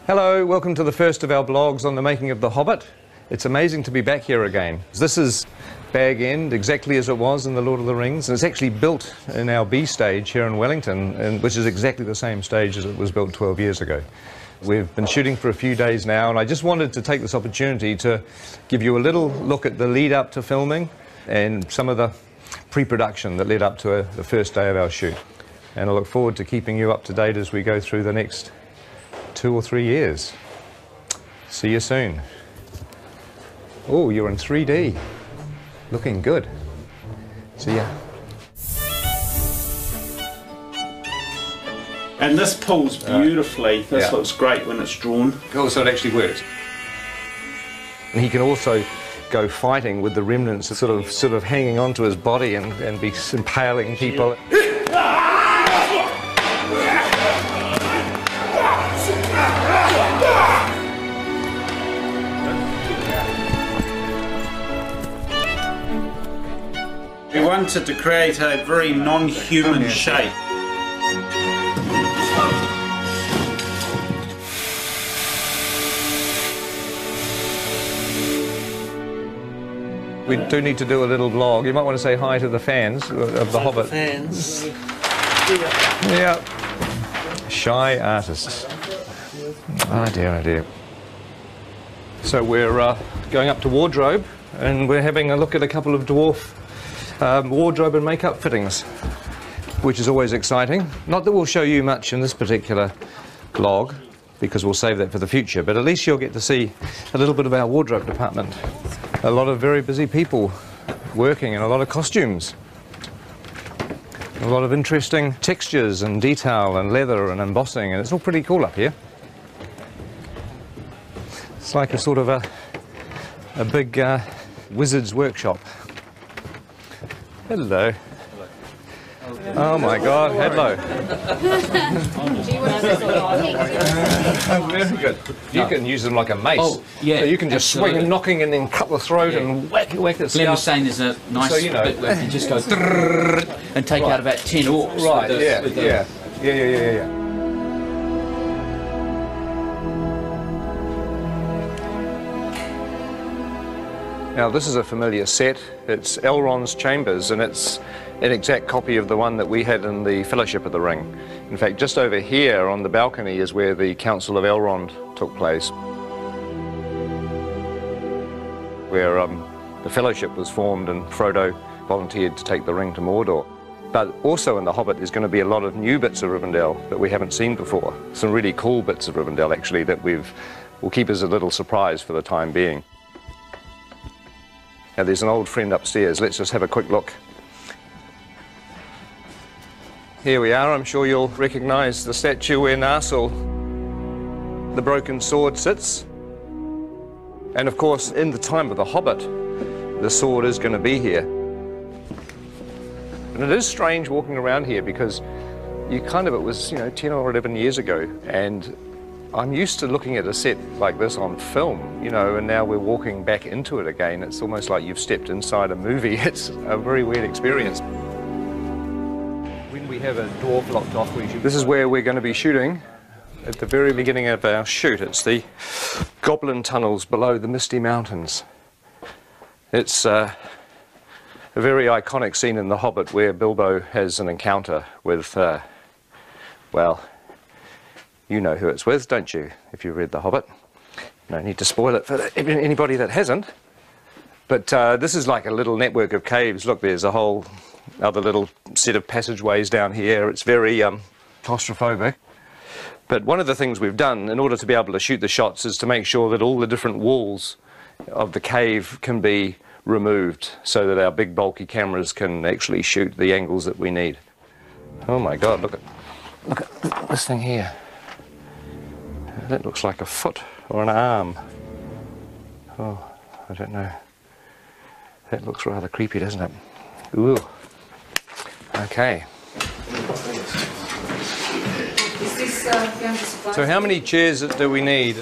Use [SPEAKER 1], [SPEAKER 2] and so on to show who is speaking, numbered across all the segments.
[SPEAKER 1] Hello, welcome to the first of our blogs on the making of The Hobbit. It's amazing to be back here again. This is Bag End, exactly as it was in The Lord of the Rings, and it's actually built in our B stage here in Wellington, which is exactly the same stage as it was built 12 years ago. We've been shooting for a few days now, and I just wanted to take this opportunity to give you a little look at the lead up to filming and some of the pre-production that led up to the first day of our shoot. And I look forward to keeping you up to date as we go through the next 2 or 3 years. See you soon. Oh, you're in 3D. Looking good. See ya.
[SPEAKER 2] And this pulls beautifully. This looks great when it's drawn.
[SPEAKER 1] Cool, so it actually works. And he can also go fighting with the remnants sort of hanging onto his body and be impaling people.
[SPEAKER 2] We wanted to create a very non-human shape.
[SPEAKER 1] We do need to do a little vlog. You might want to say hi to the fans of The Hobbit.
[SPEAKER 3] Fans.
[SPEAKER 1] Yeah. Shy artists. Oh dear, oh dear. So we're going up to wardrobe, and we're having a look at a couple of dwarf wardrobe and makeup fittings, which is always exciting. Not that we'll show you much in this particular vlog, because we'll save that for the future, but at least you'll get to see a little bit of our wardrobe department. A lot of very busy people working, and a lot of costumes. A lot of interesting textures and detail and leather and embossing, and it's all pretty cool up here. It's like a sort of a big wizard's workshop. Hello. Oh my God, hello. Very good. You can use them like a mace.
[SPEAKER 3] Oh, yeah.
[SPEAKER 1] So you can just swing and knocking and then cut the throat and whack it.
[SPEAKER 3] Glenn was saying there's a nice bit where you just go and take out about 10 orcs.
[SPEAKER 1] Right, yeah. Now this is a familiar set. It's Elrond's chambers, and it's an exact copy of the one that we had in the Fellowship of the Ring. In fact, just over here on the balcony is where the Council of Elrond took place, where the Fellowship was formed and Frodo volunteered to take the ring to Mordor. But also in The Hobbit there's going to be a lot of new bits of Rivendell that we haven't seen before. Some really cool bits of Rivendell actually that we'll keep as a little surprise for the time being. Now there's an old friend upstairs. Let's just have a quick look. Here we are. I'm sure you'll recognise the statue where Narsil, the broken sword, sits. And of course, in the time of The Hobbit, the sword is going to be here. And it is strange walking around here because it was 10 or 11 years ago, and I'm used to looking at a set like this on film, and now we're walking back into it again. It's almost like you've stepped inside a movie. It's a very weird experience. When we have a dwarf locked off, this is where we're going to be shooting at the very beginning of our shoot. It's the goblin tunnels below the Misty Mountains. It's a very iconic scene in The Hobbit where Bilbo has an encounter with, well, you know who it's with, don't you, if you read The Hobbit? No need to spoil it for anybody that hasn't. But this is like a little network of caves. Look, there's a whole other little set of passageways down here. It's very claustrophobic. But one of the things we've done in order to be able to shoot the shots is to make sure that all the different walls of the cave can be removed so that our big bulky cameras can actually shoot the angles that we need. Oh my God, look at this thing here. That looks like a foot or an arm. Oh, I don't know. That looks rather creepy, doesn't it? Ooh. Okay. So how many chairs do we need?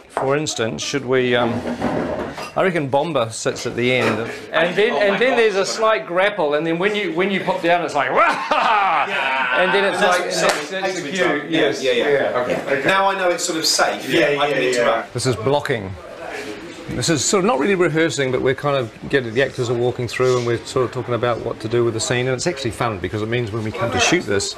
[SPEAKER 1] For instance, should we I reckon Bomber sits at the end, and then there's a slight grapple, and then when you pop down, it's like and then it's like that's the cue. Yes.
[SPEAKER 4] Yeah. Okay. Now I know it's sort of safe. I can interact.
[SPEAKER 1] This is blocking. This is sort of not really rehearsing, but we're kind of the actors are walking through, and we're sort of talking about what to do with the scene, and it's actually fun because it means when we come to shoot this,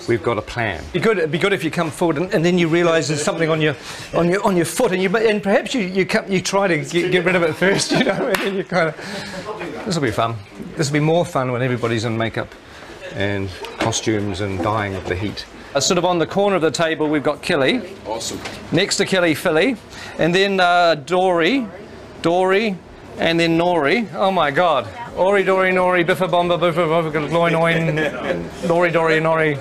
[SPEAKER 1] we've got a plan. It'd be good if you come forward and then you realise there's something on your foot, and perhaps you try to get rid of it first, you know, and then you kind of. This will be fun. This will be more fun when everybody's in makeup and costumes and dying of the heat. Sort of on the corner of the table, we've got Killy.
[SPEAKER 5] Awesome.
[SPEAKER 1] Next to Killy, Philly, and then Dory, and then Nori. Oh my God! Ori, Dory, Nori, Biffa, Bomba, Biffa, Gloin, Nori, Dory, Nori.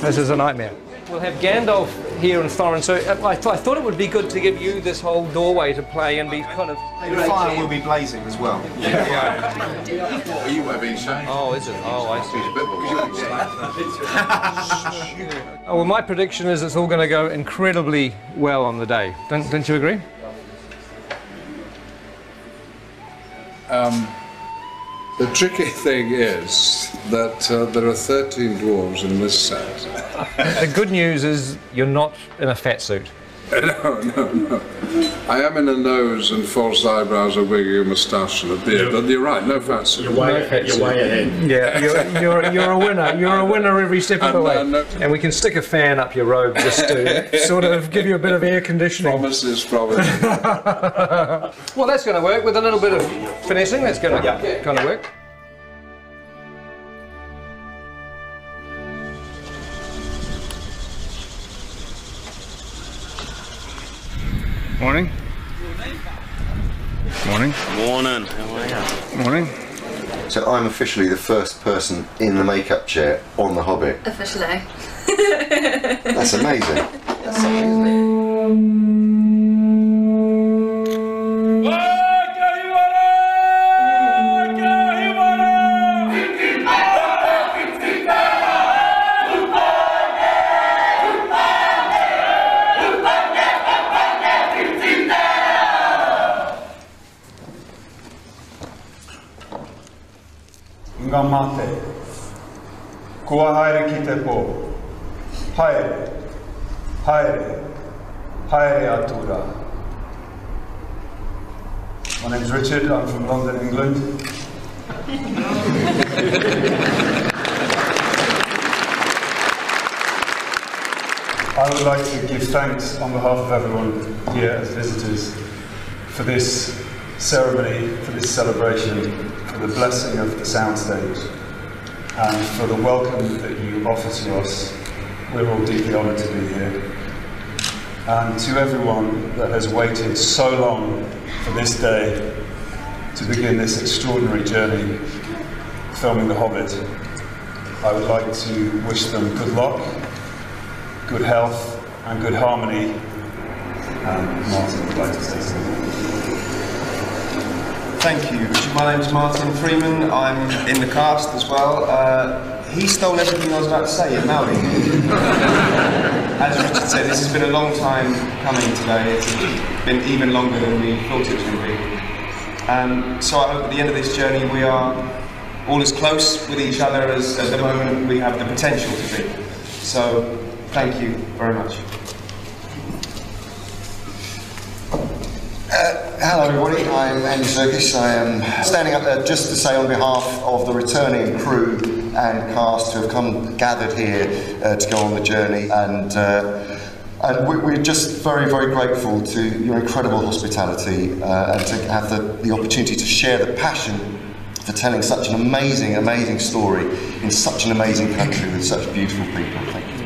[SPEAKER 1] This is a nightmare. We'll have Gandalf here and Thorin, so I thought it would be good to give you this whole doorway to play and be kind of...
[SPEAKER 4] The fire will be blazing as well.
[SPEAKER 5] What you have been saying?
[SPEAKER 1] Oh, is it? Oh, I see. Oh, well, my prediction is it's all going to go incredibly well on the day. Don't you agree?
[SPEAKER 5] The tricky thing is that there are 13 dwarves in this set.
[SPEAKER 1] The good news is you're not in a fat suit.
[SPEAKER 5] No. I am in a nose and false eyebrows, a wig, a moustache and a beard, but you're right, no fat suit.
[SPEAKER 6] You're way ahead.
[SPEAKER 1] Yeah, you're a winner. You're a winner every step of the way. And we can stick a fan up your robe just to sort of give you a bit of air conditioning.
[SPEAKER 5] Promises.
[SPEAKER 1] Well, that's going to work with a little bit of finessing. That's going to kind of work. Morning. Morning.
[SPEAKER 6] Morning. How are you?
[SPEAKER 1] Morning.
[SPEAKER 7] So I'm officially the first person in the makeup chair on The Hobbit.
[SPEAKER 8] Officially.
[SPEAKER 7] That's amazing. That's something, isn't it?
[SPEAKER 9] Ngā mate, kua haere ki te pō, haere, haere, haere atura. My name's Richard, I'm from London, England. I would like to give thanks on behalf of everyone here as visitors for this ceremony, for this celebration, for the blessing of the soundstage, and for the welcome that you offer to us. We're all deeply honoured to be here. And to everyone that has waited so long for this day to begin this extraordinary journey filming The Hobbit, I would like to wish them good luck, good health and good harmony. And Martin would like to say something.
[SPEAKER 4] Thank you. My name's Martin Freeman. I'm in the cast as well. He stole everything I was about to say in Maori. As Richard said, this has been a long time coming today. It's been even longer than we thought it was going to be. So I hope at the end of this journey we are all as close with each other as at the moment we have the potential to be. So thank you very much.
[SPEAKER 7] Hello everybody, I'm Andy Serkis. I am standing up there just to say on behalf of the returning crew and cast who have gathered here to go on the journey, and we're just very, very grateful to your incredible hospitality and to have the opportunity to share the passion for telling such an amazing, amazing story in such an amazing country with such beautiful people. Thank you.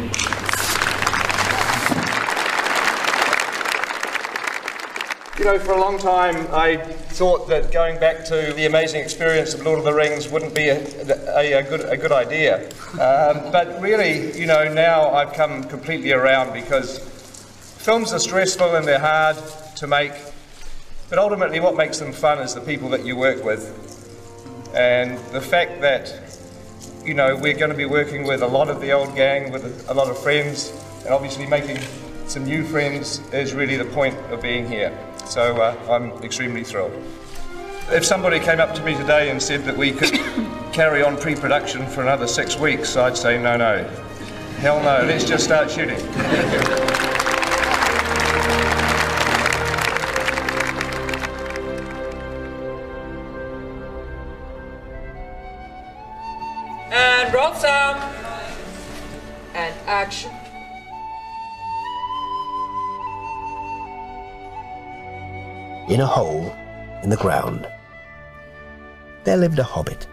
[SPEAKER 1] You know, for a long time I thought that going back to the amazing experience of Lord of the Rings wouldn't be a good idea. But really, you know, now I've come completely around, because films are stressful and they're hard to make, but ultimately what makes them fun is the people that you work with. And the fact that, you know, we're going to be working with a lot of the old gang, with a lot of friends, and obviously making some new friends is really the point of being here. So I'm extremely thrilled. If somebody came up to me today and said that we could carry on pre-production for another 6 weeks, I'd say no, no. Hell no, let's just start shooting.
[SPEAKER 6] And roll sound. And action.
[SPEAKER 8] In a hole in the ground, there lived a hobbit.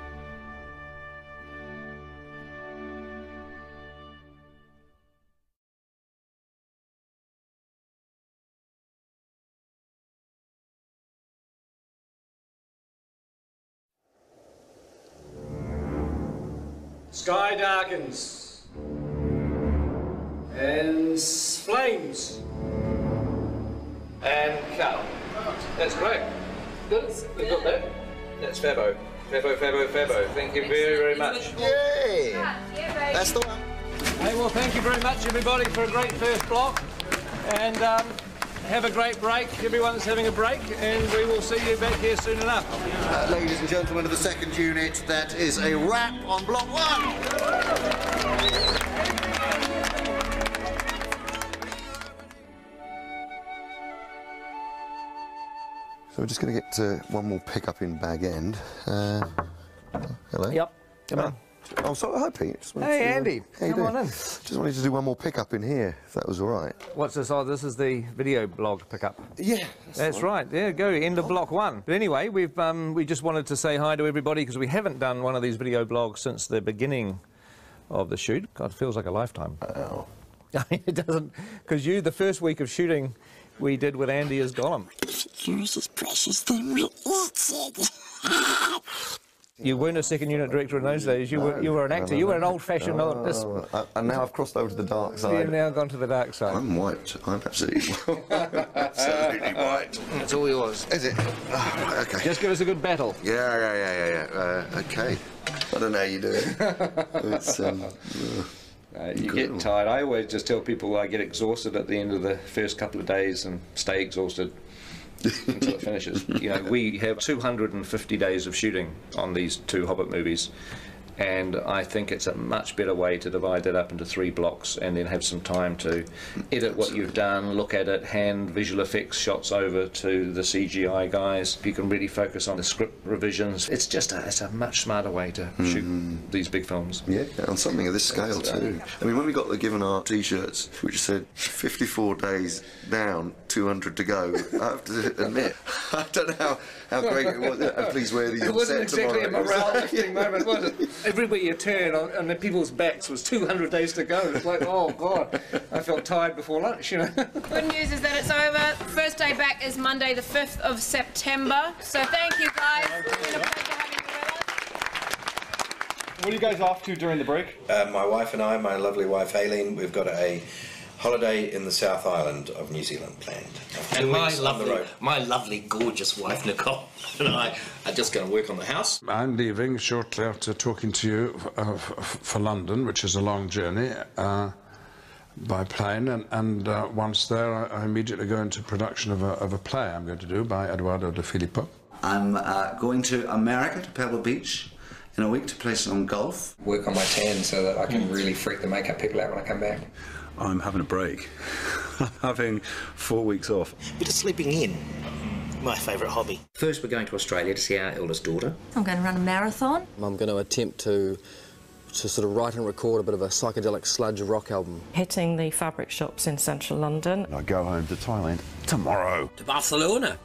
[SPEAKER 1] Sky darkens. And flames. And cut. That's great. Good. We've got that. That's Fabo. Fabo. Thank you very, very much.
[SPEAKER 7] Yay! That's the one.
[SPEAKER 1] Hey, well, thank you very much, everybody, for a great first block. And have a great break. Everyone's having a break, and we will see you back here soon enough.
[SPEAKER 7] Ladies and gentlemen of the second unit, that is a wrap on block 1. So we're just going to get one more pickup in Bag End. Hello.
[SPEAKER 1] Yep. Come on.
[SPEAKER 7] Oh, sorry, hi Pete.
[SPEAKER 1] Hey Andy, come on in.
[SPEAKER 7] Just wanted to do one more pickup in here, if that was all right.
[SPEAKER 1] What's this? Oh, this is the video blog pickup.
[SPEAKER 7] Yeah.
[SPEAKER 1] That's right. There you go, end of block 1. But anyway, we just wanted to say hi to everybody because we haven't done one of these video blogs since the beginning of the shoot. God, it feels like a lifetime.
[SPEAKER 7] Oh.
[SPEAKER 1] It doesn't, because the first week of shooting we did with Andy as Gollum.
[SPEAKER 8] Here's this precious thing we eat.
[SPEAKER 1] You weren't a second unit director in those days. You were an actor. You were an old-fashioned.
[SPEAKER 7] And now I've crossed over to the dark side.
[SPEAKER 1] You've now gone to the dark side.
[SPEAKER 7] I'm white. I'm absolutely absolutely white.
[SPEAKER 1] That's all yours.
[SPEAKER 7] Is it? Oh, right, okay.
[SPEAKER 1] Just give us a good battle.
[SPEAKER 7] Yeah. Okay. I don't know how you do it. It's,
[SPEAKER 1] you get tired. I always just tell people I get exhausted at the end of the first couple of days and stay exhausted until it finishes. You know, we have 250 days of shooting on these 2 Hobbit movies, and I think it's a much better way to divide that up into 3 blocks and then have some time to edit what you've done, look at it, hand visual effects shots over to the CGI guys. You can really focus on the script revisions. It's just it's a much smarter way to shoot these big films.
[SPEAKER 7] Yeah, on something of this scale too. I mean, when we got given our T-shirts, which said 54 days down, 200 to go, I have to admit, I don't know how great it was. Please wear these.
[SPEAKER 1] It wasn't exactly a morale-lifting moment, was it? Everywhere you turn on the people's backs was 200 days to go. It's like, oh God, I felt tired before lunch, you know.
[SPEAKER 6] Good news is that it's over. First day back is Monday the 5th of September. So thank you guys. It's been a pleasure having you with us.
[SPEAKER 9] What are you guys off to during the break?
[SPEAKER 10] My wife and I, my lovely wife Aileen, we've got a holiday in the South Island of New Zealand planned.
[SPEAKER 3] And my lovely, gorgeous wife Nicole and I are just going to work on the house.
[SPEAKER 5] I'm leaving shortly after talking to you for London, which is a long journey, by plane, and once there I immediately go into production of a play I'm going to do by Eduardo De Filippo.
[SPEAKER 11] I'm going to America, to Pebble Beach, in a week to play some golf.
[SPEAKER 12] Work on my tan so that I can really freak the makeup people out when I come back.
[SPEAKER 9] I'm having a break. I'm having 4 weeks off.
[SPEAKER 8] Bit of sleeping in. My favourite hobby.
[SPEAKER 3] First we're going to Australia to see our eldest daughter.
[SPEAKER 13] I'm going to run a marathon.
[SPEAKER 14] I'm going to attempt to sort of write and record a bit of a psychedelic sludge rock album.
[SPEAKER 13] Hitting the fabric shops in central London.
[SPEAKER 9] I go home to Thailand tomorrow.
[SPEAKER 8] To Barcelona.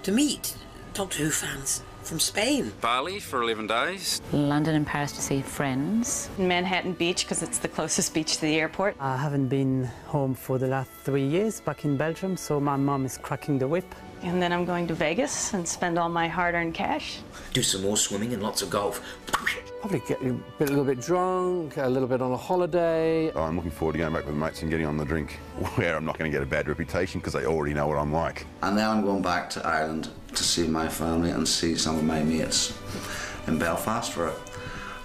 [SPEAKER 8] To meet Doctor Who fans from Spain.
[SPEAKER 2] Bali for 11 days.
[SPEAKER 13] London and Paris to see friends.
[SPEAKER 6] Manhattan Beach because it's the closest beach to the airport.
[SPEAKER 15] I haven't been home for the last 3 years back in Belgium, so my mum is cracking the whip.
[SPEAKER 6] And then I'm going to Vegas and spend all my hard-earned cash.
[SPEAKER 8] Do some more swimming and lots of golf.
[SPEAKER 14] Probably get a little bit drunk, a little bit on a holiday.
[SPEAKER 9] Oh, I'm looking forward to going back with mates and getting on the drink, where I'm not going to get a bad reputation because they already know what I'm like.
[SPEAKER 11] And now I'm going back to Ireland to see my family and see some of my mates in Belfast for a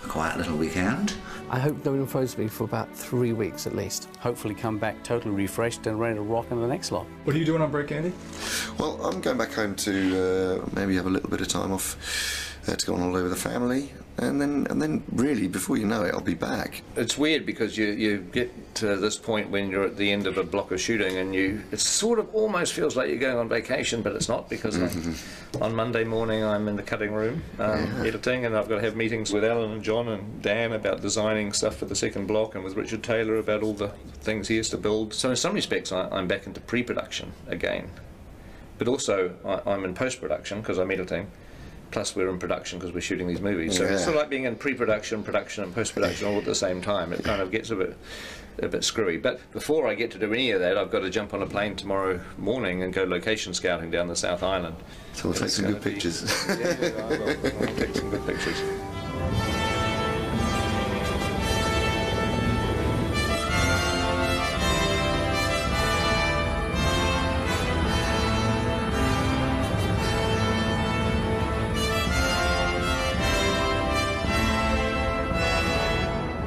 [SPEAKER 11] quiet little weekend.
[SPEAKER 16] I hope no one throws me for about 3 weeks at least.
[SPEAKER 17] Hopefully come back totally refreshed and ready to rock in the next lot.
[SPEAKER 18] What are you doing on break, Andy?
[SPEAKER 7] Well, I'm going back home to maybe have a little bit of time off to go on holiday with the family, and then really, before you know it, I'll be back.
[SPEAKER 1] It's weird because you get to this point when you're at the end of a block of shooting and it sort of almost feels like you're going on vacation, but it's not, because on Monday morning I'm in the cutting room editing, and I've got to have meetings with Alan and John and Dan about designing stuff for the second block, and with Richard Taylor about all the things he has to build. So in some respects I'm back into pre-production again, but also I'm in post-production because I'm editing. Plus we're in production because we're shooting these movies. So it's sort of like being in pre-production, production and post-production all at the same time. It kind of gets a bit screwy. But before I get to do any of that, I've got to jump on a plane tomorrow morning and go location scouting down the South Island.
[SPEAKER 7] So we'll take some good pictures.
[SPEAKER 1] Yeah, I will. I'll take some good pictures.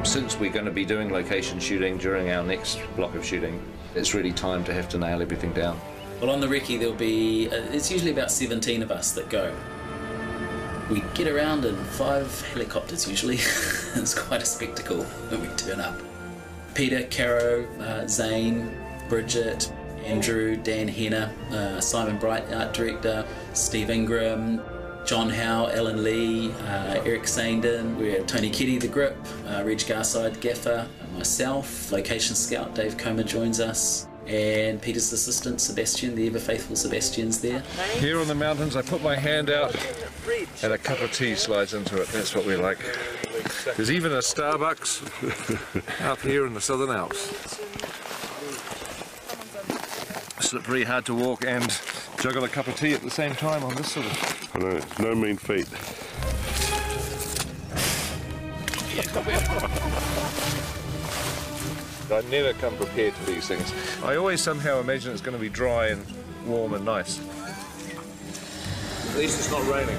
[SPEAKER 1] Since we're going to be doing location shooting during our next block of shooting, it's really time to have to nail everything down.
[SPEAKER 19] Well, on the recce there'll be, it's usually about 17 of us that go. We get around in 5 helicopters usually. It's quite a spectacle when we turn up. Peter, Caro, Zane, Bridget, Andrew, Dan Henner, Simon Bright, art director, Steve Ingram, John Howe, Alan Lee, Eric Sandin, we have Tony Kitty, the grip, Reg Garside, gaffer, myself, location scout Dave Comer joins us, and Peter's assistant Sebastian, the ever faithful Sebastian's there.
[SPEAKER 1] Here on the mountains I put my hand out and a cup of tea slides into it. That's what we like. There's even a Starbucks out here in the Southern Alps. Slippery, hard to walk and juggle a cup of tea at the same time on this sort of...
[SPEAKER 20] I know, it's no mean feat.
[SPEAKER 1] I never come prepared for these things. I always somehow imagine it's going to be dry and warm and nice. At least it's not raining.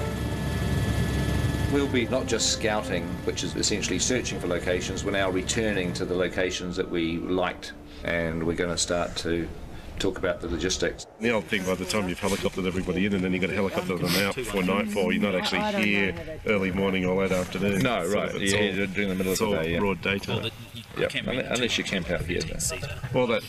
[SPEAKER 1] We'll be not just scouting, which is essentially searching for locations, we're now returning to the locations that we liked, and we're going to start to talk about the logistics.
[SPEAKER 20] The old thing, by the time you've helicoptered everybody in and then you've got to helicopter them out before nightfall, you're not actually here early morning or late afternoon.
[SPEAKER 1] No, right, you're here during the middle of the day.
[SPEAKER 20] It's all broad daytime.
[SPEAKER 1] Yep. Unless you camp out here.
[SPEAKER 20] Well,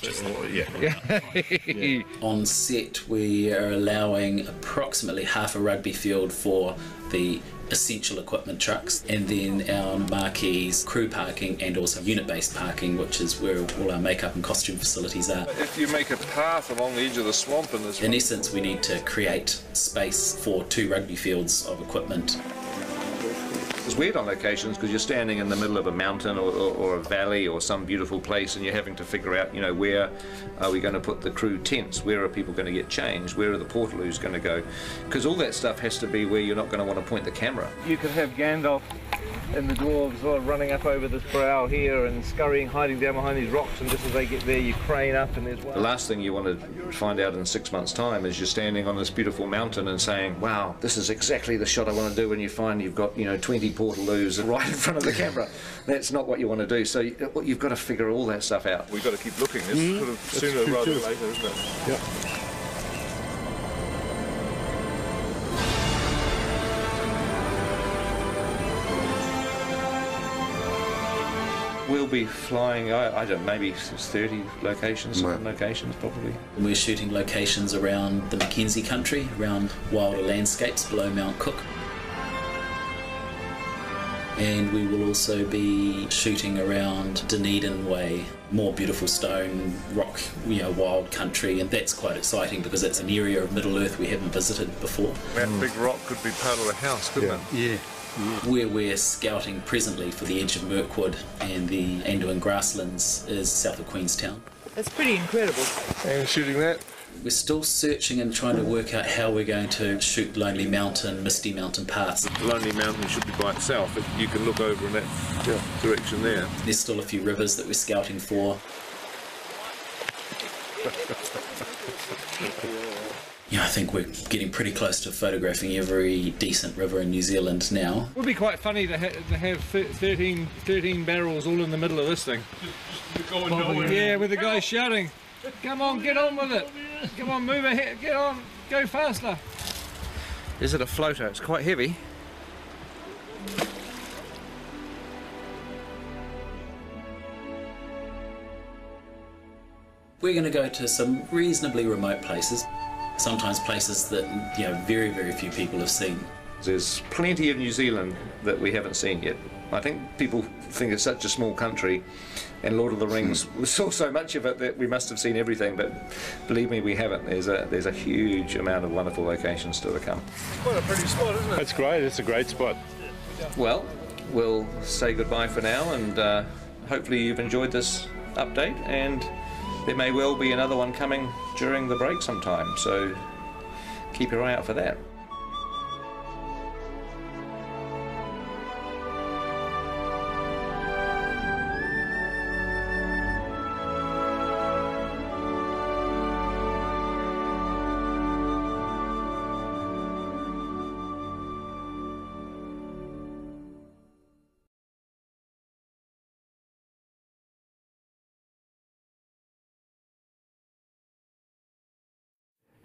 [SPEAKER 20] yeah.
[SPEAKER 19] On set we are allowing approximately half a rugby field for the essential equipment trucks, and then our marquees, crew parking and also unit-based parking, which is where all our makeup and costume facilities are.
[SPEAKER 1] If you make a path along the edge of the swamp
[SPEAKER 19] in essence we need to create space for 2 rugby fields of equipment.
[SPEAKER 1] It's weird on locations because you're standing in the middle of a mountain or a valley or some beautiful place, and you're having to figure out, you know, where are we going to put the crew tents? Where are people going to get changed? Where are the portaloos going to go? Because all that stuff has to be where you're not going to want to point the camera. You could have Gandalf and the dwarves sort of running up over this brow here and scurrying, hiding down behind these rocks, and just as they get there you crane up and there's one. The last thing you want to find out in 6 months' time is you're standing on this beautiful mountain and saying, wow, this is exactly the shot I want to do, when you find you've got, you know, 20 portaloos right in front of the camera. That's not what you want to do, so you've got to figure all that stuff out. We've got to keep looking. It's sort of sooner rather than later, isn't it? Yep. We'll be flying, I don't know, maybe 30 locations, locations probably.
[SPEAKER 19] We're shooting locations around the Mackenzie country, around wilder landscapes below Mount Cook. And we will also be shooting around Dunedin Way, more beautiful stone, rock, you know, wild country, and that's quite exciting because it's an area of Middle Earth we haven't visited before.
[SPEAKER 1] That big rock could be part of a house, couldn't it?
[SPEAKER 19] Yeah. Where we're scouting presently for the edge of Mirkwood and the Anduin grasslands is south of Queenstown.
[SPEAKER 6] It's pretty incredible.
[SPEAKER 1] And shooting that?
[SPEAKER 19] We're still searching and trying to work out how we're going to shoot Lonely Mountain, Misty Mountain paths.
[SPEAKER 1] Lonely Mountain should be by itself, but you can look over in that direction there.
[SPEAKER 19] There's still a few rivers that we're scouting for. Yeah, I think we're getting pretty close to photographing every decent river in New Zealand now.
[SPEAKER 1] It would be quite funny to have 13 barrels all in the middle of this thing. Yeah, with the guy shouting, "Come on, get on with it! Come on, move ahead, get on, go faster!" Is it a floater? It's quite heavy.
[SPEAKER 19] We're going to go to some reasonably remote places, sometimes places that very, very few people have seen.
[SPEAKER 1] There's plenty of New Zealand that we haven't seen yet. I think people think it's such a small country, and Lord of the Rings, we saw so much of it that we must have seen everything, but believe me, we haven't. There's a huge amount of wonderful locations still to come.
[SPEAKER 20] Quite a pretty spot, isn't it? It's great, it's a great spot.
[SPEAKER 1] Well, we'll say goodbye for now, and hopefully you've enjoyed this update, and there may well be another one coming during the break sometime, so keep your eye out for that.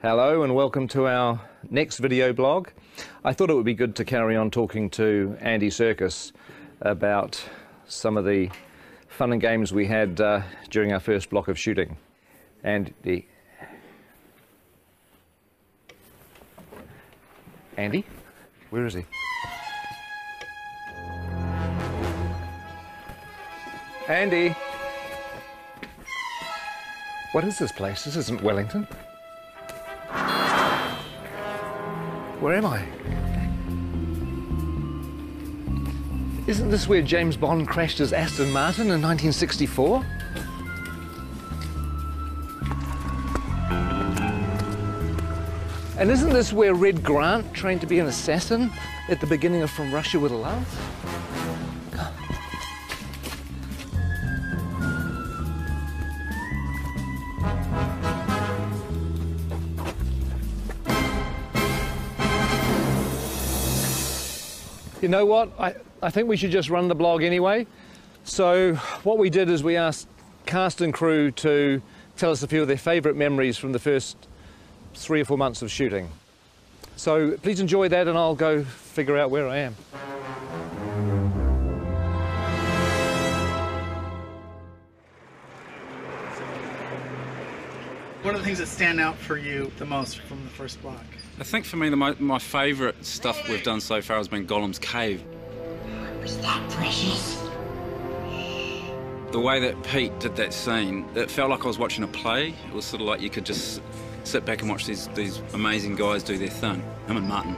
[SPEAKER 1] Hello and welcome to our next video blog. I thought it would be good to carry on talking to Andy Serkis about some of the fun and games we had during our first block of shooting. Andy? Where is he? Andy? What is this place? This isn't Wellington. Where am I? Isn't this where James Bond crashed his Aston Martin in 1964? And isn't this where Red Grant trained to be an assassin at the beginning of From Russia with Love? You know what? I think we should just run the blog anyway. So what we did is we asked cast and crew to tell us a few of their favourite memories from the first 3 or 4 months of shooting. So please enjoy that, and I'll go figure out where I am.
[SPEAKER 18] What are the things that stand out for you the most from the first block?
[SPEAKER 21] I think for me my favourite stuff we've done so far has been Gollum's Cave.
[SPEAKER 22] Was that precious?
[SPEAKER 21] The way that Pete did that scene, it felt like I was watching a play. It was sort of like you could just sit back and watch these amazing guys do their thing. Him and Martin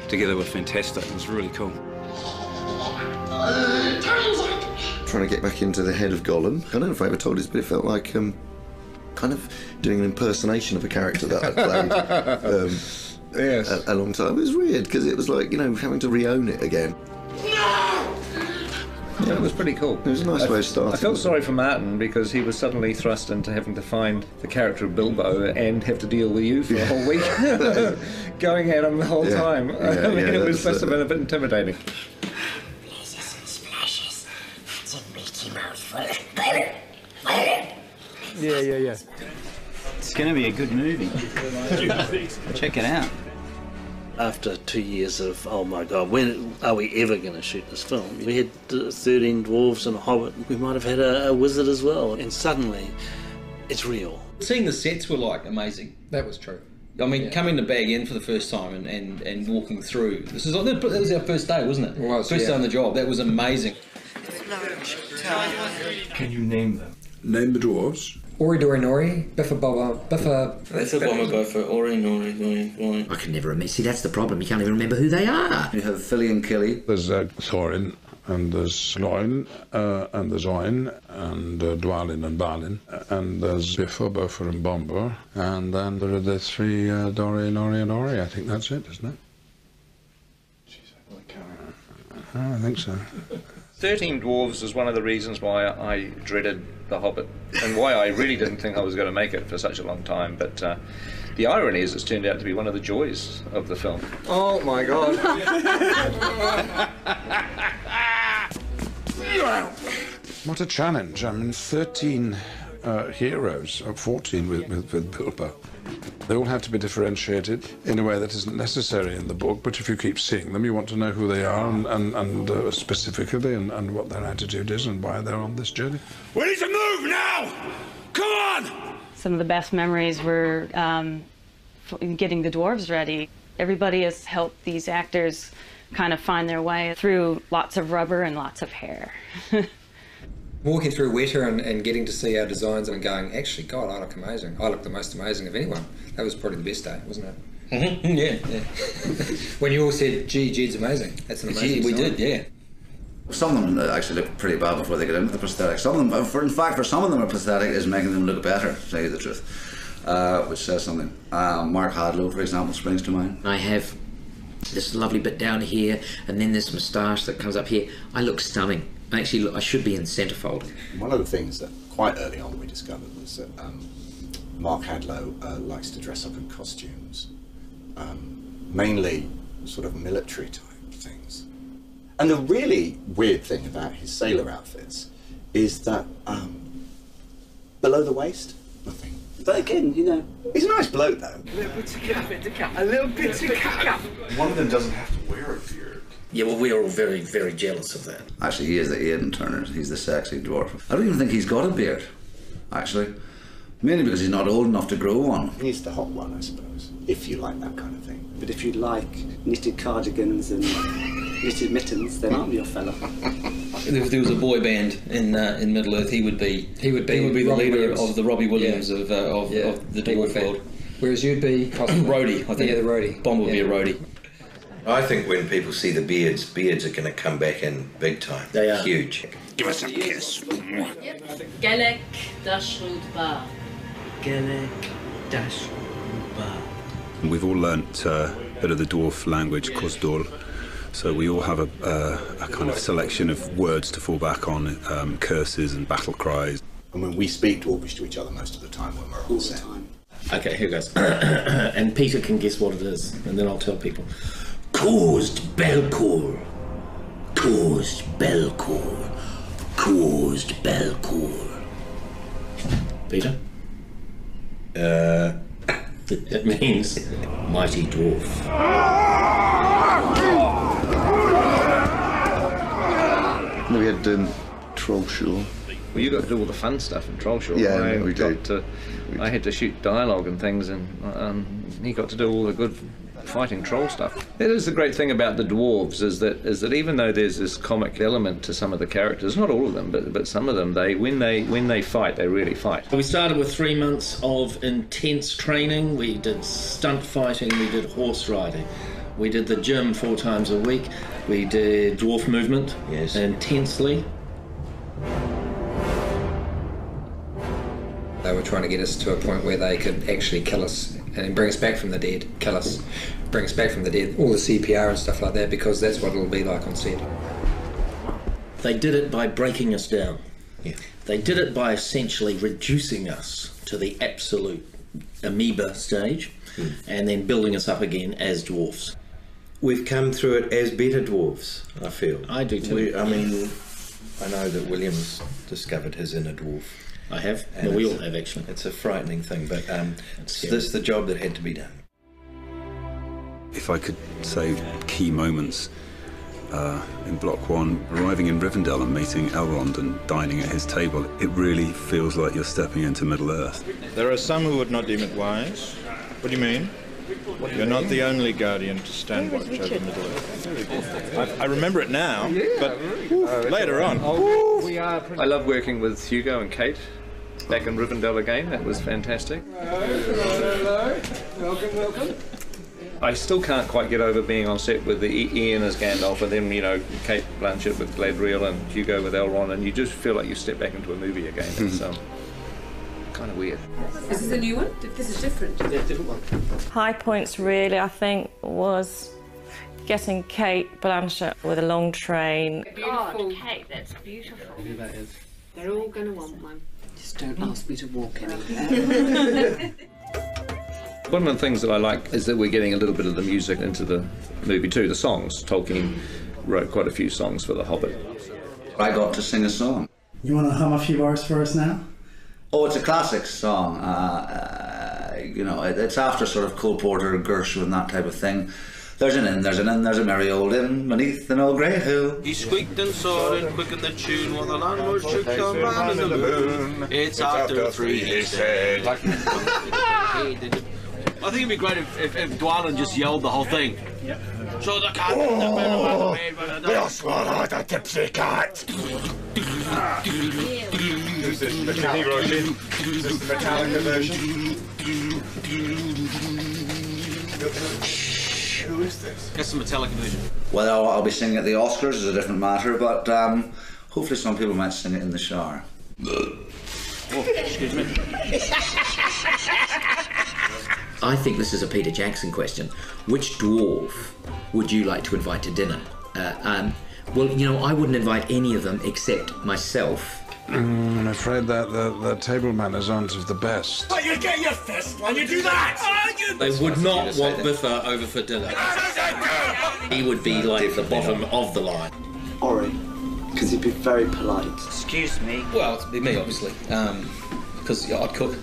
[SPEAKER 21] together were fantastic. It was really cool.
[SPEAKER 7] Trying to get back into the head of Gollum. I don't know if I ever told this, but it felt like kind of doing an impersonation of a character that I'd played yes. a long time. It was weird because it was like, having to re-own it again.
[SPEAKER 1] Yeah, it was pretty cool.
[SPEAKER 7] It was a nice way of starting.
[SPEAKER 1] I felt sorry for Martin because he was suddenly thrust into having to find the character of Bilbo and have to deal with you for a whole week, going at him the whole time. I mean, it must have been a bit intimidating.
[SPEAKER 22] Blizzes and splashes. It's a meaty mouthful.
[SPEAKER 18] Yeah.
[SPEAKER 23] It's going to be a good movie. Check it out.
[SPEAKER 24] After 2 years of, oh my God, when are we ever going to shoot this film? We had 13 dwarves and a hobbit. We might have had a wizard as well. And suddenly, it's real.
[SPEAKER 3] Seeing the sets were like amazing. That was true. I mean, coming to Bag End for the first time and walking through. That was our first day, wasn't it? It was, first day on the job. That was amazing.
[SPEAKER 20] Can you name them?
[SPEAKER 5] Name the dwarves.
[SPEAKER 12] Ori Dori Nori, Biffa Bobba, Biffa...
[SPEAKER 24] Biffa Bobba Biffa, Ori Nori Nori.
[SPEAKER 22] I can never remember. See, that's the problem. You can't even remember who they are.
[SPEAKER 11] You have Philly and Killy.
[SPEAKER 5] There's Thorin, and there's Gloin, and there's Oin, and Dwalin and Balin, and there's Biffa, Buffer and Bomber, and then there are the three Dori, Nori and Ori. I think that's it, isn't it? I think so.
[SPEAKER 1] 13 Dwarves is one of the reasons why I dreaded The Hobbit, and why I really didn't think I was going to make it for such a long time, but The irony is it's turned out to be one of the joys of the film.
[SPEAKER 7] Oh my God.
[SPEAKER 5] What a challenge. I mean, 13 heroes, or 14 with Bilbo. They all have to be differentiated in a way that isn't necessary in the book, but if you keep seeing them, you want to know who they are and specifically and what their attitude is and why they're on this journey.
[SPEAKER 22] We need to move now! Come on!
[SPEAKER 2] Some of the best memories were getting the dwarves ready. Everybody has helped these actors kind of find their way through lots of rubber and lots of hair.
[SPEAKER 12] Walking through Weta and getting to see our designs and going, actually, God, I look amazing. I look the most amazing of anyone. That was probably the best day, wasn't it?
[SPEAKER 3] Mm-hmm. Yeah.
[SPEAKER 12] When you all said, gee, Jed's amazing. That's an amazing
[SPEAKER 3] We
[SPEAKER 12] design.
[SPEAKER 3] did, yeah.
[SPEAKER 11] Some of them actually look pretty bad before they get into the prosthetic. Some of them, in fact, for some of them, a prosthetic is making them look better, to tell you the truth, which says something. Mark Hadlow, for example, springs to mind.
[SPEAKER 4] I have this lovely bit down here, and then this moustache that comes up here. I look stunning. Actually, I should be in centrefold.
[SPEAKER 10] One of the things that quite early on we discovered was that Mark Hadlow likes to dress up in costumes, mainly sort of military type things. And the really weird thing about his sailor outfits is that below the waist, nothing. But again, you know, he's a nice bloke though.
[SPEAKER 22] A little bit of cap, a little bit of cap.
[SPEAKER 9] One of them doesn't have to wear a beard.
[SPEAKER 24] Yeah, well, we're all very, very jealous of that.
[SPEAKER 11] Actually, he is the Aidan Turner. He's the sexy dwarf. I don't even think he's got a beard, actually. Mainly because he's not old enough to grow one.
[SPEAKER 10] He's the hot one, I suppose, if you like that kind of thing. But if you like knitted cardigans and knitted mittens, then I'm your fella.
[SPEAKER 3] If there was a boy band in Middle Earth, he would be the leader of the Robbie Williams of the dwarf world.
[SPEAKER 12] Whereas you'd be
[SPEAKER 3] roadie, I think.
[SPEAKER 12] Yeah, the roadie.
[SPEAKER 3] Bomb would be a roadie.
[SPEAKER 13] I think when people see the beards are going to come back in big time.
[SPEAKER 24] They are.
[SPEAKER 13] Huge.
[SPEAKER 22] Give us a kiss.
[SPEAKER 25] Gelek Dashrud Ba.
[SPEAKER 23] Gelek Dashrud Ba.
[SPEAKER 26] We've all learnt a bit of the dwarf language, Kosdor, so we all have a kind of selection of words to fall back on, curses and battle cries.
[SPEAKER 10] And when we speak dwarvish to each other most of the time when we're on set.
[SPEAKER 24] Okay, here goes. And Peter can guess what it is, and then I'll tell people. Caused Belcour. Caused Belcour. Caused Belcour. Peter? That means mighty dwarf.
[SPEAKER 7] We had Trollshaw.
[SPEAKER 1] Well, you got to do all the fun stuff in Trollshaw.
[SPEAKER 7] Yeah, we did.
[SPEAKER 1] I had to shoot dialogue and things, and he got to do all the good fighting troll stuff. That is the great thing about the dwarves, is that even though there's this comic element to some of the characters, not all of them, but some of them, when they fight, they really fight.
[SPEAKER 24] We started with 3 months of intense training. We did stunt fighting, we did horse riding, we did the gym 4 times a week, we did dwarf movement intensely.
[SPEAKER 12] They were trying to get us to a point where they could actually kill us and bring us back from the dead, kill us, bring us back from the dead, all the CPR and stuff like that, because that's what it'll be like on set.
[SPEAKER 24] They did it by breaking us down. Yeah. They did it by essentially reducing us to the absolute amoeba stage and then building us up again as dwarfs.
[SPEAKER 13] We've come through it as better dwarves, I feel.
[SPEAKER 24] I do too.
[SPEAKER 13] I mean, I know that William's discovered his inner dwarf.
[SPEAKER 24] I have. Well, we all have, actually.
[SPEAKER 13] It's a frightening thing, but this is the job that had to be done.
[SPEAKER 26] If I could say key moments in Block 1, arriving in Rivendell and meeting Elrond and dining at his table, it really feels like you're stepping into Middle-earth.
[SPEAKER 27] There are some who would not deem it wise. What do you mean? You're not the only guardian to stand watch over Middle-earth. I remember it now, but later on.
[SPEAKER 1] I love working with Hugo and Kate back in Rivendell again. That was fantastic.
[SPEAKER 22] Hello. Welcome.
[SPEAKER 1] I still can't quite get over being on set with Ian as Gandalf and then, Kate Blanchett with Galadriel and Hugo with Elrond, and you just feel like you step back into a movie again. It's kind of weird.
[SPEAKER 6] Is this a new one? This is different.
[SPEAKER 24] Yeah, different one.
[SPEAKER 2] High points really, I think, was getting Kate Blanchett with a long train.
[SPEAKER 25] God, Kate, that's beautiful.
[SPEAKER 24] Who that is?
[SPEAKER 25] They're all going to want one.
[SPEAKER 28] Just don't ask me to walk anywhere.
[SPEAKER 1] One of the things that I like is that we're getting a little bit of the music into the movie too, the songs. Tolkien wrote quite a few songs for The Hobbit.
[SPEAKER 11] I got to sing a song.
[SPEAKER 8] You want to hum a few bars for us now?
[SPEAKER 11] Oh, it's a classic song. You know, it's after sort of Cole Porter, Gershwin, and that type of thing. There's an inn, there's a merry old inn beneath an old grey hill.
[SPEAKER 22] He squeaked and sawed and quickened the tune while the landlord shook the man in the moon. It's after 3, he said. I think it'd be great if Dwalin just yelled the whole thing. So the cat we'll swallow the tipsy cat.
[SPEAKER 9] Is this the Metallica version? Who is this?
[SPEAKER 22] That's the Metallica version.
[SPEAKER 11] Whether I'll be singing at the Oscars is a different matter, but hopefully some people might sing it in the shower.
[SPEAKER 22] Oh, excuse me.
[SPEAKER 4] I think this is a Peter Jackson question. Which dwarf would you like to invite to dinner? Well, you know, I wouldn't invite any of them except myself.
[SPEAKER 5] I'm afraid that the table manners aren't of the best.
[SPEAKER 22] But you get your fist when you do that!
[SPEAKER 3] They would not want Biffa over for dinner. He would be like the bottom of the line.
[SPEAKER 14] Ori, because he'd be very polite.
[SPEAKER 3] Excuse me. Well, it'd be me, obviously, because I'd cook.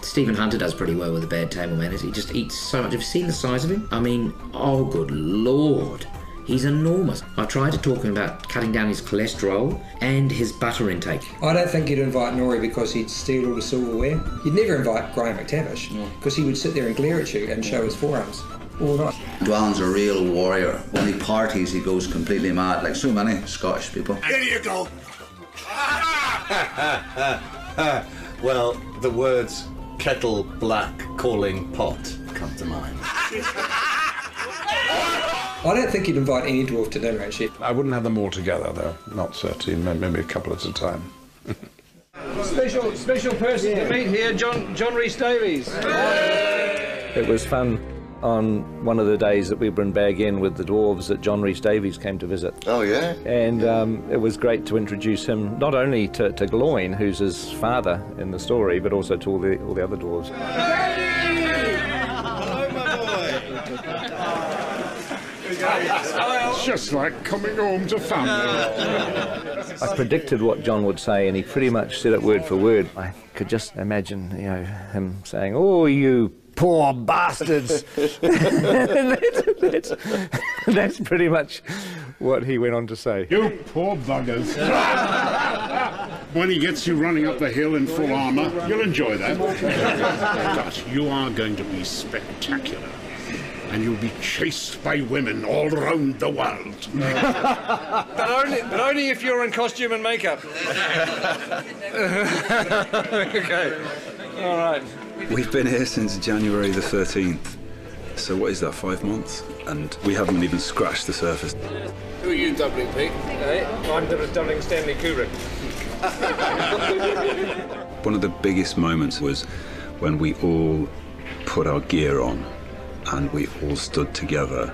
[SPEAKER 4] Stephen Hunter does pretty well with the bad table manners. He just eats so much. Have you seen the size of him? I mean, oh good lord. He's enormous. I tried to talk him about cutting down his cholesterol and his butter intake.
[SPEAKER 12] I don't think you'd invite Nori because he'd steal all the silverware. You'd never invite Graham McTavish because he would sit there and glare at you and show his forearms all night.
[SPEAKER 11] Dwalin's a real warrior. When he parties, he goes completely mad, like so many Scottish people.
[SPEAKER 22] Here you go.
[SPEAKER 10] Well, the words kettle black calling pot come to mind.
[SPEAKER 12] I don't think you'd invite any dwarf to dinner, actually.
[SPEAKER 5] I wouldn't have them all together, though. Not 13, maybe a couple at a time.
[SPEAKER 1] Special person to meet here, John Rhys Davies. It was fun on one of the days that we were in Bag End with the dwarves that John Rhys Davies came to visit.
[SPEAKER 7] Oh, yeah?
[SPEAKER 1] And it was great to introduce him not only to Gloin, who's his father in the story, but also to all the other dwarves.
[SPEAKER 5] It's just like coming home to family.
[SPEAKER 1] I predicted what John would say, and he pretty much said it word for word. I could just imagine, you know, him saying, "Oh, you poor bastards." that's pretty much what he went on to say.
[SPEAKER 5] You poor buggers. When he gets you running up the hill in full armour, you'll enjoy that. But you are going to be spectacular. And you'll be chased by women all around the world.
[SPEAKER 1] but only if you're in costume and makeup. Okay. All right.
[SPEAKER 26] We've been here since January the 13th. So what is that, 5 months? And we haven't even scratched the surface.
[SPEAKER 1] Who are you doubling, Pete? I'm doubling Stanley Kubrick.
[SPEAKER 26] One of the biggest moments was when we all put our gear on and we all stood together,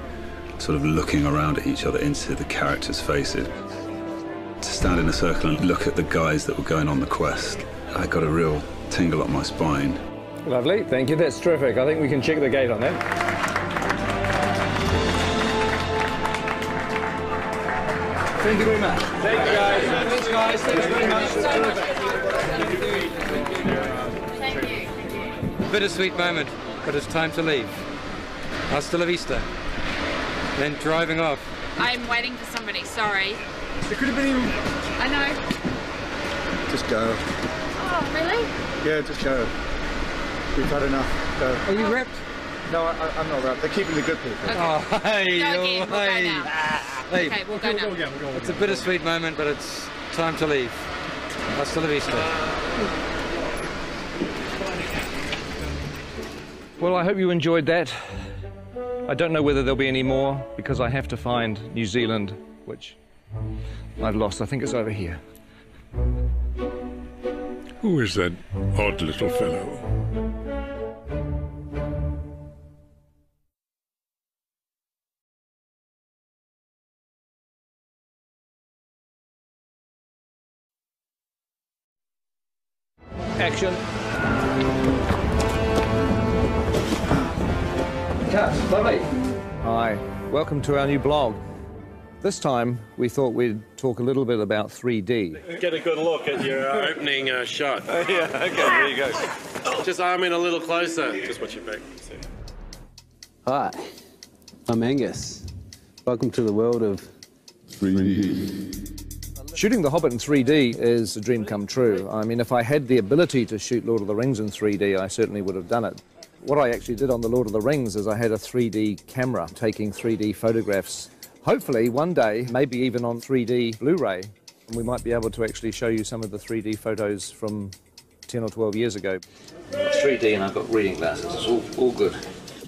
[SPEAKER 26] sort of looking around at each other into the characters' faces. To stand in a circle and look at the guys that were going on the quest, I got a real tingle up my spine.
[SPEAKER 1] Lovely, thank you, that's terrific. I think we can check the gate on that. Thank you very much. Thank you, guys. Thanks, guys. Thanks very much.
[SPEAKER 15] Thank you. Bittersweet moment, but it's time to leave. Hasta la vista. Then driving off.
[SPEAKER 6] I'm waiting for somebody, sorry.
[SPEAKER 9] It could have been even...
[SPEAKER 6] I know.
[SPEAKER 9] Just go.
[SPEAKER 6] Oh, really?
[SPEAKER 9] Yeah, just go. We've had enough. Go.
[SPEAKER 15] Are you ripped?
[SPEAKER 9] No, I'm not ripped. They're keeping the good people.
[SPEAKER 15] Okay. Oh, hey,
[SPEAKER 6] Go again, we'll go now.
[SPEAKER 15] Hey.
[SPEAKER 6] Okay, we'll go now.
[SPEAKER 15] It's a bittersweet moment, but it's time to leave. Hasta la vista.
[SPEAKER 1] Well, I hope you enjoyed that. I don't know whether there'll be any more, because I have to find New Zealand, which I've lost. I think it's over here.
[SPEAKER 5] Who is that odd little fellow?
[SPEAKER 1] Action. cut. Lovely. Hi, welcome to our new blog. This time, we thought we'd talk a little bit about 3D.
[SPEAKER 16] Get a good look at your opening shot.
[SPEAKER 9] Yeah, okay, there you go.
[SPEAKER 16] Just arm in a little closer. Just watch your back.
[SPEAKER 17] Hi, I'm Angus. Welcome to the world of
[SPEAKER 1] 3D. Shooting The Hobbit in 3D is a dream come true. I mean, if I had the ability to shoot Lord of the Rings in 3D, I certainly would have done it. What I actually did on The Lord of the Rings is I had a 3D camera taking 3D photographs. Hopefully, one day, maybe even on 3D Blu-ray, we might be able to actually show you some of the 3D photos from 10 or 12 years ago.
[SPEAKER 4] It's 3D and I've got reading glasses. It's all good.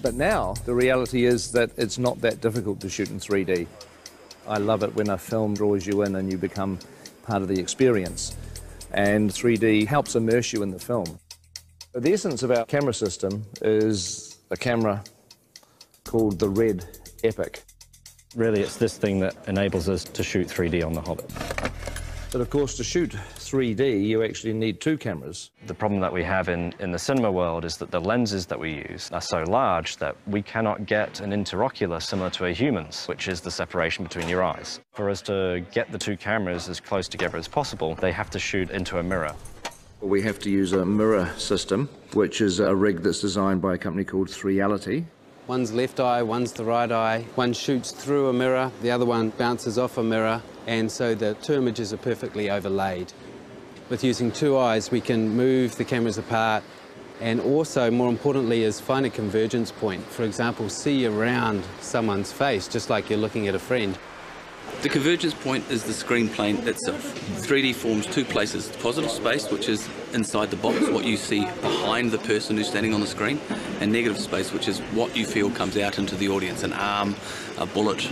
[SPEAKER 1] But now, the reality is that it's not that difficult to shoot in 3D. I love it when a film draws you in and you become part of the experience. And 3D helps immerse you in the film. The essence of our camera system is a camera called the Red Epic.
[SPEAKER 18] Really, it's this thing that enables us to shoot 3D on The Hobbit.
[SPEAKER 1] But of course, to shoot 3D, you actually need two cameras.
[SPEAKER 18] The problem that we have in the cinema world is that the lenses that we use are so large that we cannot get an interocular similar to a human's, which is the separation between your eyes. For us to get the two cameras as close together as possible, they have to shoot into a mirror.
[SPEAKER 1] We have to use a mirror system, which is a rig that's designed by a company called Reality.
[SPEAKER 17] one's left eye, one's the right eye. One shoots through a mirror, the other one bounces off a mirror, and so the two images are perfectly overlaid. With using two eyes, we can move the cameras apart and also, more importantly, is find a convergence point. For example, see around someone's face, just like you're looking at a friend.
[SPEAKER 19] The convergence point is the screen plane itself. 3D forms two places, positive space, which is inside the box, what you see behind the person who's standing on the screen, and negative space, which is what you feel comes out into the audience, an arm, a bullet,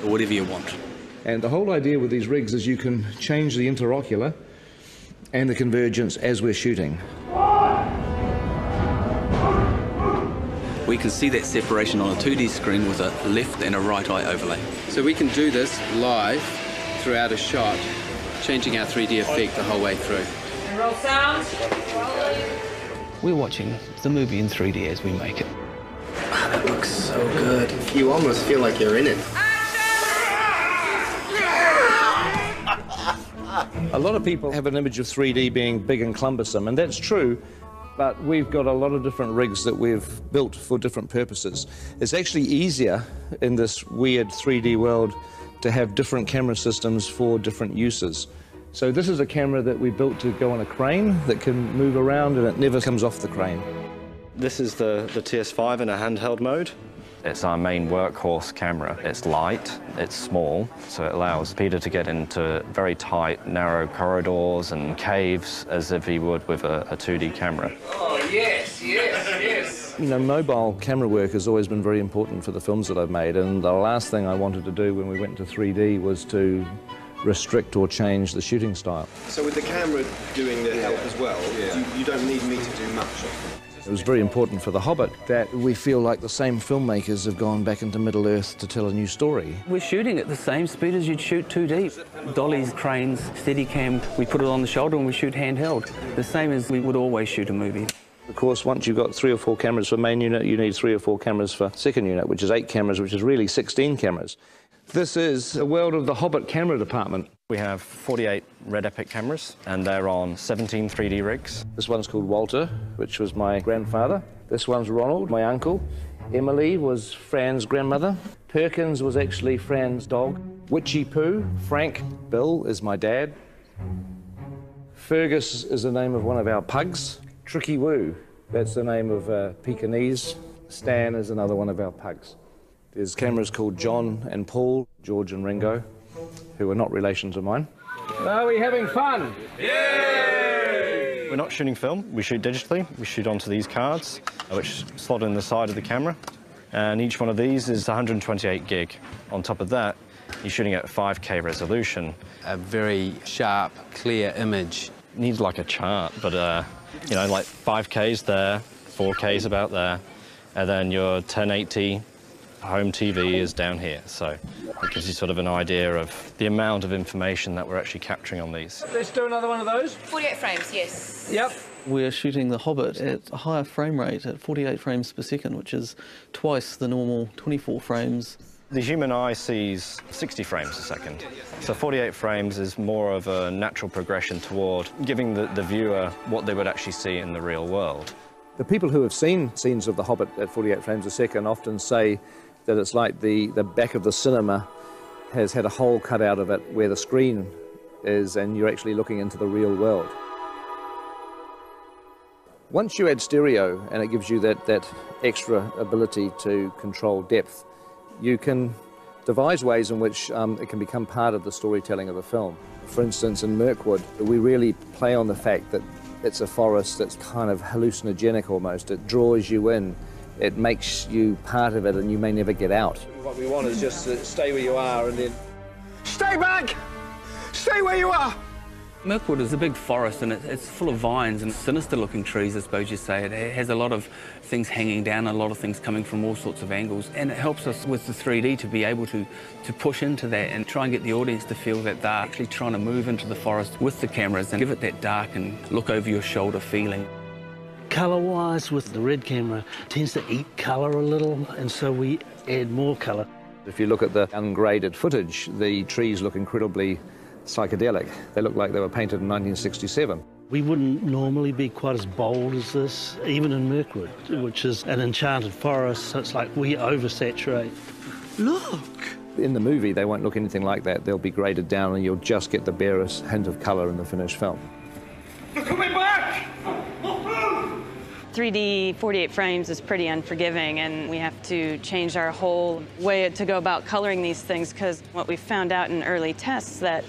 [SPEAKER 19] or whatever you want.
[SPEAKER 1] And the whole idea with these rigs is you can change the interocular and the convergence as we're shooting.
[SPEAKER 19] We can see that separation on a 2D screen with a left and a right eye overlay.
[SPEAKER 17] So we can do this live throughout a shot, changing our 3D effect the whole way through.
[SPEAKER 25] Roll sound.
[SPEAKER 20] We're watching the movie in 3D as we make it.
[SPEAKER 21] Oh, that looks so good. You almost feel like you're in it.
[SPEAKER 1] A lot of people have an image of 3D being big and cumbersome, and that's true. But we've got a lot of different rigs that we've built for different purposes. It's actually easier in this weird 3D world to have different camera systems for different uses. So this is a camera that we built to go on a crane that can move around and it never comes off the crane.
[SPEAKER 18] This is the TS5 in a handheld mode. It's our main workhorse camera. It's light, it's small, so it allows Peter to get into very tight, narrow corridors and caves as if he would with a 2D camera.
[SPEAKER 25] Oh, yes, yes, yes.
[SPEAKER 1] You know, mobile camera work has always been very important for the films that I've made, and the last thing I wanted to do when we went to 3D was to restrict or change the shooting style.
[SPEAKER 23] So with the camera doing the help as well, you don't need me to do much.
[SPEAKER 1] It was very important for The Hobbit that we feel like the same filmmakers have gone back into Middle-earth to tell a new story.
[SPEAKER 20] We're shooting at the same speed as you'd shoot 2D. Dollies, cranes, Steadicam, we put it on the shoulder and we shoot handheld. The same as we would always shoot a movie.
[SPEAKER 1] Of course, once you've got 3 or 4 cameras for main unit, you need 3 or 4 cameras for second unit, which is 8 cameras, which is really 16 cameras. This is a world of the Hobbit camera department.
[SPEAKER 18] We have 48 Red Epic cameras, and they're on 17 3D rigs.
[SPEAKER 1] This one's called Walter, which was my grandfather. This one's Ronald, my uncle. Emily was Fran's grandmother. Perkins was actually Fran's dog. Witchy Poo, Frank, Bill is my dad. Fergus is the name of one of our pugs. Tricky Woo, that's the name of Pekingese. Stan is another one of our pugs. There's cameras called John and Paul, George and Ringo, who are not relations of mine. Are we having fun?
[SPEAKER 18] Yay! We're not shooting film, we shoot digitally. We shoot onto these cards, which slot in the side of the camera. And each one of these is 128 gig. On top of that, you're shooting at 5K resolution.
[SPEAKER 17] A very sharp, clear image.
[SPEAKER 18] Needs like a chart, but you know, like 5K's there, 4K's about there, and then your 1080, Home TV is down here, so it gives you sort of an idea of the amount of information that we're actually capturing on these.
[SPEAKER 2] Let's do another one of those.
[SPEAKER 6] 48 frames, yes.
[SPEAKER 2] Yep.
[SPEAKER 3] We're shooting the Hobbit at a higher frame rate at 48 frames per second, which is twice the normal 24 frames.
[SPEAKER 18] The human eye sees 60 frames a second, so 48 frames is more of a natural progression toward giving the viewer what they would actually see in the real world.
[SPEAKER 1] The people who have seen scenes of The Hobbit at 48 frames a second often say that it's like the back of the cinema has had a hole cut out of it where the screen is, and you're actually looking into the real world. Once you add stereo, and it gives you that extra ability to control depth, you can devise ways in which it can become part of the storytelling of the film. For instance, in Mirkwood, we really play on the fact that it's a forest that's kind of hallucinogenic almost. It draws you in. It makes you part of it, and you may never get out. What we want is just to stay where you are and then...
[SPEAKER 2] Stay back! Stay where you are!
[SPEAKER 20] Mirkwood is a big forest, and it's full of vines and sinister-looking trees, I suppose you'd say. It has a lot of things hanging down, a lot of things coming from all sorts of angles, and it helps us with the 3D to be able to push into that and try and get the audience to feel that they're actually trying to move into the forest with the cameras and give it that dark and look over your shoulder feeling.
[SPEAKER 8] Colour-wise, with the red camera, tends to eat colour a little, and so we add more colour.
[SPEAKER 1] If you look at the ungraded footage, the trees look incredibly psychedelic. They look like they were painted in 1967.
[SPEAKER 8] We wouldn't normally be quite as bold as this, even in Mirkwood, which is an enchanted forest, so it's like we oversaturate. Look!
[SPEAKER 1] In the movie, they won't look anything like that. They'll be graded down, and you'll just get the barest hint of colour in the finished film.
[SPEAKER 2] Look at me back!
[SPEAKER 13] 3D 48 frames is pretty unforgiving, and we have to change our whole way to go about coloring these things, because what we found out in early tests that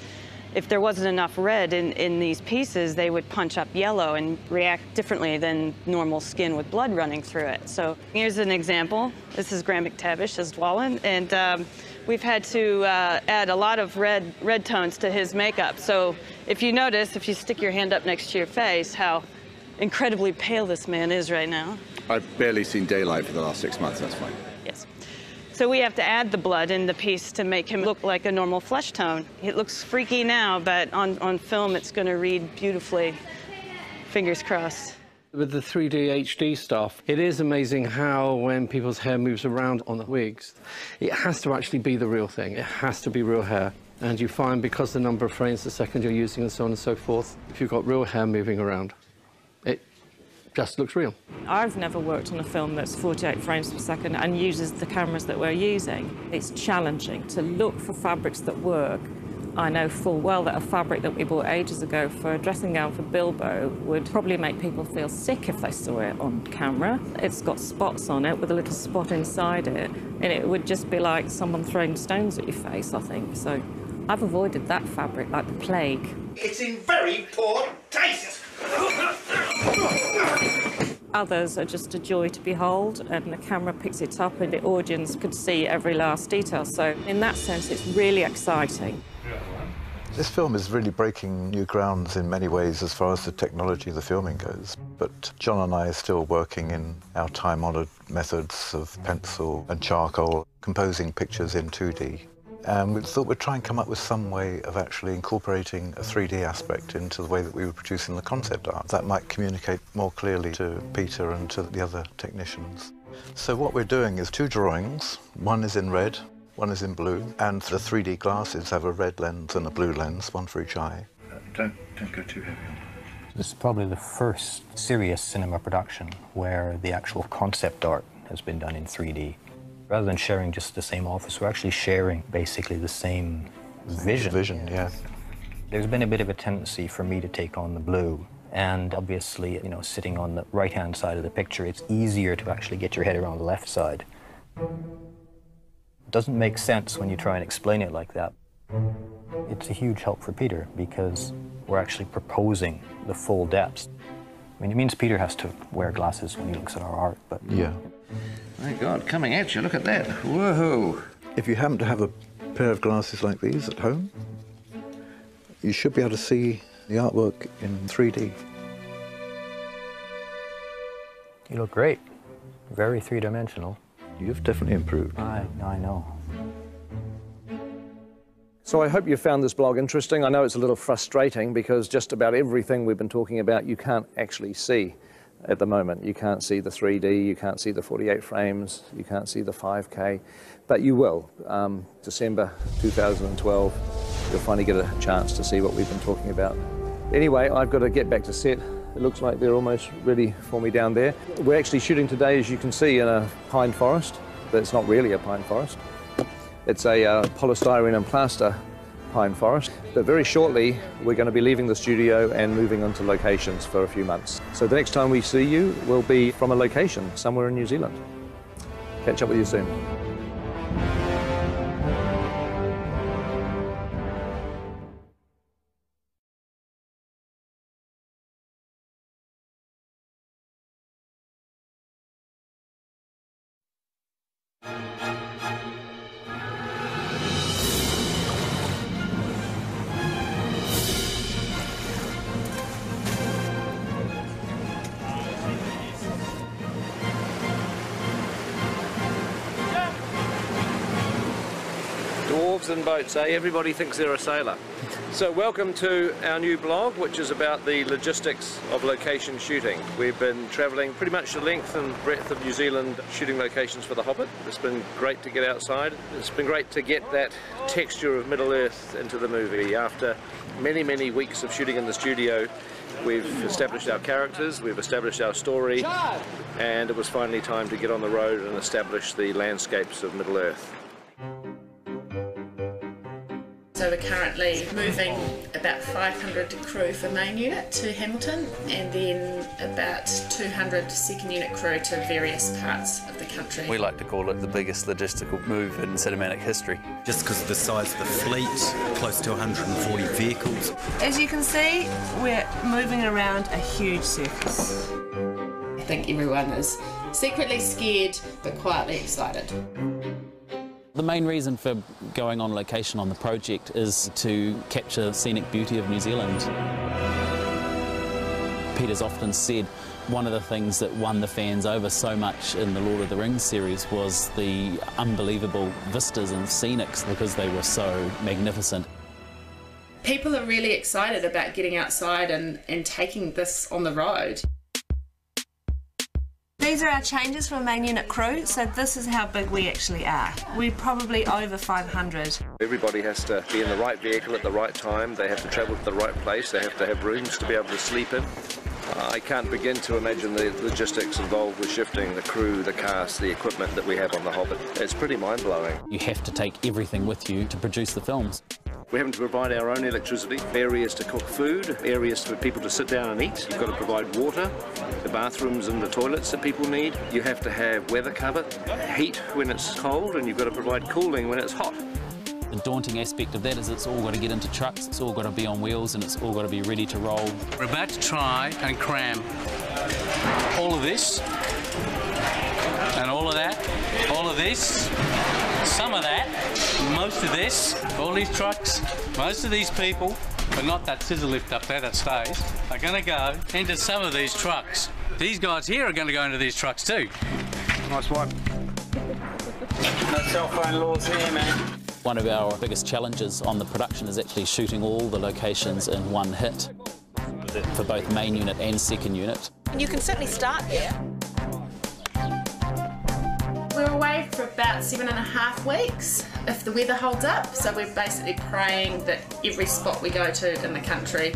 [SPEAKER 13] if there wasn't enough red in these pieces, they would punch up yellow and react differently than normal skin with blood running through it. So here's an example. This is Graham McTavish as Dwalin, and we've had to add a lot of red tones to his makeup. So if you notice, if you stick your hand up next to your face, how incredibly pale this man is right now.
[SPEAKER 10] I've barely seen daylight for the last 6 months, that's fine.
[SPEAKER 13] Yes. So we have to add the blood in the piece to make him look like a normal flesh tone. It looks freaky now, but on film it's going to read beautifully. Fingers crossed.
[SPEAKER 17] With the 3D HD stuff, it is amazing how when people's hair moves around on the wigs, it has to actually be the real thing. It has to be real hair. And you find, because the number of frames a second you're using and so on and so forth, if you've got real hair moving around, it just looks real.
[SPEAKER 14] I've never worked on a film that's 48 frames per second and uses the cameras that we're using. It's challenging to look for fabrics that work. I know full well that a fabric that we bought ages ago for a dressing gown for Bilbo would probably make people feel sick if they saw it on camera. It's got spots on it with a little spot inside it, and it would just be like someone throwing stones at your face, I think. So I've avoided that fabric like the plague.
[SPEAKER 2] It's in very poor taste!
[SPEAKER 14] Others are just a joy to behold, and the camera picks it up and the audience could see every last detail. So in that sense, it's really exciting.
[SPEAKER 24] This film is really breaking new grounds in many ways as far as the technology of the filming goes. But John and I are still working in our time-honoured methods of pencil and charcoal, composing pictures in 2D. And we thought we'd try and come up with some way of actually incorporating a 3D aspect into the way that we were producing the concept art. That might communicate more clearly to Peter and to the other technicians. So what we're doing is 2 drawings. One is in red, one is in blue, and the 3D glasses have a red lens and a blue lens, one for each eye.
[SPEAKER 27] Don't go too heavy on it. This is probably the first serious cinema production where the actual concept art has been done in 3D. Rather than sharing just the same office, we're actually sharing basically the same vision.
[SPEAKER 24] Vision, yeah.
[SPEAKER 27] There's been a bit of a tendency for me to take on the blue. And obviously, you know, sitting on the right-hand side of the picture, it's easier to actually get your head around the left side. It doesn't make sense when you try and explain it like that. It's a huge help for Peter because we're actually proposing the full depths. I mean, it means Peter has to wear glasses when he looks at our art, but...
[SPEAKER 24] Yeah.
[SPEAKER 28] My God, coming at you, look at that. Whoa!
[SPEAKER 24] If you happen to have a pair of glasses like these at home, you should be able to see the artwork in 3D.
[SPEAKER 27] You look great. Very three-dimensional.
[SPEAKER 24] You've definitely improved.
[SPEAKER 27] I know.
[SPEAKER 1] So I hope you found this blog interesting. I know it's a little frustrating because just about everything we've been talking about you can't actually see at the moment. You can't see the 3D, you can't see the 48 frames, you can't see the 5K, but you will. December 2012, you'll finally get a chance to see what we've been talking about. Anyway, I've got to get back to set. It looks like they're almost ready for me down there. We're actually shooting today, as you can see, in a pine forest, but it's not really a pine forest. It's a polystyrene and plaster pine forest. But very shortly, we're going to be leaving the studio and moving on to locations for a few months. So the next time we see you will be from a location somewhere in New Zealand. Catch up with you soon. Dwarves and boats, eh? Everybody thinks they're a sailor. So welcome to our new blog, which is about the logistics of location shooting. We've been travelling pretty much the length and breadth of New Zealand shooting locations for The Hobbit. It's been great to get outside. It's been great to get that texture of Middle-earth into the movie. After many, many weeks of shooting in the studio, we've established our characters, we've established our story, and it was finally time to get on the road and establish the landscapes of Middle-earth.
[SPEAKER 6] So we're currently moving about 500 crew for main unit to Hamilton, and then about 200 second unit crew to various parts of the country.
[SPEAKER 5] We like to call it the biggest logistical move in cinematic history. Just because of the size of the fleet, close to 140 vehicles.
[SPEAKER 6] As you can see, we're moving around a huge surface. I think everyone is secretly scared but quietly excited.
[SPEAKER 7] The main reason for going on location on the project is to capture the scenic beauty of New Zealand. Peter's often said one of the things that won the fans over so much in the Lord of the Rings series was the unbelievable vistas and scenics because they were so magnificent.
[SPEAKER 6] People are really excited about getting outside and taking this on the road. These are our changes for main unit crew, so this is how big we actually are. We're probably over 500.
[SPEAKER 1] Everybody has to be in the right vehicle at the right time, they have to travel to the right place, they have to have rooms to be able to sleep in. I can't begin to imagine the logistics involved with shifting the crew, the cast, the equipment that we have on The Hobbit. It's pretty mind-blowing.
[SPEAKER 7] You have to take everything with you to produce the films.
[SPEAKER 1] We're having to provide our own electricity, areas to cook food, areas for people to sit down and eat. You've got to provide water, the bathrooms and the toilets that people need. You have to have weather cover, heat when it's cold, and you've got to provide cooling when it's hot.
[SPEAKER 7] The daunting aspect of that is it's all got to get into trucks, it's all got to be on wheels, and it's all got to be ready to roll.
[SPEAKER 20] We're about to try and cram all of this, and all of that, all of this, some of that, most of this, all these trucks, most of these people, but not that scissor lift up there that stays, are going to go into some of these trucks. These guys here are going to go into these trucks too. Nice one.
[SPEAKER 21] No cell phone laws here, man.
[SPEAKER 7] One of our biggest challenges on the production is actually shooting all the locations in one hit for both main unit and second unit.
[SPEAKER 6] You can certainly start here. We're away for about 7.5 weeks if the weather holds up, so we're basically praying that every spot we go to in the country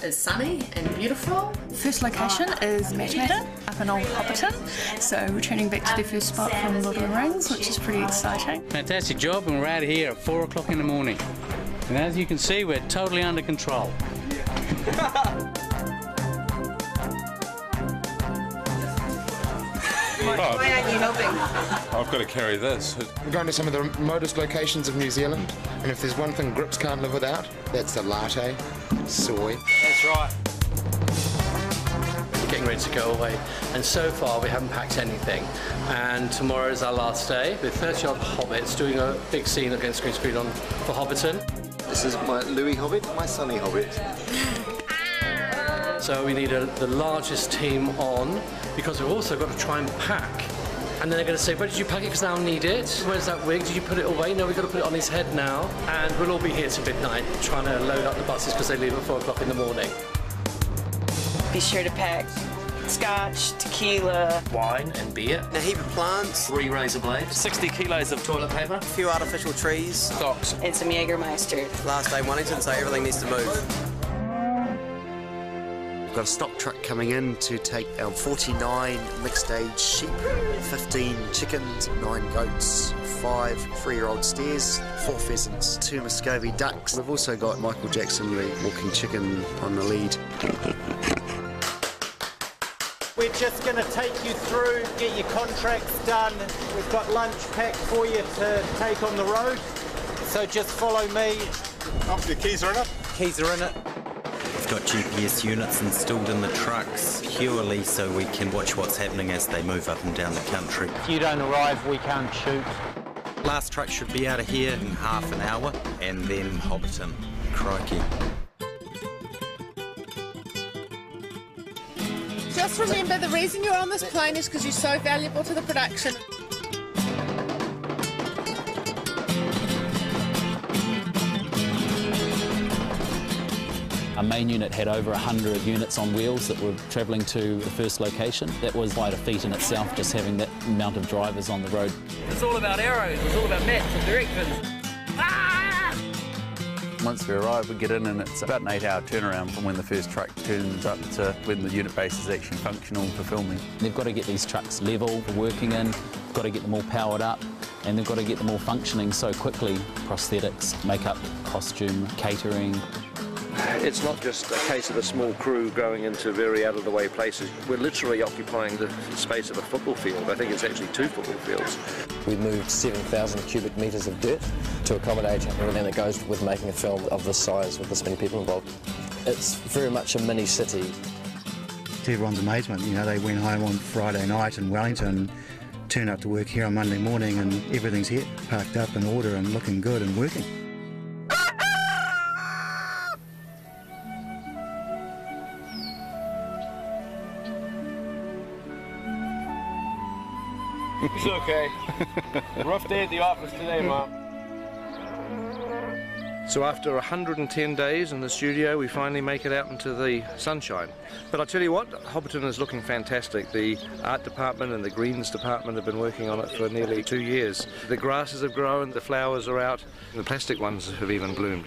[SPEAKER 6] is sunny and beautiful.
[SPEAKER 9] First location is Matchmatter up in Old Hobbiton, so returning back to the first spot from Lord of the Rings, which is pretty exciting.
[SPEAKER 20] Fantastic job, and we're out of here at 4 o'clock in the morning. And as you can see, we're totally under control.
[SPEAKER 11] Why
[SPEAKER 6] aren't you helping?
[SPEAKER 11] I've got to carry this. I'm going to some of the remotest locations of New Zealand, and if there's one thing Grips can't live without, that's the latte, soy.
[SPEAKER 12] That's right. We're getting ready to go away, and so far we haven't packed anything. And tomorrow is our last day with 30-odd Hobbits doing a big scene against green screen on for Hobbiton.
[SPEAKER 15] This is my Louis Hobbit, my Sonny Hobbit.
[SPEAKER 12] So we need the largest team on, because we've also got to try and pack And then they're going to say, where did you pack it? Because I need it. Where's that wig? Did you put it away? No, we've got to put it on his head now. And we'll all be here till midnight trying to load up the buses because they leave at 4 o'clock in the morning.
[SPEAKER 3] Be sure to pack scotch, tequila,
[SPEAKER 4] wine and beer,
[SPEAKER 21] a heap of plants,
[SPEAKER 4] 3 razor blades, 60 kilos of toilet paper,
[SPEAKER 21] a few artificial trees,
[SPEAKER 4] socks,
[SPEAKER 3] and some Jägermeister.
[SPEAKER 21] Last day in Wellington, so everything needs to move.
[SPEAKER 16] We've got a stock truck coming in to take our 49 mixed-age sheep, 15 chickens, 9 goats, 5 3-year-old steers, 4 pheasants, 2 Muscovy ducks. We've also got Michael Jackson, the walking chicken, on the lead.
[SPEAKER 19] We're just going to take you through, get your contracts done. We've got lunch packed for you to take on the road. So just follow me.
[SPEAKER 11] Oh, the keys are in it?
[SPEAKER 19] Keys are in it.
[SPEAKER 5] We've got GPS units installed in the trucks purely so we can watch what's happening as they move up and down the country.
[SPEAKER 19] If you don't arrive, we can't shoot.
[SPEAKER 5] Last truck should be out of here in half an hour, and then Hobbiton. Crikey.
[SPEAKER 6] Just remember, the reason you're on this plane is because you're so valuable to the production.
[SPEAKER 7] Our main unit had over 100 units on wheels that were travelling to the first location. That was quite a feat in itself, just having that amount of drivers on the road.
[SPEAKER 4] It's all about arrows, it's all about maps and directions.
[SPEAKER 20] Once we arrive, we get in and it's about an 8-hour turnaround from when the first truck turns up to when the unit base is actually functional for filming.
[SPEAKER 7] They've got to get these trucks level for working in, they've got to get them all powered up, and they've got to get them all functioning so quickly. Prosthetics, makeup, costume, catering.
[SPEAKER 1] It's not just a case of a small crew going into very out-of-the-way places. We're literally occupying the space of a football field. I think it's actually 2 football fields.
[SPEAKER 22] We moved 7,000 cubic metres of dirt to accommodate everything that goes with making a film of this size with this many people involved. It's very much a mini city.
[SPEAKER 23] To everyone's amazement, you know, they went home on Friday night in Wellington, turned up to work here on Monday morning, and everything's here, parked up in order and looking good and working.
[SPEAKER 2] It's okay. Rough day at the office today, Mom.
[SPEAKER 1] So after 110 days in the studio, we finally make it out into the sunshine. But I'll tell you what, Hobbiton is looking fantastic. The art department and the greens department have been working on it for nearly 2 years. The grasses have grown, the flowers are out, and the plastic ones have even bloomed.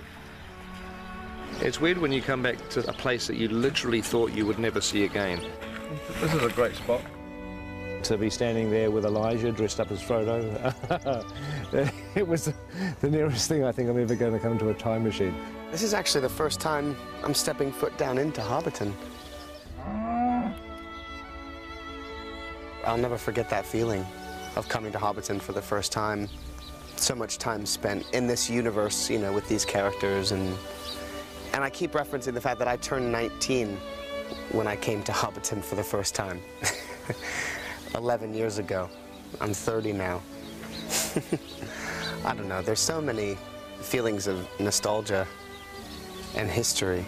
[SPEAKER 1] It's weird when you come back to a place that you literally thought you would never see again. This is a great spot. To be standing there with Elijah dressed up as Frodo, it was the nearest thing I think I'm ever going to come to a time machine.
[SPEAKER 21] This is actually the first time I'm stepping foot down into Hobbiton. I'll never forget that feeling of coming to Hobbiton for the first time. So much time spent in this universe, you know, with these characters, and I keep referencing the fact that I turned 19 when I came to Hobbiton for the first time. 11 years ago. I'm 30 now. I don't know, there's so many feelings of nostalgia and history.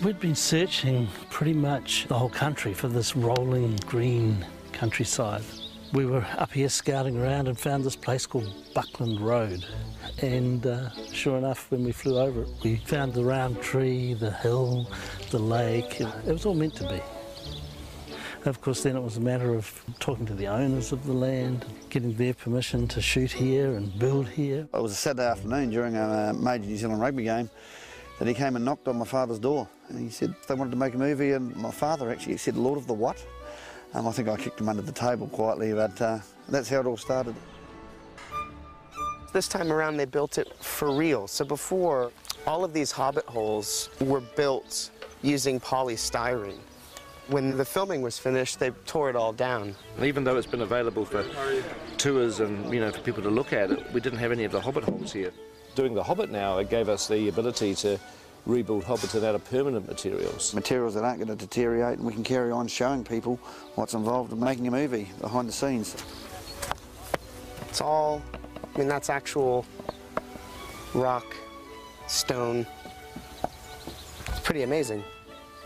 [SPEAKER 8] We'd been searching pretty much the whole country for this rolling green countryside. We were up here scouting around and found this place called Buckland Road. And sure enough, when we flew over it, we found the round tree, the hill, the lake. It was all meant to be. Of course, then it was a matter of talking to the owners of the land, getting their permission to shoot here and build here.
[SPEAKER 25] It was a Saturday afternoon during a major New Zealand rugby game that he came and knocked on my father's door. And he said they wanted to make a movie, and my father actually said, Lord of the what? I think I kicked him under the table quietly, but that's how it all started.
[SPEAKER 21] This time around, they built it for real. So before, all of these Hobbit holes were built using polystyrene. When the filming was finished, they tore it all down.
[SPEAKER 1] Even though it's been available for tours and, you know, for people to look at it, we didn't have any of the Hobbit holes here. Doing the Hobbit now, it gave us the ability to rebuild Hobbiton out of permanent materials.
[SPEAKER 25] Materials that aren't going to deteriorate, and we can carry on showing people what's involved in making a movie behind the scenes.
[SPEAKER 21] It's all, I mean, that's actual rock, stone. It's pretty amazing.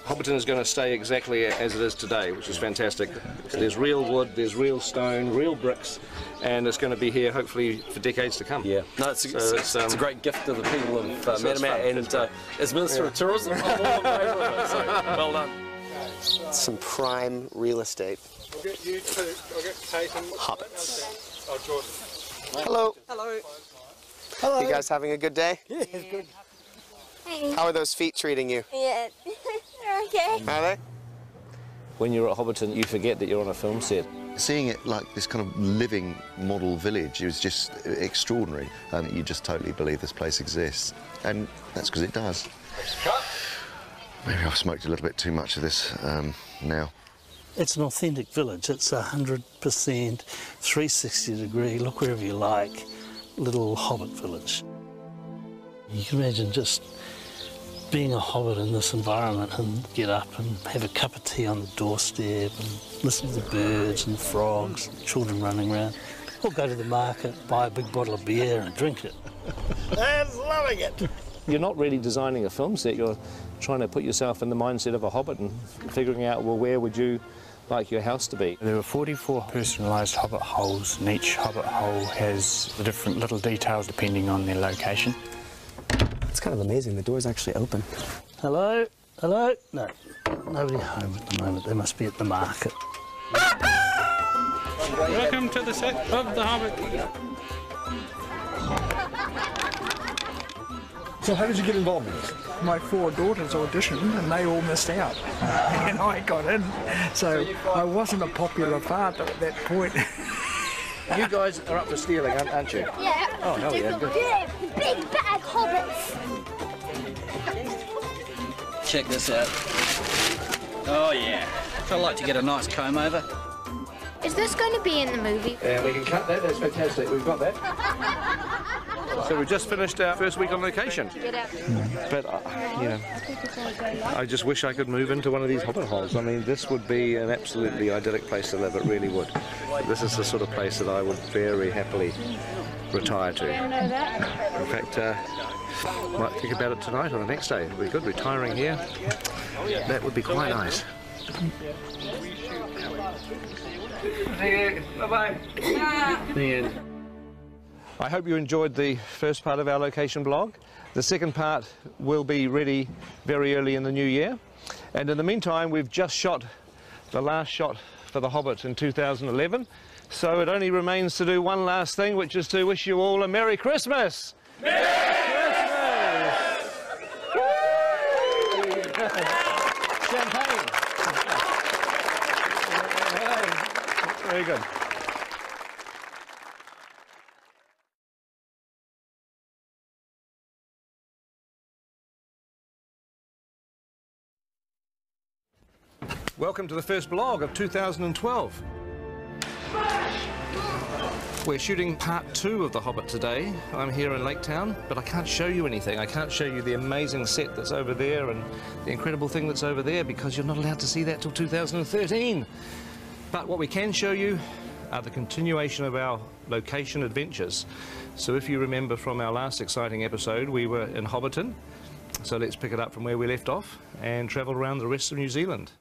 [SPEAKER 1] Hobbiton is going to stay exactly as it is today, which is fantastic. There's real wood, there's real stone, real bricks, and it's going to be here hopefully for decades to come.
[SPEAKER 10] Yeah, no, it's a great gift to the people of Manamat, and as Minister of Tourism, I'm all in favour of it, so well done.
[SPEAKER 21] Some prime real estate.
[SPEAKER 2] I'll get you two. I'll get Kate and
[SPEAKER 21] Hobbits.
[SPEAKER 2] Oh, Jordan.
[SPEAKER 21] Hello.
[SPEAKER 2] Hello.
[SPEAKER 21] Hello. You guys having a good day?
[SPEAKER 2] Yeah, it's good.
[SPEAKER 13] Hey.
[SPEAKER 21] How are those feet treating you?
[SPEAKER 13] Yeah, they're okay.
[SPEAKER 21] Are they?
[SPEAKER 10] When you're at Hobbiton, you forget that you're on a film set.
[SPEAKER 15] Seeing it like this kind of living model village is just extraordinary. You just totally believe this place exists, and that's because it does. Maybe I've smoked a little bit too much of this now.
[SPEAKER 8] It's an authentic village. It's 100% 360-degree, look wherever you like, little hobbit village. You can imagine just being a hobbit in this environment and get up and have a cup of tea on the doorstep and listen to the birds and the frogs, and children running around, or go to the market, buy a big bottle of beer and drink it.
[SPEAKER 2] I'm loving it.
[SPEAKER 10] You're not really designing a film set, you're trying to put yourself in the mindset of a hobbit and figuring out, well, where would you like your house to be?
[SPEAKER 14] There were 44 personalised hobbit holes, and each hobbit hole has the different little details depending on their location.
[SPEAKER 21] It's kind of amazing, the door's actually open.
[SPEAKER 8] Hello? Hello? No, nobody home at the moment. They must be at the market.
[SPEAKER 14] Welcome to the set of The Hobbit.
[SPEAKER 2] So how did you get involved in this?
[SPEAKER 17] My 4 daughters auditioned and they all missed out. And I got in. So I wasn't a popular father at that point.
[SPEAKER 1] You guys are up for stealing, aren't you?
[SPEAKER 13] Yeah.
[SPEAKER 1] Oh, hell yeah, good.
[SPEAKER 13] Big bag hobbits.
[SPEAKER 18] Check this out. Oh yeah. I'd like to get a nice comb over.
[SPEAKER 13] Is this going to be in the movie?
[SPEAKER 1] Yeah, we can cut that. That's fantastic. We've got that. So we've just finished our first week on location. But, you know, I just wish I could move into one of these hobbit holes. I mean, this would be an absolutely idyllic place to live. It really would. This is the sort of place that I would very happily retire to. In fact, might think about it tonight or the next day. It'd be good retiring here. That would be quite nice. Bye-bye. The end. I hope you enjoyed the first part of our location blog. The second part will be ready very early in the new year. And in the meantime, we've just shot the last shot for The Hobbit in 2011. So it only remains to do one last thing, which is to wish you all a Merry Christmas! Merry Christmas! Champagne! Very good. Welcome to the first blog of 2012. We're shooting part 2 of The Hobbit today. I'm here in Lake Town, but I can't show you anything. I can't show you the amazing set that's over there and the incredible thing that's over there because you're not allowed to see that till 2013. But what we can show you are the continuation of our location adventures. So if you remember from our last exciting episode, we were in Hobbiton. So let's pick it up from where we left off and travel around the rest of New Zealand.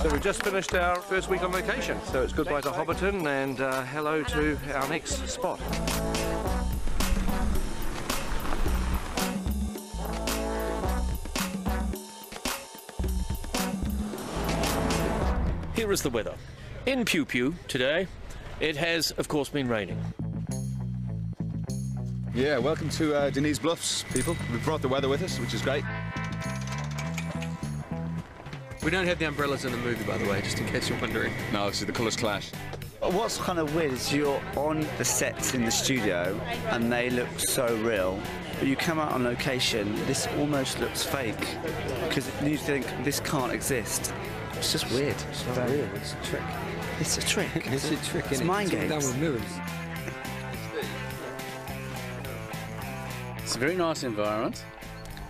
[SPEAKER 1] So we've just finished our first week on location. So it's goodbye to Hobbiton and hello to our next spot.
[SPEAKER 10] Here is the weather. In Pew Pew today, it has, of course, been raining.
[SPEAKER 24] Yeah, welcome to Denise Bluffs, people. We've brought the weather with us, which is great.
[SPEAKER 26] We don't have the umbrellas in the movie, by the way, just in case you're wondering.
[SPEAKER 24] No, this is the colours clash.
[SPEAKER 28] What's kind of weird is you're on the sets in the studio and they look so real, but you come out on location, this almost looks fake because you think this can't exist. It's just weird. It's not real. It's a trick. It's a trick.
[SPEAKER 26] It's a trick.
[SPEAKER 28] It's mind games.
[SPEAKER 26] Done with mirrors.
[SPEAKER 29] It's a very nice environment.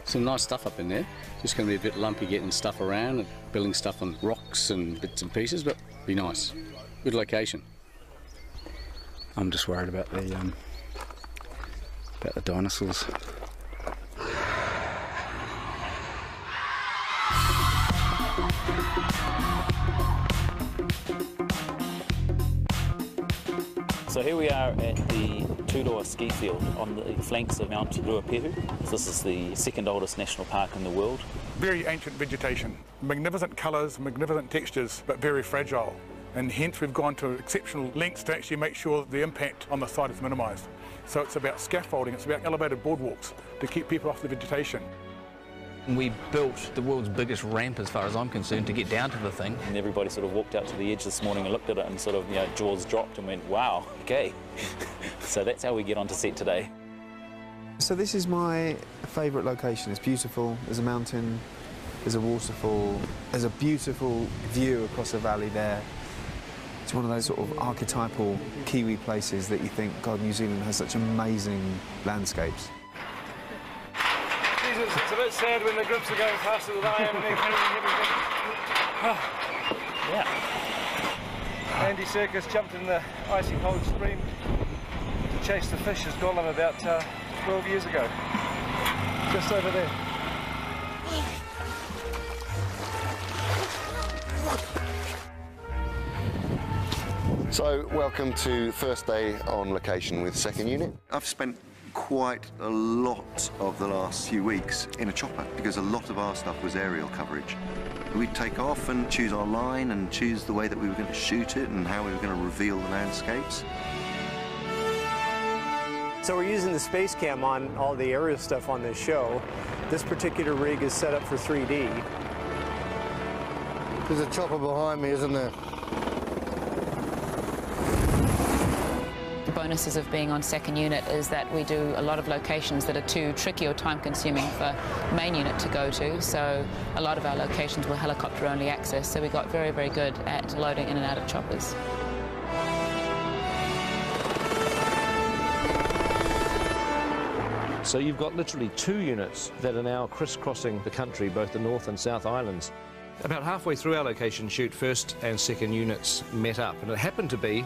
[SPEAKER 29] Some nice stuff up in there. Just going to be a bit lumpy getting stuff around and building stuff on rocks and bits and pieces, but be nice. Good location.
[SPEAKER 23] I'm just worried about the dinosaurs.
[SPEAKER 7] So here we are at the Turoa ski field on the flanks of Mount Ruapehu. This is the second oldest national park in the world.
[SPEAKER 3] Very ancient vegetation, magnificent colours, magnificent textures, but very fragile. And hence we've gone to exceptional lengths to actually make sure the impact on the site is minimised. So it's about scaffolding, it's about elevated boardwalks to keep people off the vegetation.
[SPEAKER 18] We built the world's biggest ramp, as far as I'm concerned, to get down to the thing.
[SPEAKER 7] And everybody sort of walked out to the edge this morning and looked at it and sort of, jaws dropped and went, wow, okay. So that's how we get onto set today.
[SPEAKER 5] So this is my favourite location. It's beautiful. There's a mountain, there's a waterfall, there's a beautiful view across the valley there. It's one of those sort of archetypal Kiwi places that you think, God, New Zealand has such amazing landscapes.
[SPEAKER 6] Jesus, it's a bit sad when the grips are going faster than I am and they're carrying everything.
[SPEAKER 7] Yeah.
[SPEAKER 6] Andy Serkis jumped in the icy cold stream to chase the fish as Gollum about 12 years ago. Just over there.
[SPEAKER 15] So, welcome to first day on location with second unit. I've spent quite a lot of the last few weeks in a chopper because a lot of our stuff was aerial coverage. We'd take off and choose our line and choose the way that we were going to shoot it and how we were going to reveal the landscapes.
[SPEAKER 9] So we're using the space cam on all the aerial stuff on this show. This particular rig is set up for 3D.
[SPEAKER 25] There's a chopper behind me, isn't there?
[SPEAKER 11] The bonuses of being on second unit is that we do a lot of locations that are too tricky or time-consuming for main unit to go to, so a lot of our locations were helicopter-only access, so we got very, very good at loading in and out of choppers.
[SPEAKER 10] So you've got literally 2 units that are now crisscrossing the country, both the North and South Islands. About halfway through our location shoot, first and second units met up, and it happened to be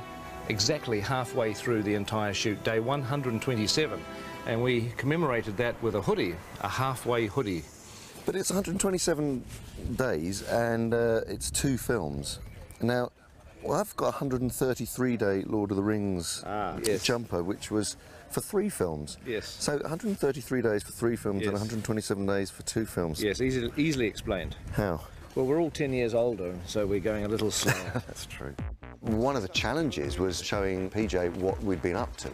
[SPEAKER 10] exactly halfway through the entire shoot, day 127, and we commemorated that with a hoodie, a halfway hoodie.
[SPEAKER 15] But it's 127 days and it's 2 films. Now, well, I've got a 133-day Lord of the Rings jumper, which was for 3 films.
[SPEAKER 10] Yes.
[SPEAKER 15] So 133 days for 3 films and 127 days for 2 films.
[SPEAKER 10] Yes, easily explained.
[SPEAKER 15] How?
[SPEAKER 10] Well, we're all 10 years older, so we're going a little slower.
[SPEAKER 15] That's true. One of the challenges was showing PJ what we'd been up to.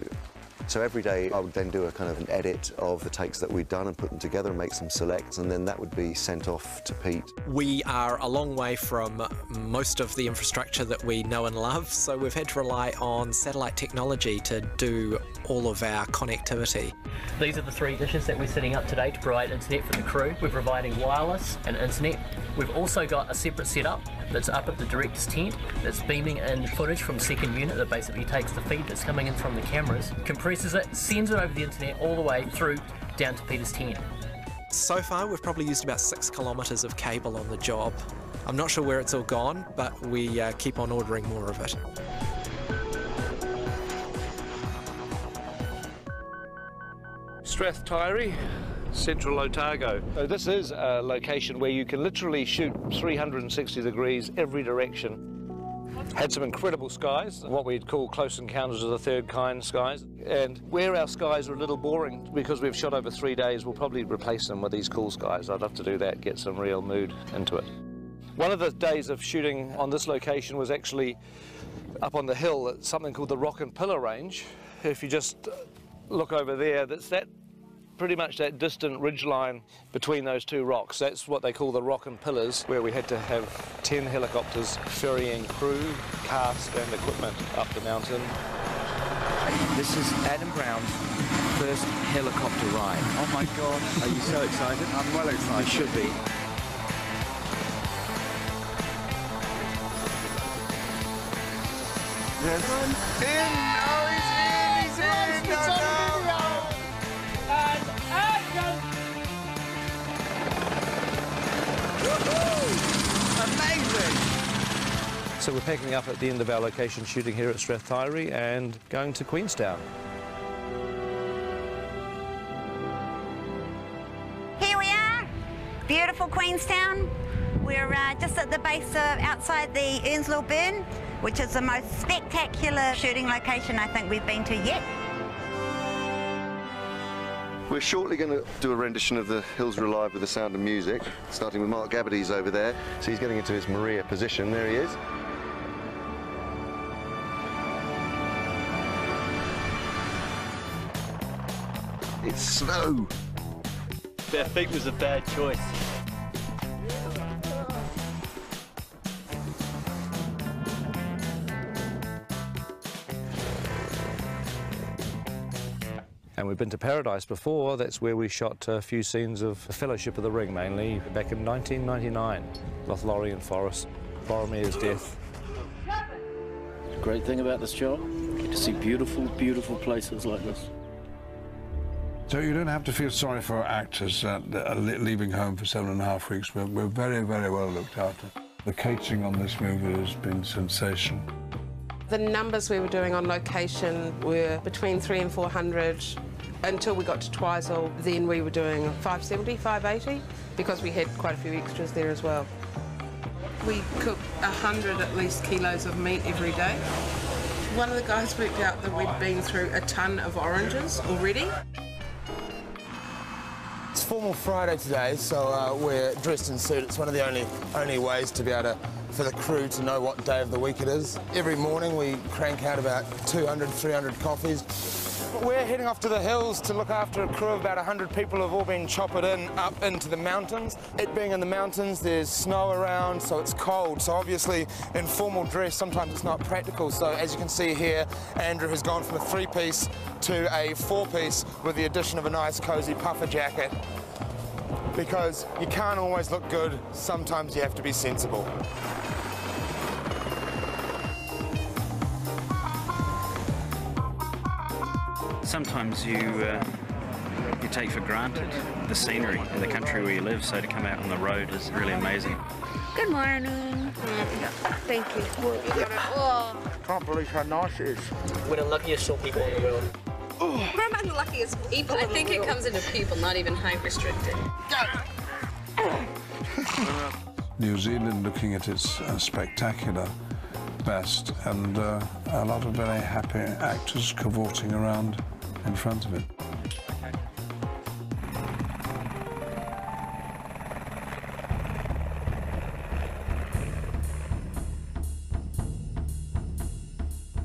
[SPEAKER 15] So every day I would then do a kind of an edit of the takes that we'd done and put them together and make some selects, and then that would be sent off to Pete.
[SPEAKER 12] We are a long way from most of the infrastructure that we know and love, so we've had to rely on satellite technology to do all of our connectivity.
[SPEAKER 16] These are the 3 dishes that we're setting up today to provide internet for the crew. We're providing wireless and internet. We've also got a separate setup that's up at the director's tent that's beaming in footage from second unit that basically takes the feed that's coming in from the cameras, compresses it, sends it over the internet all the way through down to Peter's tent.
[SPEAKER 12] So far we've probably used about 6 kilometres of cable on the job. I'm not sure where it's all gone, but we keep on ordering more of it.
[SPEAKER 10] Strathtyre, Central Otago. So this is a location where you can literally shoot 360 degrees every direction. Had some incredible skies, what we'd call close encounters of the third kind skies. And where our skies are a little boring, because we've shot over 3 days, we'll probably replace them with these cool skies. I'd love to do that, get some real mood into it. One of the days of shooting on this location was actually up on the hill at something called the Rock and Pillar Range. If you just look over there, that's pretty much that distant ridge line between those 2 rocks. That's what they call the Rock and Pillars, where we had to have 10 helicopters ferrying crew, cast and equipment up the mountain.
[SPEAKER 18] This is Adam Brown's first helicopter ride. Oh my God. Are you so excited?
[SPEAKER 25] I'm well excited.
[SPEAKER 18] You should be.
[SPEAKER 25] Yes. In! Oh, he's in! He's in!
[SPEAKER 10] Amazing! So we're packing up at the end of our location shooting here at Strathtyre and going to Queenstown.
[SPEAKER 19] Here we are, beautiful Queenstown.
[SPEAKER 2] we're just at the base of outside the Earnslow Burn, which is the most spectacular shooting location I think we've been to yet.
[SPEAKER 15] We're shortly going to do a rendition of The Hills Are Alive with the Sound of Music, starting with Mark Gabbady's over there. So he's getting into his Maria position. There he is. It's snow.
[SPEAKER 4] Our feet was a bad choice.
[SPEAKER 10] And we've been to Paradise before. That's where we shot a few scenes of Fellowship of the Ring, mainly, back in 1999. Lothlorien Forest, Boromir's death.
[SPEAKER 8] The great thing about this job, you get to see beautiful, beautiful places like this.
[SPEAKER 14] So you don't have to feel sorry for actors that are leaving home for 7.5 weeks. We're very, very well looked after. The catering on this movie has been sensational.
[SPEAKER 19] The numbers we were doing on location were between 300 and 400 until we got to Twizel. Then we were doing 570, 580 because we had quite a few extras there as well. We cook 100 at least kilos of meat every day. One of the guys worked out that we'd been through a ton of oranges already.
[SPEAKER 20] It's Formal Friday today, so we're dressed in suit. It's one of the only ways to be able to, for the crew to know what day of the week it is. Every morning we crank out about 200, 300 coffees. We're heading off to the hills to look after a crew of about 100 people who've all been choppered in up into the mountains. It being in the mountains, there's snow around, so it's cold. So obviously in formal dress, sometimes it's not practical. So as you can see here, Andrew has gone from a 3-piece to a 4-piece with the addition of a nice cozy puffer jacket. Because you can't always look good, sometimes you have to be sensible.
[SPEAKER 18] Sometimes you take for granted the scenery in the country where you live, so to come out on the road is really amazing.
[SPEAKER 13] Good morning. Thank you. Oh.
[SPEAKER 19] Can't believe how nice it is.
[SPEAKER 16] We're the luckiest short people in the world.
[SPEAKER 21] We're among the luckiest people in the world. I think it comes into people, not even height restricted.
[SPEAKER 14] New Zealand looking at its spectacular best, and a lot of very happy actors cavorting around in front of it.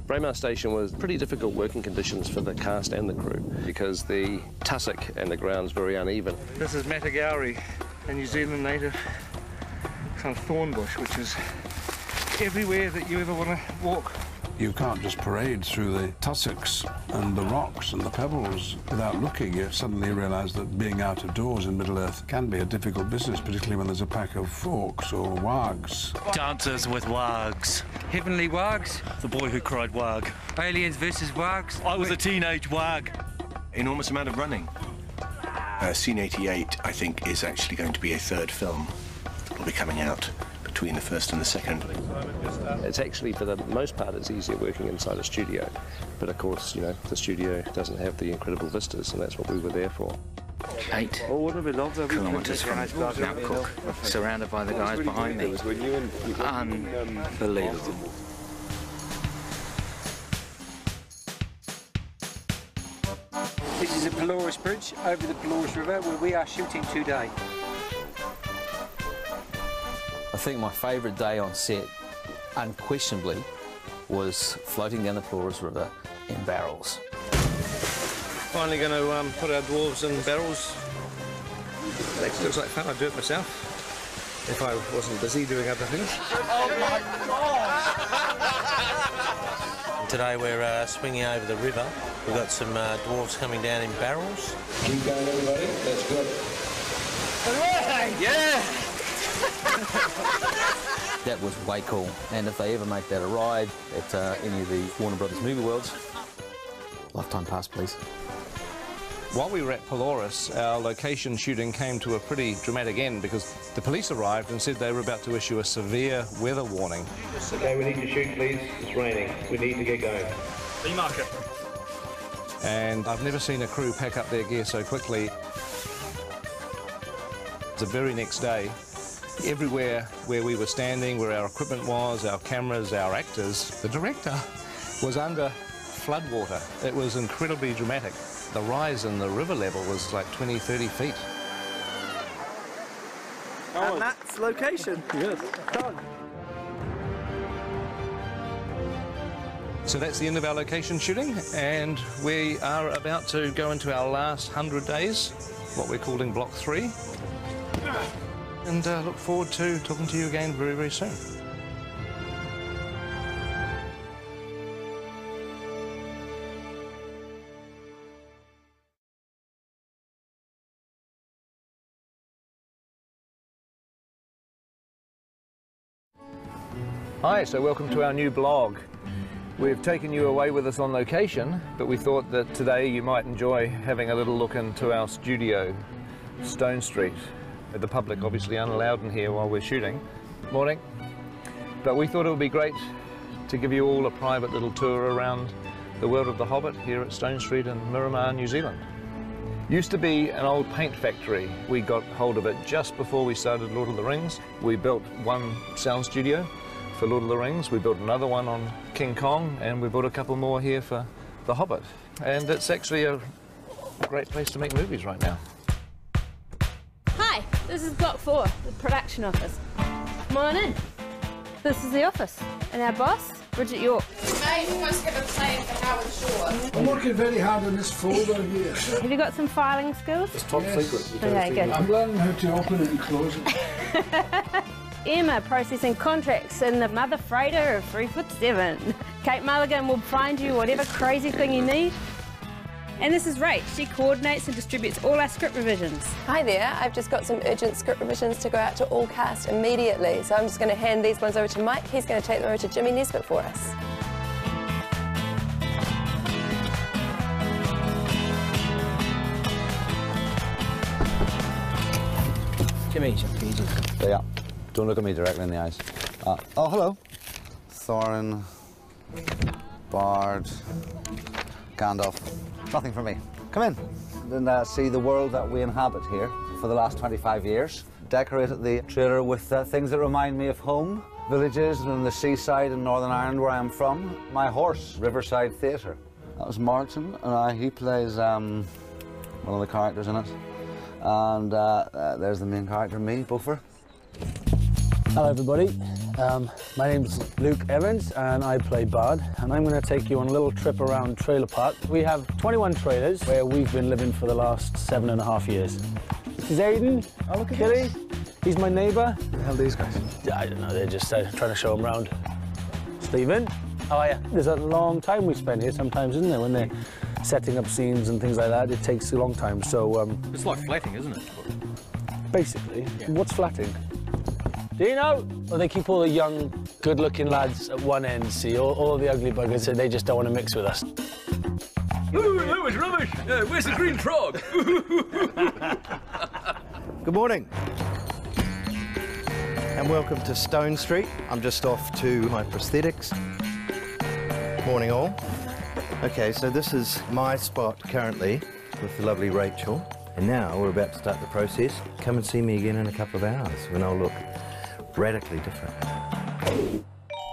[SPEAKER 10] Braemar Station was pretty difficult working conditions for the cast and the crew because the tussock and the ground's very uneven.
[SPEAKER 6] This is Matagauri, a New Zealand native kind of thorn bush, which is everywhere that you ever want to walk.
[SPEAKER 14] You can't just parade through the tussocks and the rocks and the pebbles without looking. You suddenly realise that being out of doors in Middle-earth can be a difficult business, particularly when there's a pack of orcs or wargs.
[SPEAKER 22] Dances with wargs.
[SPEAKER 6] Heavenly wargs.
[SPEAKER 22] The boy who cried warg.
[SPEAKER 6] Aliens versus wargs.
[SPEAKER 22] I was a teenage warg.
[SPEAKER 27] Enormous amount of running. Scene 88, I think, is actually going to be a third film that will be coming out between the first and the second.
[SPEAKER 10] It's actually, for the most part, it's easier working inside a studio. But of course, you know, the studio doesn't have the incredible vistas, and that's what we were there for.
[SPEAKER 18] 8 kilometres from Mount Cook, surrounded by the guys behind me. Unbelievable.
[SPEAKER 6] This is the Pelorus Bridge over the Pelorus River where we are shooting today.
[SPEAKER 30] I think my favourite day on set, unquestionably, was floating down the Pelorus River in barrels.
[SPEAKER 10] Finally going to put our dwarves in barrels. It actually looks like fun. I'd do it myself if I wasn't busy doing other things.
[SPEAKER 19] Oh my God!
[SPEAKER 31] Today we're swinging over the river. We've got some dwarves coming down in barrels.
[SPEAKER 10] Keep going, everybody. That's good.
[SPEAKER 31] Yeah!
[SPEAKER 30] That was way cool, and if they ever make that a ride at any of the Warner Brothers movie worlds, lifetime pass, please.
[SPEAKER 10] While we were at Pelorus, our location shooting came to a pretty dramatic end because the police arrived and said they were about to issue a severe weather warning.
[SPEAKER 6] Okay, we need to shoot, please. It's raining. We need to get going.
[SPEAKER 10] B-marker. And I've never seen a crew pack up their gear so quickly. The very next day, Everywhere where we were standing, where our equipment was, our cameras, our actors, the director was under floodwater. It was incredibly dramatic. The rise in the river level was like 20, 30 feet.
[SPEAKER 1] And that's location. Yes. Done.
[SPEAKER 10] So that's the end of our location shooting, and we are about to go into our last 100 days, what we're calling Block 3. And look forward to talking to you again very, very soon. Hi, so welcome to our new blog. We've taken you away with us on location, but we thought that today you might enjoy having a little look into our studio, Stone Street. The public obviously unallowed in here while we're shooting. Morning. But we thought it would be great to give you all a private little tour around the world of the Hobbit here at Stone Street in Miramar, New Zealand. Used to be an old paint factory. We got hold of it just before we started Lord of the Rings. We built one sound studio for Lord of the Rings. We built another one on King Kong, and we built a couple more here for The Hobbit. And it's actually a great place to make movies right now.
[SPEAKER 3] Hi, this is Block 4, the production office. Come on in. This is the office, and our boss, Bridget York.
[SPEAKER 5] Mate, we must have a plan for Howard Shore.
[SPEAKER 7] I'm working very hard on this folder here.
[SPEAKER 3] Have you got some filing skills?
[SPEAKER 7] It's top secret.
[SPEAKER 3] Okay, good.
[SPEAKER 7] I'm learning how to open it and close it.
[SPEAKER 3] Emma processing contracts in the mother freighter of 3'7". Kate Mulligan will find you whatever crazy thing you need. And this is Rach. She coordinates and distributes all our script revisions.
[SPEAKER 9] Hi there. I've just got some urgent script revisions to go out to all cast immediately. So I'm just going to hand these ones over to Mike. He's going to take them over to Jimmy Nesbitt for us.
[SPEAKER 17] Jimmy, yeah. Don't look at me directly in the eyes. Oh, hello. Thorin, Bard, Gandalf. Nothing for me. Come in and see the world that we inhabit here for the last 25 years. Decorated the trailer with things that remind me of home. Villages and the seaside in Northern Ireland where I'm from. My horse, Riverside Theatre. That was Martin, and he plays one of the characters in it. And there's the main character, me, Beaufort.
[SPEAKER 23] Hello everybody, my name's Luke Evans and I play Bard, and I'm going to take you on a little trip around Trailer Park. We have 21 trailers where we've been living for the last 7.5 years. This is Aiden, Killy, he's my neighbour.
[SPEAKER 17] What the hell are these guys?
[SPEAKER 23] I don't know, they're just trying to show them around. Stephen, how are you? There's a long time we spend here sometimes, isn't there, when they're setting up scenes and things like that. It takes a long time, so...
[SPEAKER 10] It's like flatting, isn't it?
[SPEAKER 23] Basically. Yeah. What's flatting? Do you know? Well, they keep all the young, good-looking lads at one end, see, all the ugly buggers, so they just don't want to mix with us.
[SPEAKER 24] Ooh, that was rubbish! Where's the green frog?
[SPEAKER 1] Good morning. And welcome to Stone Street. I'm just off to my prosthetics. Morning all. Okay, so this is my spot currently with the lovely Rachel. And now we're about to start the process. Come and see me again in a couple of hours when I'll look radically different.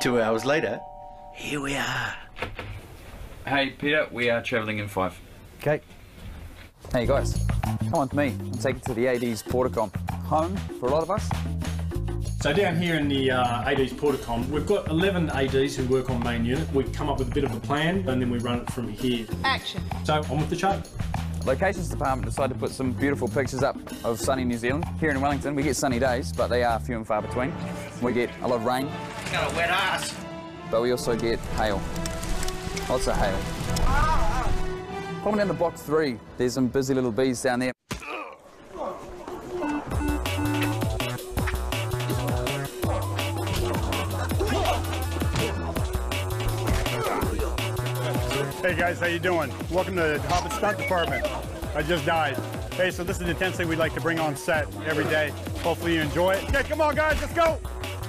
[SPEAKER 27] 2 hours later, here we are.
[SPEAKER 18] Hey, Peter, we are travelling in 5.
[SPEAKER 1] Okay.
[SPEAKER 26] Hey guys, come on with me and take it to the AD's Porticom. Home for a lot of us.
[SPEAKER 28] So down here in the AD's Porticom, we've got 11 ADs who work on main unit. We come up with a bit of a plan and then we run it from here.
[SPEAKER 21] Action.
[SPEAKER 28] So on with the show.
[SPEAKER 26] Locations department decided to put some beautiful pictures up of sunny New Zealand. Here in Wellington, we get sunny days, but they are few and far between. We get a lot of rain.
[SPEAKER 24] Got a wet ass.
[SPEAKER 26] But we also get hail. Lots of hail. Coming down to Block 3, there's some busy little bees down there.
[SPEAKER 29] Hey guys, how you doing? Welcome to the Hobbit Stunt Department. I just died. Hey, so this is the intensity we like to bring on set every day. Hopefully you enjoy it. Okay, come on guys, let's go.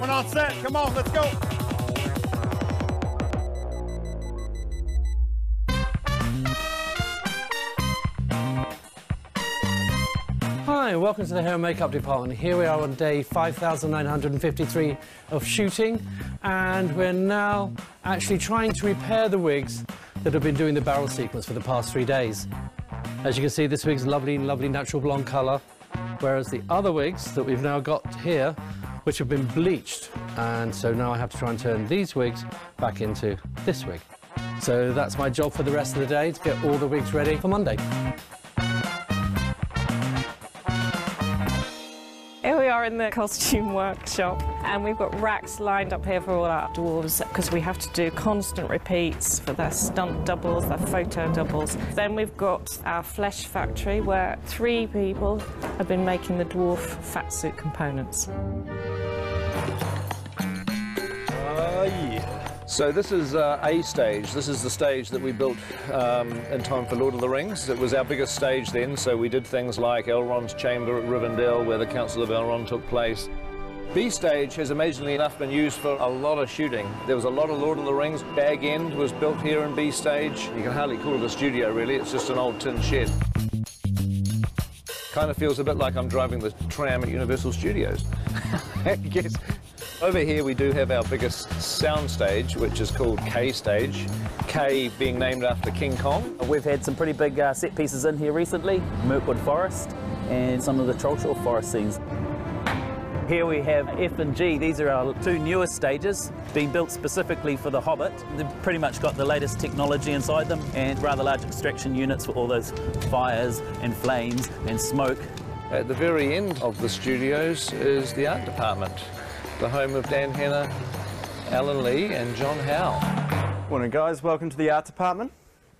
[SPEAKER 29] We're on set, come on, let's go.
[SPEAKER 6] Hi, welcome
[SPEAKER 23] welcome to the hair and makeup department. Here we are on day 5,953 of shooting, and we're now actually trying to repair the wigs that have been doing the barrel sequence for the past 3 days. As you can see, this wig's lovely natural blonde colour, whereas the other wigs that we've now got here, which have been bleached, and so now I have to try and turn these wigs back into this wig. So that's my job for the rest of the day, to get all the wigs ready for Monday.
[SPEAKER 2] Here we are in the costume workshop, and we've got racks lined up here for all our dwarves because we have to do constant repeats for their stunt doubles, their photo doubles. Then we've got our flesh factory where 3 people have been making the dwarf fat suit components.
[SPEAKER 10] Yeah. So this is A stage. This is the stage that we built in time for Lord of the Rings. It was our biggest stage then, so we did things like Elrond's chamber at Rivendell, where the Council of Elrond took place. B stage has amazingly enough been used for a lot of shooting. There was a lot of Lord of the Rings. Bag End was built here in B stage. You can hardly call it a studio really, it's just an old tin shed. Kind of feels a bit like I'm driving the tram at Universal Studios. I guess. Over here we do have our biggest sound stage, which is called K stage. K being named after King Kong.
[SPEAKER 4] We've had some pretty big set pieces in here recently, Mirkwood Forest and some of the Trollshaw Forest scenes. Here we have F and G. These are our 2 newest stages, being built specifically for the Hobbit. They've pretty much got the latest technology inside them and rather large extraction units for all those fires and flames and smoke.
[SPEAKER 10] At the very end of the studios is the art department, the home of Dan Hanna, Alan Lee and John Howe.
[SPEAKER 8] Morning guys, welcome to the art department.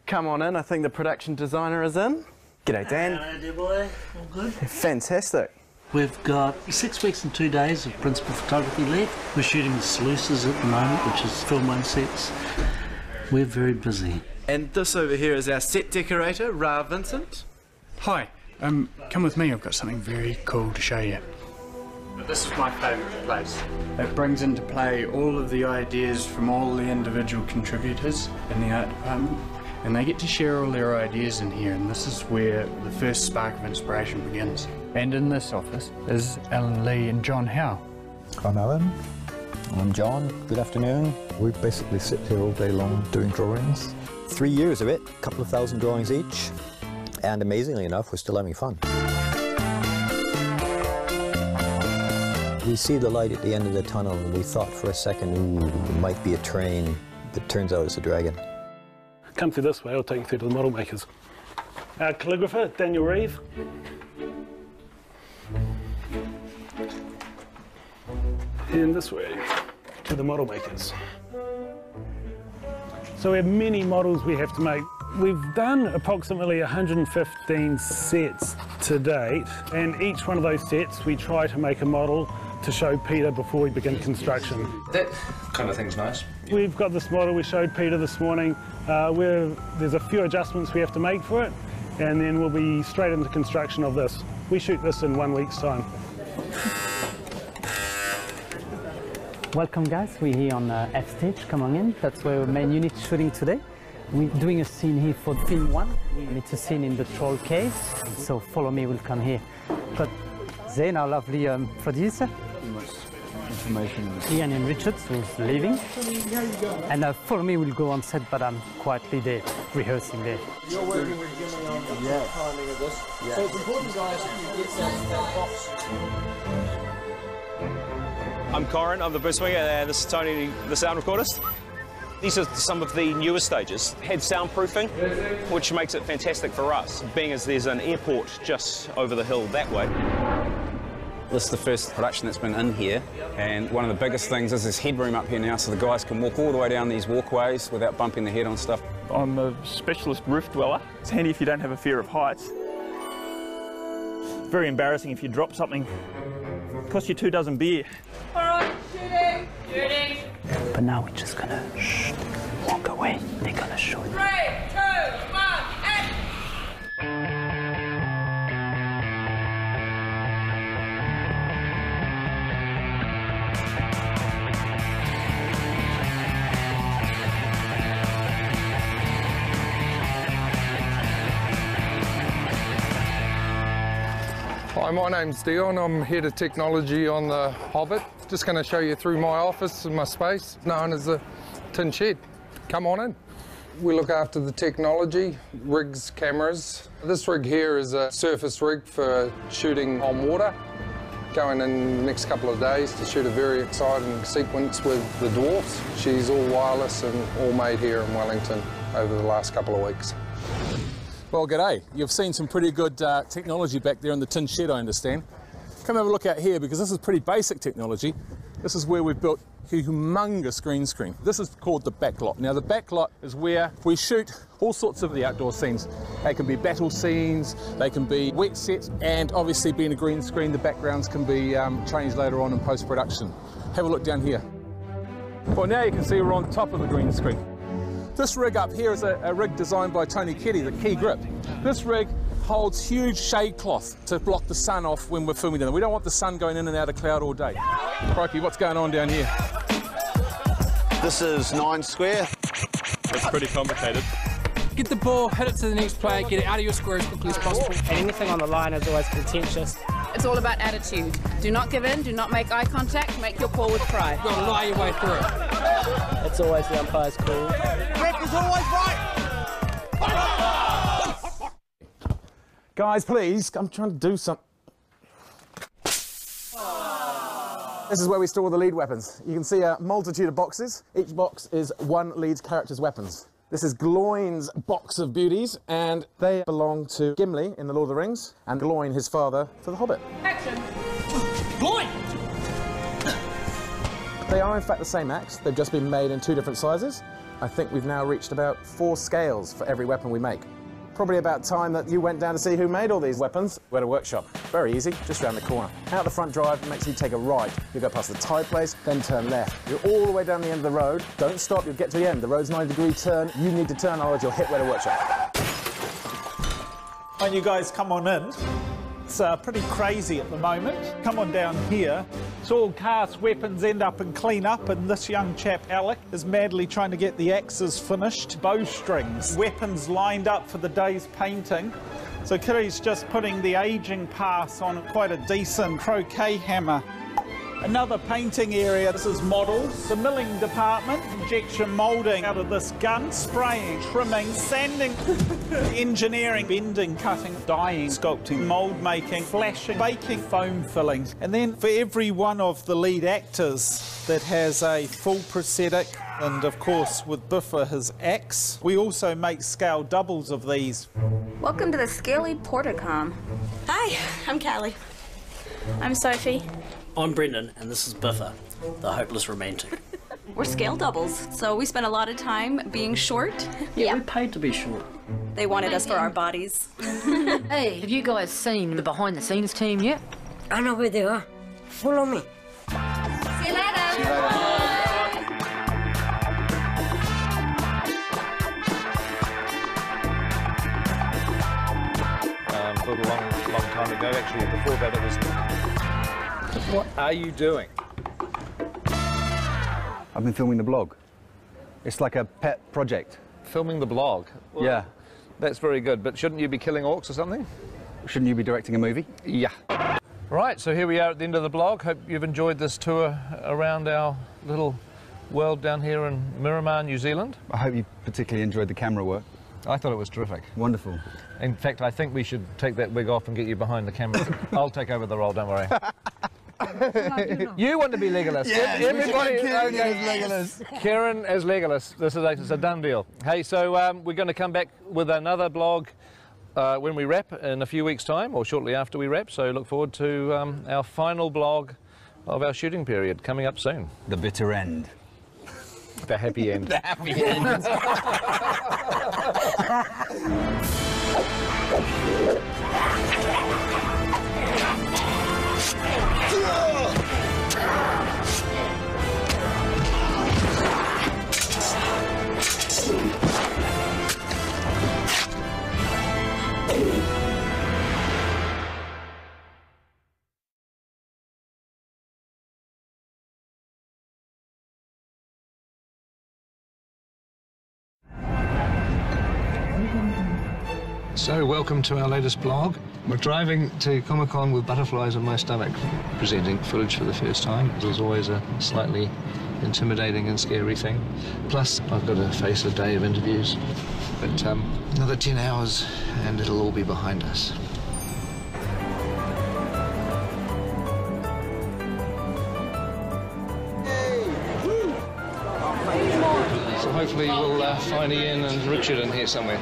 [SPEAKER 8] Come on in, I think the production designer is in. G'day Dan.
[SPEAKER 11] Hello dear boy, all good?
[SPEAKER 8] Fantastic.
[SPEAKER 11] We've got 6 weeks and 2 days of principal photography left. We're shooting the sluices at the moment, which is film 1 sets. We're very busy.
[SPEAKER 8] And this over here is our set decorator, Ra Vincent.
[SPEAKER 12] Hi, come with me, I've got something very cool to show you. This is my favourite place. It brings into play all of the ideas from all the individual contributors in the art department, and they get to share all their ideas in here, and this is where the first spark of inspiration begins. And in this office is Alan Lee and John Howe.
[SPEAKER 13] I'm Alan. I'm John. Good afternoon. We basically sit here all day long doing drawings. 3 years of it, a couple of thousand drawings each, and amazingly enough, we're still having fun. We see the light at the end of the tunnel, and we thought for a second, ooh, it might be a train, but it turns out it's a dragon.
[SPEAKER 28] Come through this way, I'll take you through to the model makers. Our calligrapher, Daniel Reeve. And this way to the model makers. So we have many models we have to make. We've done approximately 115 sets to date, and each one of those sets we try to make a model to show Peter before we begin construction.
[SPEAKER 10] That kind of thing's nice.
[SPEAKER 28] We've got this model we showed Peter this morning. There's a few adjustments we have to make for it, and then we'll be straight into construction of this. We shoot this in 1 week's time.
[SPEAKER 14] Welcome guys, we're here on F stage, come on in. That's where our main unit is shooting today. We're doing a scene here for film 1, and it's a scene in the troll cave. So follow me, we'll come here. Got Zane, our lovely producer.
[SPEAKER 8] Information.
[SPEAKER 14] Ian and Richards, who's leaving. And follow me, we'll go on set, but I'm quietly there, rehearsing there.
[SPEAKER 15] You're working with Jimmy on the timing of this. Yeah. So it's important, guys, that you get that box.
[SPEAKER 16] I'm Corin, I'm the booth swinger, and this is Tony, the sound recordist. These are some of the newer stages. Had soundproofing, which makes it fantastic for us, being as there's an airport just over the hill that way.
[SPEAKER 26] This is the first production that's been in here, and one of the biggest things is this headroom up here now, so the guys can walk all the way down these walkways without bumping their head on stuff.
[SPEAKER 20] I'm a specialist roof dweller. It's handy if you don't have a fear of heights. It's very embarrassing if you drop something. It costs you 2 dozen beer.
[SPEAKER 5] All right, shooting. Shooting.
[SPEAKER 14] But now we're just gonna walk away. They're gonna shoot.
[SPEAKER 5] 3, 2, 1, action!
[SPEAKER 3] Hi, my name's Dion. I'm head of technology on the Hobbit. Just going to show you through my office and my space, known as the tin shed. Come on in. We look after the technology, rigs, cameras. This rig here is a surface rig for shooting on water. Going in the next couple of days to shoot a very exciting sequence with the Dwarfs. She's all wireless and all made here in Wellington over the last couple of weeks.
[SPEAKER 7] Well, g'day. You've seen some pretty good technology back there in the tin shed, I understand. Come have a look out here, because this is pretty basic technology. This is where we've built a humongous green screen. This is called the backlot. Now, the backlot is where we shoot all sorts of the outdoor scenes. They can be battle scenes, they can be wet sets, and obviously being a green screen, the backgrounds can be changed later on in post-production. Have a look down here. Well, now you can see we're on top of the green screen. This rig up here is a rig designed by Tony Keddy, the Key Grip. This rig holds huge shade cloth to block the sun off when we're filming them. We don't want the sun going in and out of cloud all day. Crikey, what's going on down here?
[SPEAKER 9] This is 9 square.
[SPEAKER 7] It's pretty complicated.
[SPEAKER 17] Get the ball, hit it to the next player, get it out of your square as quickly as possible.
[SPEAKER 14] And anything on the line is always contentious.
[SPEAKER 21] It's all about attitude. Do not give in, do not make eye contact, make your call with pride.
[SPEAKER 17] You've got to lie your way through it.
[SPEAKER 14] It's always the umpire's call.
[SPEAKER 9] Ref is always right!
[SPEAKER 7] Guys, please, I'm trying to do something. This is where we store the lead weapons. You can see a multitude of boxes. Each box is one lead character's weapons. This is Gloin's box of beauties, and they belong to Gimli in The Lord of the Rings, and Gloin, his father, for The Hobbit.
[SPEAKER 21] Action!
[SPEAKER 17] Gloin!
[SPEAKER 7] They are in fact the same axe, they've just been made in 2 different sizes. I think we've now reached about 4 scales for every weapon we make. Probably about time that you went down to see who made all these weapons. We're at a workshop. Very easy, just around the corner. Out the front drive, make sure you take a right. You go past the tie place, then turn left. You're all the way down the end of the road. Don't stop, you'll get to the end. The road's 90-degree turn. You need to turn, otherwise you'll hit Weta Workshop.
[SPEAKER 18] When you guys come on in, it's pretty crazy at the moment. Come on down here. It's all cast weapons end up in clean up, and this young chap, Alec, is madly trying to get the axes finished. Bowstrings, weapons lined up for the day's painting. So Kiri's just putting the aging pass on quite a decent croquet hammer. Another painting area, this is models. The milling department, injection moulding out of this gun, spraying, trimming, sanding, engineering, bending, cutting, dyeing, sculpting, mould making, flashing, baking, foam filling. And then for every one of the lead actors that has a full prosthetic, and of course with Biffa his axe, we also make scale doubles of these.
[SPEAKER 21] Welcome to the Scaly Portacom.
[SPEAKER 19] Hi, I'm Callie.
[SPEAKER 21] I'm Sophie.
[SPEAKER 11] I'm Brendan, and this is Biffa, the hopeless romantic.
[SPEAKER 19] We're scale doubles, so we spent a lot of time being short.
[SPEAKER 11] Yeah, we're paid to be short.
[SPEAKER 19] They wanted us for our bodies.
[SPEAKER 22] Hey, have you guys seen the behind-the-scenes team yet?
[SPEAKER 25] I know where they are. Follow me.
[SPEAKER 21] See you later.
[SPEAKER 10] Built a long time ago, actually. Before that, it was... What are you doing?
[SPEAKER 27] I've been filming the blog. It's like a pet project.
[SPEAKER 10] Filming the blog? Well,
[SPEAKER 27] yeah.
[SPEAKER 10] That's very good, but shouldn't you be killing orcs or something?
[SPEAKER 27] Shouldn't you be directing a movie?
[SPEAKER 10] Yeah. Right, so here we are at the end of the blog. Hope you've enjoyed this tour around our little world down here in Miramar, New Zealand.
[SPEAKER 27] I hope you particularly enjoyed the camera work.
[SPEAKER 10] I thought it was terrific.
[SPEAKER 27] Wonderful.
[SPEAKER 10] In fact, I think we should take that wig off and get you behind the camera. I'll take over the role, don't worry. You want to be Legolas.
[SPEAKER 27] Yes,
[SPEAKER 10] everybody
[SPEAKER 27] Kieran as Legolas.
[SPEAKER 10] Kieran as Legolas. This is a done deal. Hey, so we're going to come back with another blog when we wrap in a few weeks' time, or shortly after we wrap. So look forward to our final blog of our shooting period coming up soon.
[SPEAKER 27] The bitter end.
[SPEAKER 10] The happy end.
[SPEAKER 27] The happy end.
[SPEAKER 10] So, welcome to our latest blog. We're driving to Comic-Con with butterflies in my stomach, presenting footage for the first time. It was always a slightly intimidating and scary thing. Plus, I've got to face a day of interviews. But another 10 hours and it'll all be behind us. So hopefully we'll find Ian and Richard in here somewhere.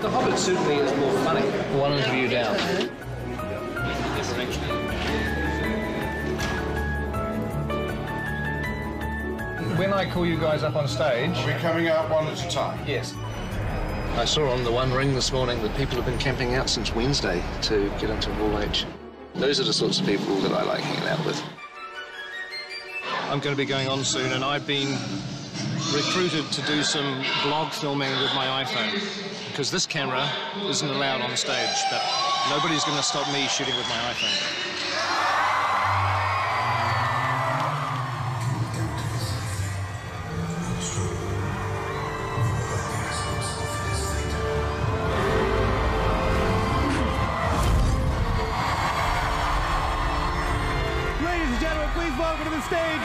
[SPEAKER 10] The Hobbit certainly is more funny. One interview down. When I call you guys up on stage...
[SPEAKER 1] Are we coming out one at a time?
[SPEAKER 10] Yes. I saw on the One Ring this morning that people have been camping out since Wednesday to get into Hall H. Those are the sorts of people that I like hanging out with. I'm going to be going on soon, and I've been recruited to do some vlog filming with my iPhone, because this camera isn't allowed on stage, but nobody's going to stop me shooting with my iPhone.
[SPEAKER 9] Ladies and gentlemen, please welcome to the stage,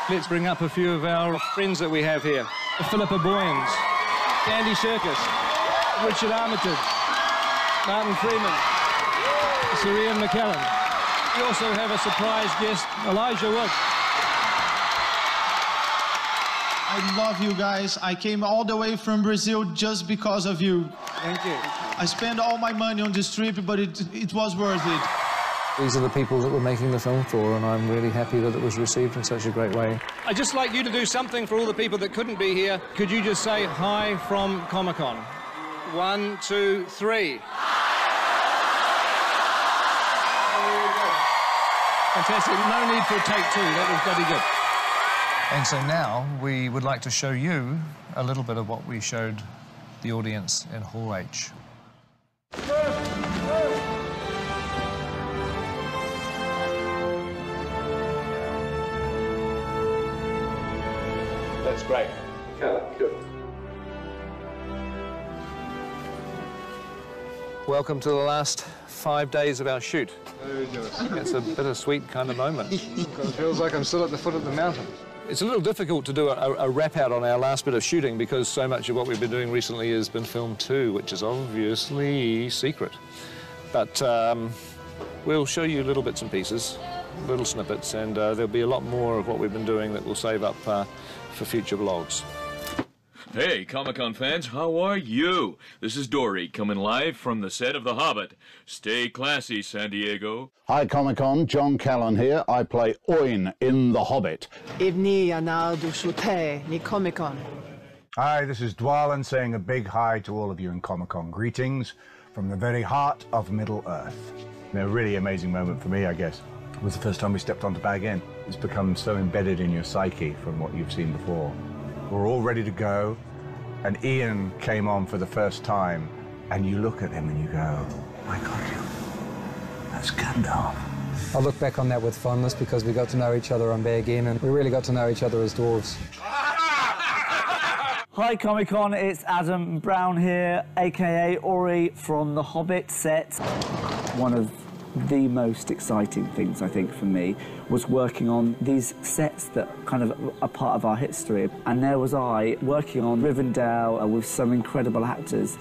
[SPEAKER 10] Let's bring up a few of our friends that we have here. Philippa Boyens, Andy Serkis, Richard Armitage, Martin Freeman, Sir Ian McKellen. We also have a surprise guest, Elijah Wood.
[SPEAKER 2] I love you guys. I came all the way from Brazil just because of you.
[SPEAKER 10] Thank you.
[SPEAKER 2] I spent all my money on this trip, but it was worth it.
[SPEAKER 10] These are the people that we're making the film for, and I'm really happy that it was received in such a great way. I'd just like you to do something for all the people that couldn't be here. Could you just say hi from Comic-Con? 1, 2, 3. Fantastic. No need for a take two. That was bloody good. And so now we would like to show you a little bit of what we showed the audience in Hall H. That's great. Good. Welcome to the last 5 days of our shoot. It's a bittersweet kind of moment. It feels like I'm still at the foot of the mountain. It's a little difficult to do a wrap-out on our last bit of shooting because so much of what we've been doing recently has been filmed too, which is obviously secret. But we'll show you little bits and pieces, little snippets, and there'll be a lot more of what we've been doing that we'll save up for future vlogs.
[SPEAKER 4] Hey, Comic-Con fans, how are you? This is Dory, coming live from the set of The Hobbit. Stay classy, San Diego.
[SPEAKER 6] Hi, Comic-Con. John Callan here. I play Oin in The Hobbit.
[SPEAKER 12] Evni Anadu Shute, ni Comic-Con.
[SPEAKER 27] Hi, this is Dwalin saying a big hi to all of you in Comic-Con. Greetings from the very heart of Middle-earth. A really amazing moment for me, I guess. It was the first time we stepped onto Bag End. It's become so embedded in your psyche from what you've seen before. We're all ready to go, and Ian came on for the first time, and you look at him and you go, my God, that's Gandalf.
[SPEAKER 13] I look back on that with fondness because we got to know each other on Bag End, and we really got to know each other as dwarves.
[SPEAKER 23] Hi Comic-Con, it's Adam Brown here, aka Ori from the Hobbit set. One of the most exciting things, I think, for me was working on these sets that kind of are part of our history. And there was I working on Rivendell with some incredible actors.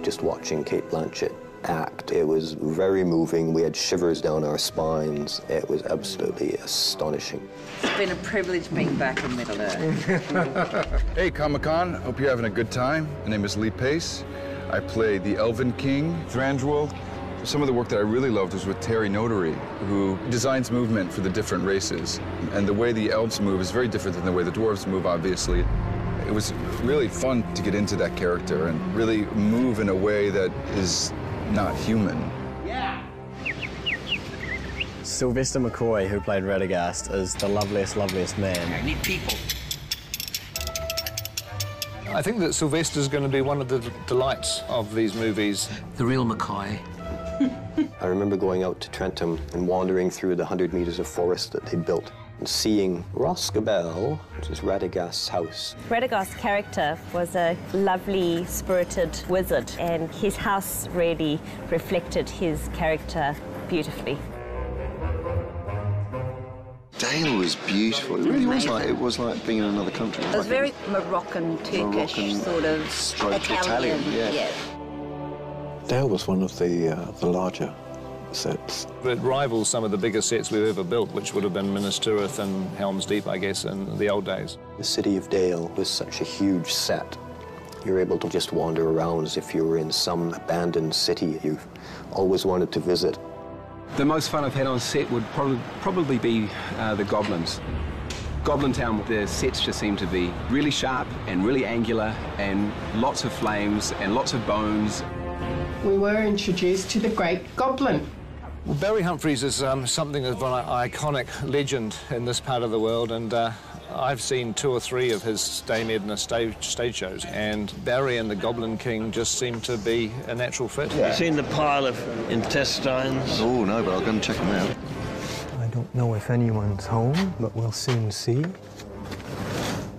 [SPEAKER 24] Just watching Cate Blanchett act, it was very moving. We had shivers down our spines. It was absolutely astonishing.
[SPEAKER 22] It's been a privilege being back in Middle-earth.
[SPEAKER 29] Hey, Comic-Con. Hope you're having a good time. My name is Lee Pace. I play the Elven King, Thranduil. Some of the work that I really loved was with Terry Notary, who designs movement for the different races. And the way the elves move is very different than the way the dwarves move, obviously. It was really fun to get into that character and really move in a way that is not human.
[SPEAKER 30] Yeah. Sylvester McCoy, who played Radagast, is the loveliest man.
[SPEAKER 22] I need people.
[SPEAKER 10] I think that Sylvester's going to be one of the delights of these movies.
[SPEAKER 22] The real Mackay.
[SPEAKER 24] I remember going out to Trentham and wandering through the 100 meters of forest that they built. Seeing Roscabel, which is Radagast's house.
[SPEAKER 1] Radagast's character was a lovely, spirited wizard, and his house really reflected his character beautifully.
[SPEAKER 3] Dale was beautiful. It really was like, being in another country.
[SPEAKER 5] It was very Moroccan, Turkish, sort of Italian.
[SPEAKER 3] Yeah. Dale was one of the larger sets.
[SPEAKER 10] It rivals some of the biggest sets we've ever built, which would have been Minas Tirith and Helm's Deep, I guess, in the old days.
[SPEAKER 24] The city of Dale was such a huge set. You're able to just wander around as if you were in some abandoned city you've always wanted to visit.
[SPEAKER 8] The most fun I've had on set would probably be the Goblins. Goblin Town, the sets just seem to be really sharp and really angular, and lots of flames and lots of bones.
[SPEAKER 12] We were introduced to the Great Goblin.
[SPEAKER 10] Well, Barry Humphries is something of an iconic legend in this part of the world, and I've seen 2 or 3 of his Dame Edna stage shows, and Barry and the Goblin King just seem to be a natural fit.
[SPEAKER 14] Have you seen the pile of intestines?
[SPEAKER 3] Oh, no, but I'll go and check them out.
[SPEAKER 15] I don't know if anyone's home, but we'll soon see.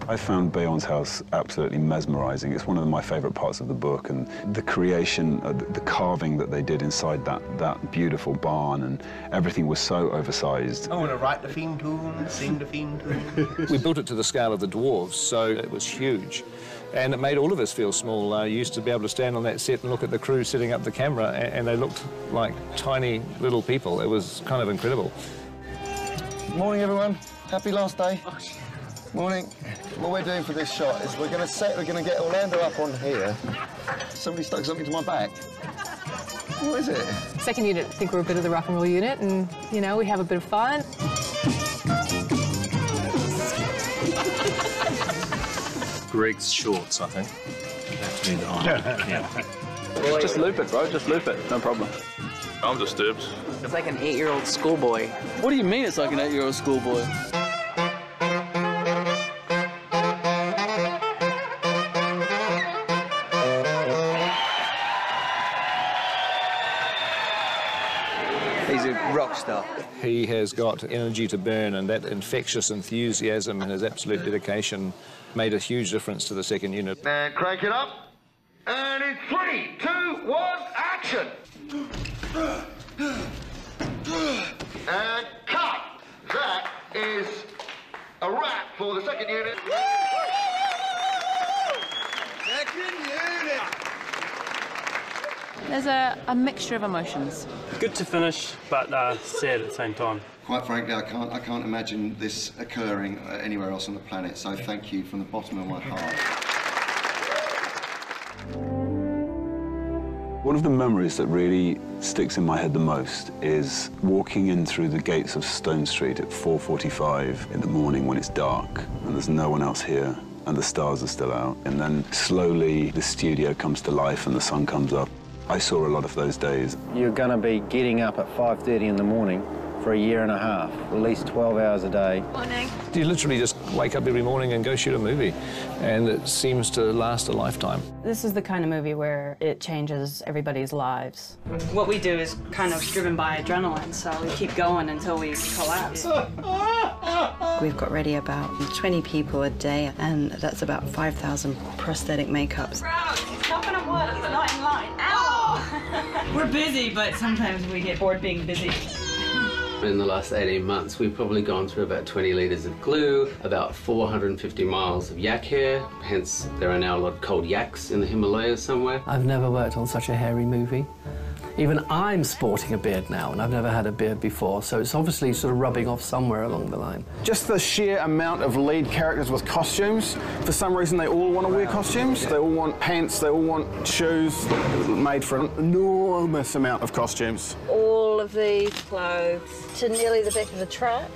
[SPEAKER 16] I found Bayon's house absolutely mesmerising. It's one of my favourite parts of the book, and the creation, the carving that they did inside that beautiful barn, and everything was so oversized.
[SPEAKER 20] I want to write the theme tune, sing the theme tune.
[SPEAKER 10] We built it to the scale of the dwarves, so it was huge. And it made all of us feel small. You used to be able to stand on that set and look at the crew setting up the camera, and they looked like tiny little people. It was kind of incredible.
[SPEAKER 3] Morning, everyone. Happy last day. Morning. What we're doing for this shot is we're going to get Orlando up on here. Somebody stuck something to my back. What is it?
[SPEAKER 26] Second unit, I think we're a bit of the rock and roll unit, and, you know, we have a bit of fun.
[SPEAKER 28] Greg's shorts, I think. Have to be the high. Yeah.
[SPEAKER 31] Just loop it, bro. Just loop it. No problem.
[SPEAKER 28] I'm disturbed.
[SPEAKER 31] It's like an 8-year-old schoolboy. What do you mean it's like an 8-year-old schoolboy?
[SPEAKER 14] He's a rock star.
[SPEAKER 10] He has got energy to burn, and that infectious enthusiasm and his absolute dedication made a huge difference to the second unit.
[SPEAKER 14] And crank it up. And in 3, 2, 1, action! And cut! That is a wrap for the second unit. Second unit!
[SPEAKER 32] There's a mixture of emotions.
[SPEAKER 31] Good to finish, but sad at the same time.
[SPEAKER 3] Quite frankly, I can't imagine this occurring anywhere else on the planet, so thank you from the bottom of my heart.
[SPEAKER 16] One of the memories that really sticks in my head the most is walking in through the gates of Stone Street at 4:45 in the morning when it's dark and there's no one else here and the stars are still out, and then slowly the studio comes to life and the sun comes up. I saw a lot of those days.
[SPEAKER 33] You're going to be getting up at 5:30 in the morning for a year and a half, at least 12 hours a day.
[SPEAKER 19] Morning.
[SPEAKER 10] You literally just wake up every morning and go shoot a movie, and it seems to last a lifetime.
[SPEAKER 34] This is the kind of movie where it changes everybody's lives.
[SPEAKER 35] What we do is kind of driven by adrenaline, so we keep going until we collapse.
[SPEAKER 36] We've got ready about 20 people a day, and that's about 5,000 prosthetic makeups.
[SPEAKER 35] He's not gonna work, he's not in line. Ow! We're busy, but sometimes we get bored being busy.
[SPEAKER 37] In the last 18 months, we've probably gone through about 20 litres of glue, about 450 miles of yak hair, hence there are now a lot of cold yaks in the Himalayas somewhere.
[SPEAKER 38] I've never worked on such a hairy movie. Even I'm sporting a beard now, and I've never had a beard before, so it's obviously sort of rubbing off somewhere along the line.
[SPEAKER 39] Just the sheer amount of lead characters with costumes. For some reason, they all want to wear costumes. They all want pants, they all want shoes. Made for an enormous amount of costumes.
[SPEAKER 5] All of these clothes to nearly the back of the truck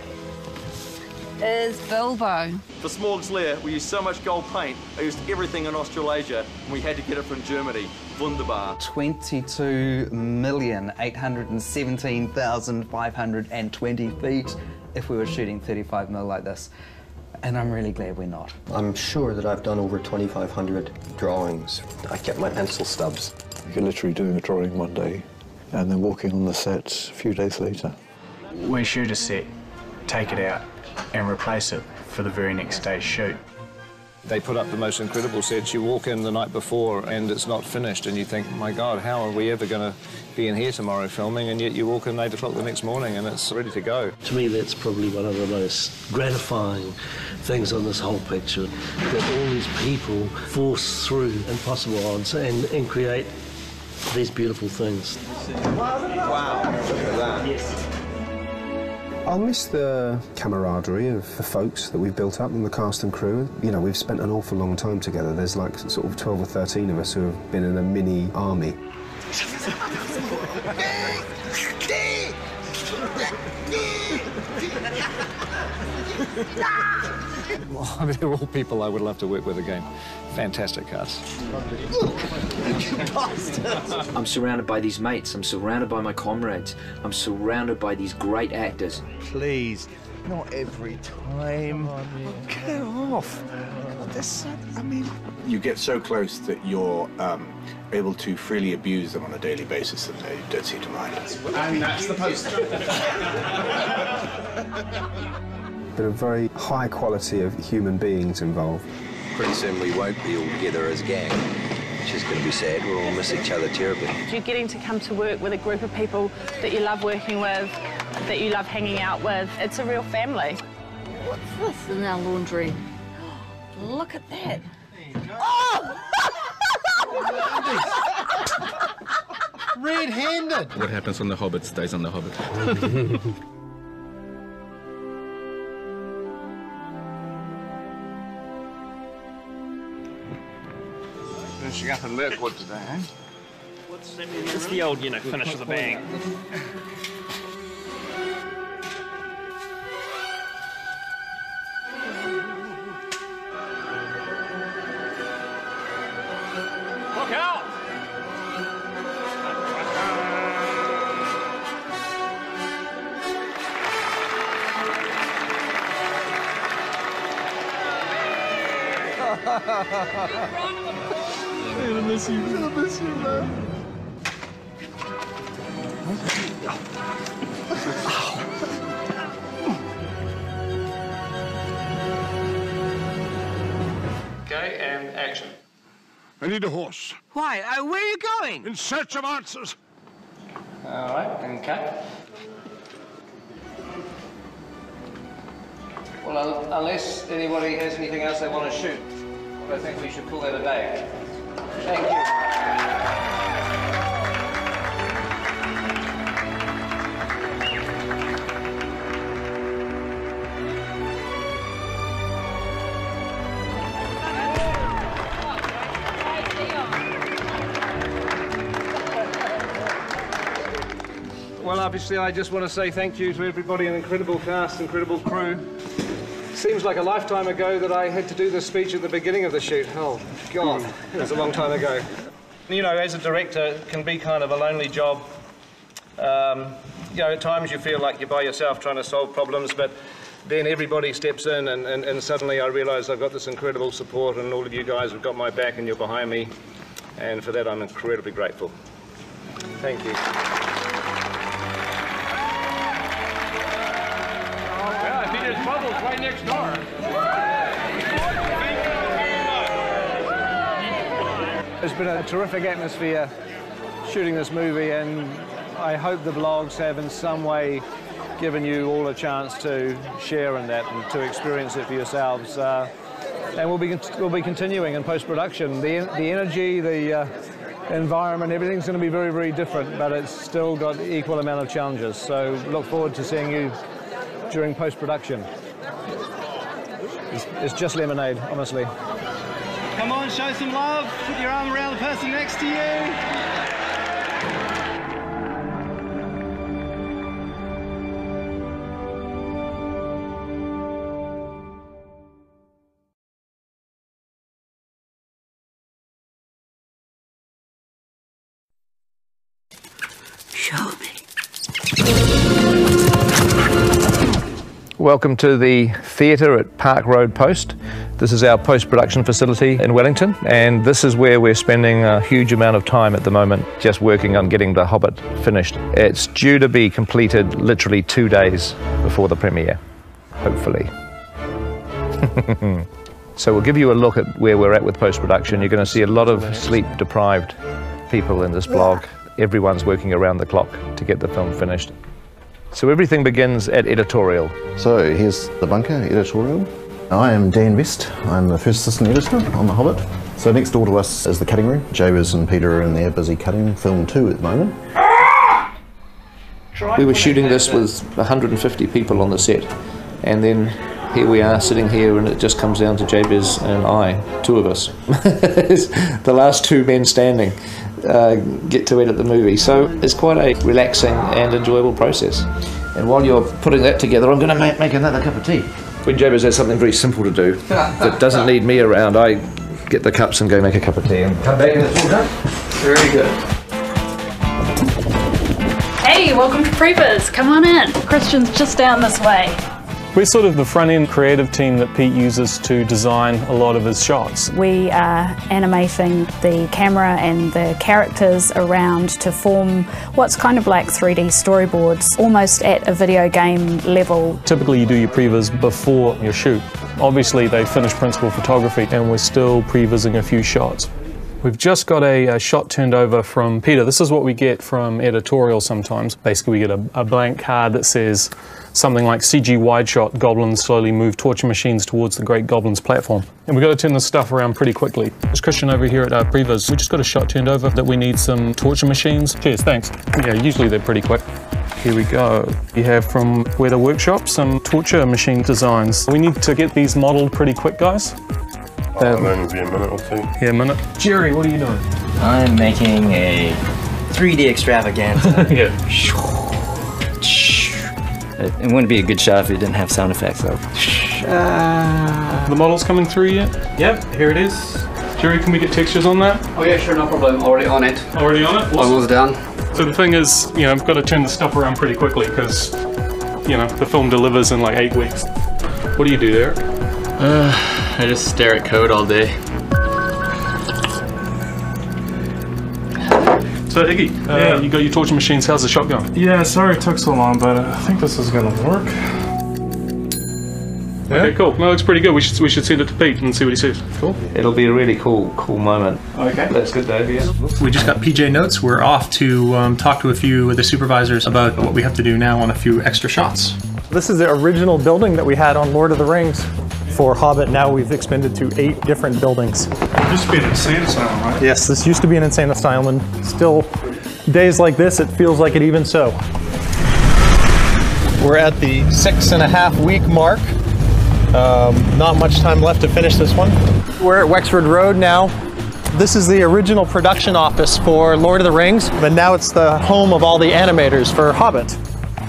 [SPEAKER 5] is Bilbo.
[SPEAKER 31] For smallest layer, we used so much gold paint. I used everything in Australasia, and we had to get it from Germany. Wunderbar.
[SPEAKER 40] 22,817,520 feet if we were shooting 35mm like this. And I'm really glad we're not.
[SPEAKER 24] I'm sure that I've done over 2,500 drawings. I kept my pencil stubs.
[SPEAKER 3] You're literally doing a drawing one day and then walking on the set a few days later.
[SPEAKER 31] We shoot a set
[SPEAKER 1] take it out and replace it for the very next day's shoot.
[SPEAKER 10] They put up the most incredible sets. You walk in the night before and it's not finished and you think, my God, how are we ever going to be in here tomorrow filming? And yet you walk in 8 o'clock the next morning and it's ready to go.
[SPEAKER 2] To me, that's probably one of the most gratifying things on this whole picture, that all these people force through impossible odds and create these beautiful things.
[SPEAKER 4] Wow, look at that. Yes.
[SPEAKER 6] I'll miss the camaraderie of the folks that we've built up and the cast and crew. You know, we've spent an awful long time together. There's like sort of 12 or 13 of us who have been in a mini army.
[SPEAKER 10] Well, I mean, they're all people I would love to work with again. Fantastic cast.
[SPEAKER 7] I'm surrounded by these mates. I'm surrounded by my comrades. I'm surrounded by these great actors.
[SPEAKER 20] Please, not every time. Get off. I mean...
[SPEAKER 8] You get so close that you're able to freely abuse them on a daily basis and they don't seem to mind.
[SPEAKER 20] And that's the poster.
[SPEAKER 6] But a very high quality of human beings involved.
[SPEAKER 24] Pretty soon we won't be all together as a gang. It's just going to be sad. We'll all miss each other terribly.
[SPEAKER 35] You're getting to come to work with a group of people that you love working with, that you love hanging out with. It's a real family.
[SPEAKER 5] What's this in our laundry? Look at that. Oh!
[SPEAKER 20] Red-handed.
[SPEAKER 28] What happens on The Hobbit stays on The Hobbit.
[SPEAKER 39] Finishing up in Mirkwood today, eh?
[SPEAKER 9] It's the old, finish with a bang. Look out!
[SPEAKER 20] I'm gonna miss you. I'm gonna miss you, man.
[SPEAKER 10] Okay, and action.
[SPEAKER 39] I need a horse.
[SPEAKER 20] Why? Where are you going?
[SPEAKER 39] In search of answers.
[SPEAKER 10] All right, and cut. Well, unless anybody has anything else they want to shoot, I think we should call that a day. Thank you. Well, obviously, I just want to say thank you to everybody, an incredible cast, incredible crew. Seems like a lifetime ago that I had to do this speech at the beginning of the shoot. Oh, God, it was a long time ago. You know, as a director, it can be kind of a lonely job. You know, at times you feel like you're by yourself trying to solve problems, but then everybody steps in and suddenly I realise I've got this incredible support and all of you guys have got my back and you're behind me. And for that, I'm incredibly grateful. Thank you.
[SPEAKER 9] Well, I think there's bubbles right next door.
[SPEAKER 10] It's been a terrific atmosphere shooting this movie, and I hope the vlogs have in some way given you all a chance to share in that and to experience it for yourselves. And we'll be continuing in post-production. The energy, the environment, everything's going to be very, very different, but it's still got equal amount of challenges. So look forward to seeing you during post-production. It's just lemonade, honestly.
[SPEAKER 20] Come on, show some love. Put your arm around the person next to you. Show me.
[SPEAKER 10] Welcome to the theatre at Park Road Post. This is our post-production facility in Wellington, and this is where we're spending a huge amount of time at the moment just working on getting The Hobbit finished. It's due to be completed literally 2 days before the premiere. hopefully. So we'll give you a look at where we're at with post-production. You're going to see a lot of sleep-deprived people in this blog. Everyone's working around the clock to get the film finished. So everything begins at editorial.
[SPEAKER 11] So here's the bunker, editorial. I am Dan Best. I'm the first assistant editor on The Hobbit. So next door to us is the cutting room. Jabez and Peter are in there busy cutting film 2 at the moment.
[SPEAKER 10] We were shooting this with 150 people on the set, and then here we are sitting here, and it just comes down to Jabez and I, 2 of us. The last 2 men standing get to edit the movie, so it's quite a relaxing and enjoyable process. And while you're putting that together, I'm going to make another cup of tea. When Jabez has something very simple to do that doesn't need me around, I get the cups and go make a cup of tea and come back and it's all done. Very good.
[SPEAKER 35] Hey, welcome to Previs. Come on in. Christian's just down this way.
[SPEAKER 9] We're sort of the front-end creative team that Pete uses to design a lot of his shots.
[SPEAKER 35] We are animating the camera and the characters around to form what's kind of like 3D storyboards, almost at a video game level.
[SPEAKER 9] Typically you do your previs before your shoot. Obviously they finished principal photography and we're still prevising a few shots. We've just got a shot turned over from Peter. This is what we get from editorial sometimes. Basically we get a blank card that says something like CG wide shot, goblins slowly move torture machines towards the Great Goblins platform. And we've got to turn this stuff around pretty quickly. There's Christian over here at our previs. We just got a shot turned over that we need some torture machines. Cheers, thanks. Yeah, usually they're pretty quick. Here we go. We have from Weather Workshop some torture machine designs. We need to get these modeled pretty quick, guys.
[SPEAKER 12] Maybe a minute or 2.
[SPEAKER 9] Yeah, a minute. Jerry, what are you doing?
[SPEAKER 13] I'm making a 3D extravaganza.
[SPEAKER 9] Yeah.
[SPEAKER 13] It wouldn't be a good shot if it didn't have sound effects, though.
[SPEAKER 9] The model's coming through yet? Yep, here it is. Jerry, can we get textures on that?
[SPEAKER 38] Oh yeah, sure, no problem. Already on it.
[SPEAKER 9] Already on it?
[SPEAKER 38] Almost done.
[SPEAKER 9] So the thing is, you know, I've got to turn the stuff around pretty quickly because, you know, the film delivers in like 8 weeks. What do you do there?
[SPEAKER 38] I just stare at code all day.
[SPEAKER 9] So Iggy, you got your torture machines, how's the shot going?
[SPEAKER 12] Yeah, sorry it took so long, but I think this is gonna work. Yeah?
[SPEAKER 9] Okay, cool. No, it's pretty good. We should send it to Pete and see what he says. Cool.
[SPEAKER 10] It'll be a really cool moment.
[SPEAKER 12] Okay.
[SPEAKER 10] That's good, Dave, yeah.
[SPEAKER 14] We just got PJ notes. We're off to talk to a few of the supervisors about what we have to do now on a few extra shots.
[SPEAKER 15] This is the original building that we had on Lord of the Rings. For Hobbit, now we've expanded to 8 different buildings.
[SPEAKER 12] It used to be an insane asylum, right?
[SPEAKER 15] Yes, this used to be an insane asylum, and still, days like this, it feels like it even so. We're at the 6.5 week mark. Not much time left to finish this one. We're at Wexford Road now. This is the original production office for Lord of the Rings, but now it's the home of all the animators for Hobbit.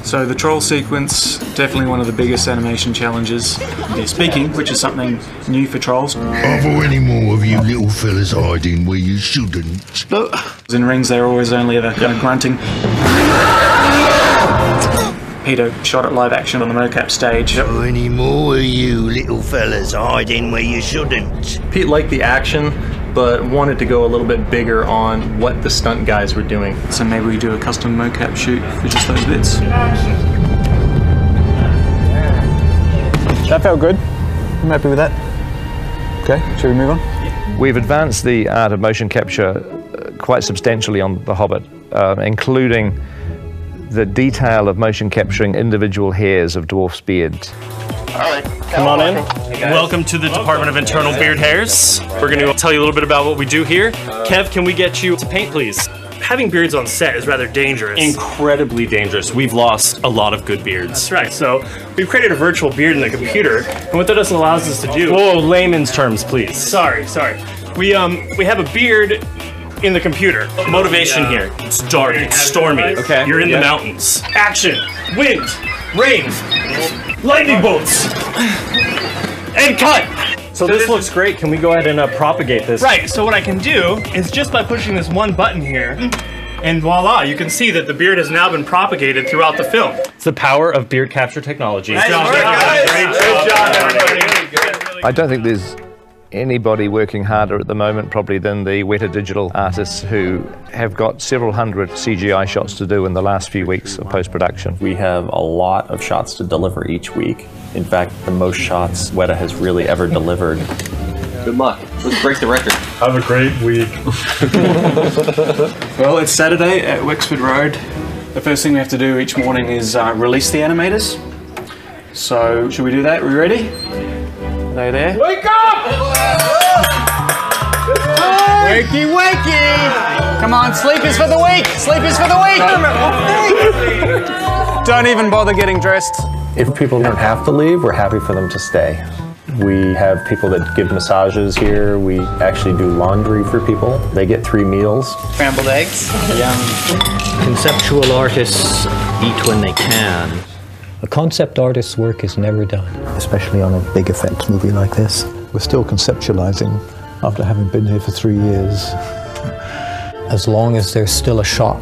[SPEAKER 12] So the troll sequence, definitely one of the biggest animation challenges. They're speaking, which is something new for trolls.
[SPEAKER 16] Are there any more of you little fellas hiding where you shouldn't?
[SPEAKER 12] No. In Rings, they're always only ever kind of grunting. Peter shot it live action on the mocap stage.
[SPEAKER 16] Are any more of you little fellas hiding where you shouldn't?
[SPEAKER 15] Pete liked the action, but wanted to go a little bit bigger on what the stunt guys were doing.
[SPEAKER 12] So maybe we do a custom mocap shoot for just those bits.
[SPEAKER 15] That felt good. I'm happy with that. Okay, should we move on?
[SPEAKER 10] We've advanced the art of motion capture quite substantially on The Hobbit, including the detail of motion capturing individual hairs of dwarfs' beards.
[SPEAKER 15] All right, come on in.
[SPEAKER 9] Welcome to the Department of Internal Beard Hairs. We're going to tell you a little bit about what we do here. Kev, can we get you to paint, please? Having beards on set is rather dangerous. Incredibly dangerous. We've lost a lot of good beards. That's right. So we've created a virtual beard in the computer, and what that allows us to do... Whoa, layman's terms, please. Sorry. We have a beard in the computer. Motivation here. It's dark, it's stormy. Okay. You're in the mountains. Action, wind, rain, lightning bolts, and cut. So this looks great. Can we go ahead and propagate this? Right, so what I can do is just by pushing this one button here, and voila, you can see that the beard has now been propagated throughout the film. It's the power of beard capture technology. Great job, everybody.
[SPEAKER 10] I don't think there's anybody working harder at the moment probably than the Weta Digital artists who have got several hundred CGI shots to do in the last few weeks of post-production.
[SPEAKER 1] We have a lot of shots to deliver each week. In fact, the most shots Weta has really ever delivered.
[SPEAKER 13] Good luck. Let's break the record.
[SPEAKER 12] Have a great week. Well, it's Saturday at Wexford Road. The first thing we have to do each morning is release the animators. So, should we do that? Are we ready? Are they there?
[SPEAKER 20] Wake up!
[SPEAKER 12] Wakey, wakey! Come on, sleep is for the week! Sleep is for the week! Don't even bother getting dressed.
[SPEAKER 15] If people don't have to leave, we're happy for them to stay. We have people that give massages here. We actually do laundry for people. They get 3 meals.
[SPEAKER 13] Scrambled eggs. Yum.
[SPEAKER 3] Conceptual artists eat when they can. A concept artist's work is never done.
[SPEAKER 17] Especially on a big effects movie like this. We're still conceptualizing after having been here for 3 years.
[SPEAKER 3] As long as there's still a shot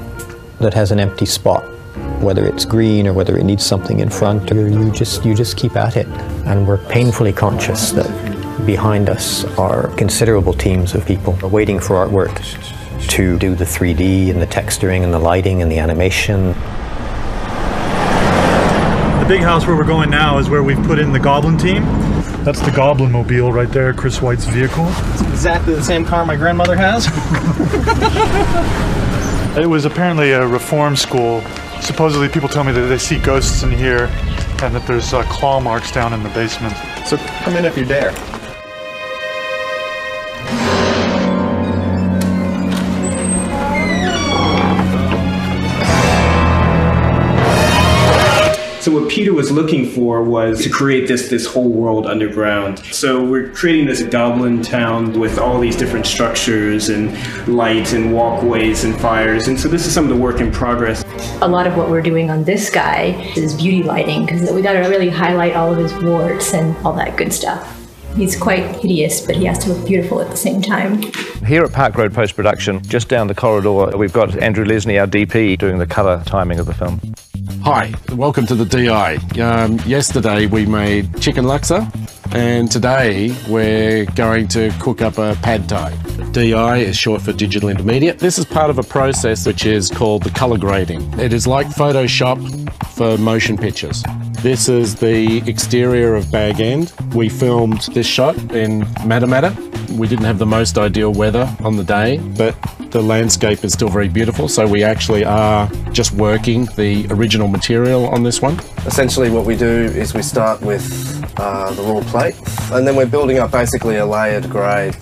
[SPEAKER 3] that has an empty spot, whether it's green or whether it needs something in front, or you just keep at it. And we're painfully conscious that behind us are considerable teams of people waiting for artwork to do the 3D and the texturing and the lighting and the animation.
[SPEAKER 12] The big house where we're going now is where we've put in the Goblin team. That's the Goblin Mobile right there, Chris White's vehicle.
[SPEAKER 15] It's exactly the same car my grandmother has.
[SPEAKER 12] It was apparently a reform school. Supposedly people tell me that they see ghosts in here and that there's claw marks down in the basement.
[SPEAKER 15] So come in if you dare.
[SPEAKER 18] So what Peter was looking for was to create this whole world underground. So we're creating this goblin town with all these different structures and light and walkways and fires. And so this is some of the work in progress.
[SPEAKER 19] A lot of what we're doing on this guy is beauty lighting, because we got to really highlight all of his warts and all that good stuff. He's quite hideous, but he has to look beautiful at the same time.
[SPEAKER 10] Here at Park Road Post-Production, just down the corridor, we've got Andrew Lesney, our DP, doing the colour timing of the film.
[SPEAKER 21] Hi, welcome to the DI. Yesterday we made chicken laksa, and today we're going to cook up a pad thai. DI is short for digital intermediate. This is part of a process which is called the colour grading. It is like Photoshop for motion pictures. This is the exterior of Bag End. We filmed this shot in Matamata. We didn't have the most ideal weather on the day, but the landscape is still very beautiful, so we actually are just working the original material on this one.
[SPEAKER 15] Essentially what we do is we start with the raw plate, and then we're building up basically a layered grade,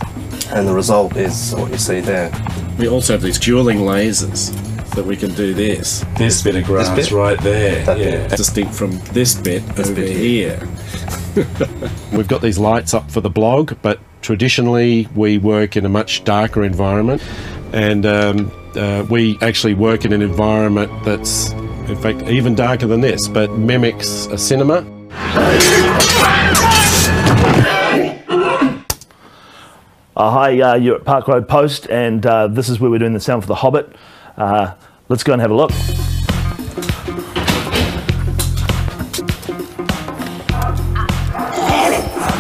[SPEAKER 15] and the result is what you see there.
[SPEAKER 21] We also have these dueling lasers, so we can do this. This bit of grass right there, distinct from this bit over here. We've got these lights up for the blog, but traditionally we work in a much darker environment, and we actually work in an environment that's, in fact, even darker than this, but mimics a cinema.
[SPEAKER 22] Hi, you're at Park Road Post, and this is where we're doing the sound for The Hobbit. Let's go and have a look.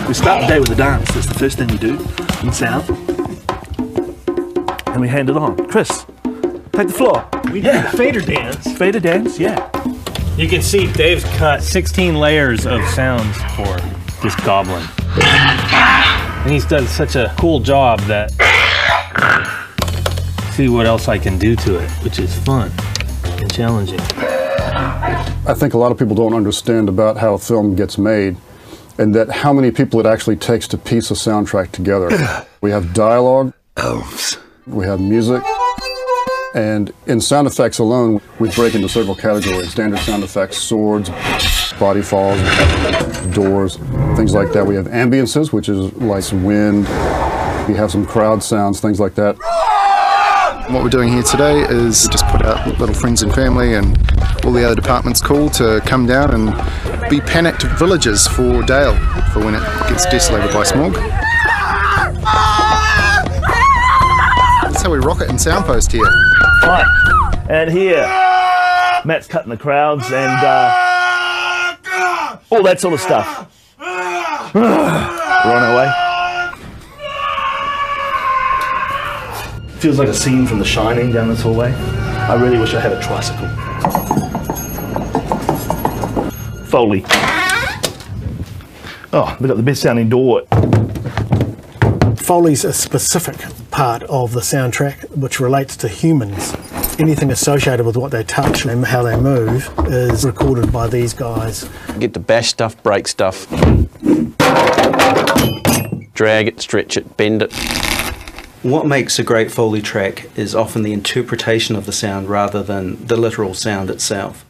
[SPEAKER 22] We start the day with a dance. That's the first thing we do in sound. And we hand it on. Chris, take the floor.
[SPEAKER 9] We do the fader dance.
[SPEAKER 22] Fader dance, yeah.
[SPEAKER 9] You can see Dave's cut 16 layers of sounds for this goblin. And he's done such a cool job that see what else I can do to it, which is fun and challenging.
[SPEAKER 23] I think a lot of people don't understand about how a film gets made, and that how many people it actually takes to piece a soundtrack together. We have dialogue, we have music, and in sound effects alone, we break into several categories. Standard sound effects, swords, body falls, doors, things like that. We have ambiences, which is like some wind. We have some crowd sounds, things like that.
[SPEAKER 25] What we're doing here today is just put out little friends and family and all the other departments call to come down and be panicked villagers for Dale, for when it gets desolated by smog. That's how we rock it in Soundpost here.
[SPEAKER 22] Right, and here, Matt's cutting the crowds and all that sort of stuff. We're on our way. Feels like a scene from The Shining down this hallway. I really wish I had a tricycle. Foley. Oh, they've got the best sounding door.
[SPEAKER 2] Foley's a specific part of the soundtrack which relates to humans. Anything associated with what they touch and how they move is recorded by these guys.
[SPEAKER 4] Get to bash stuff, break stuff, drag it, stretch it, bend it.
[SPEAKER 5] What makes a great Foley track is often the interpretation of the sound rather than the literal sound itself.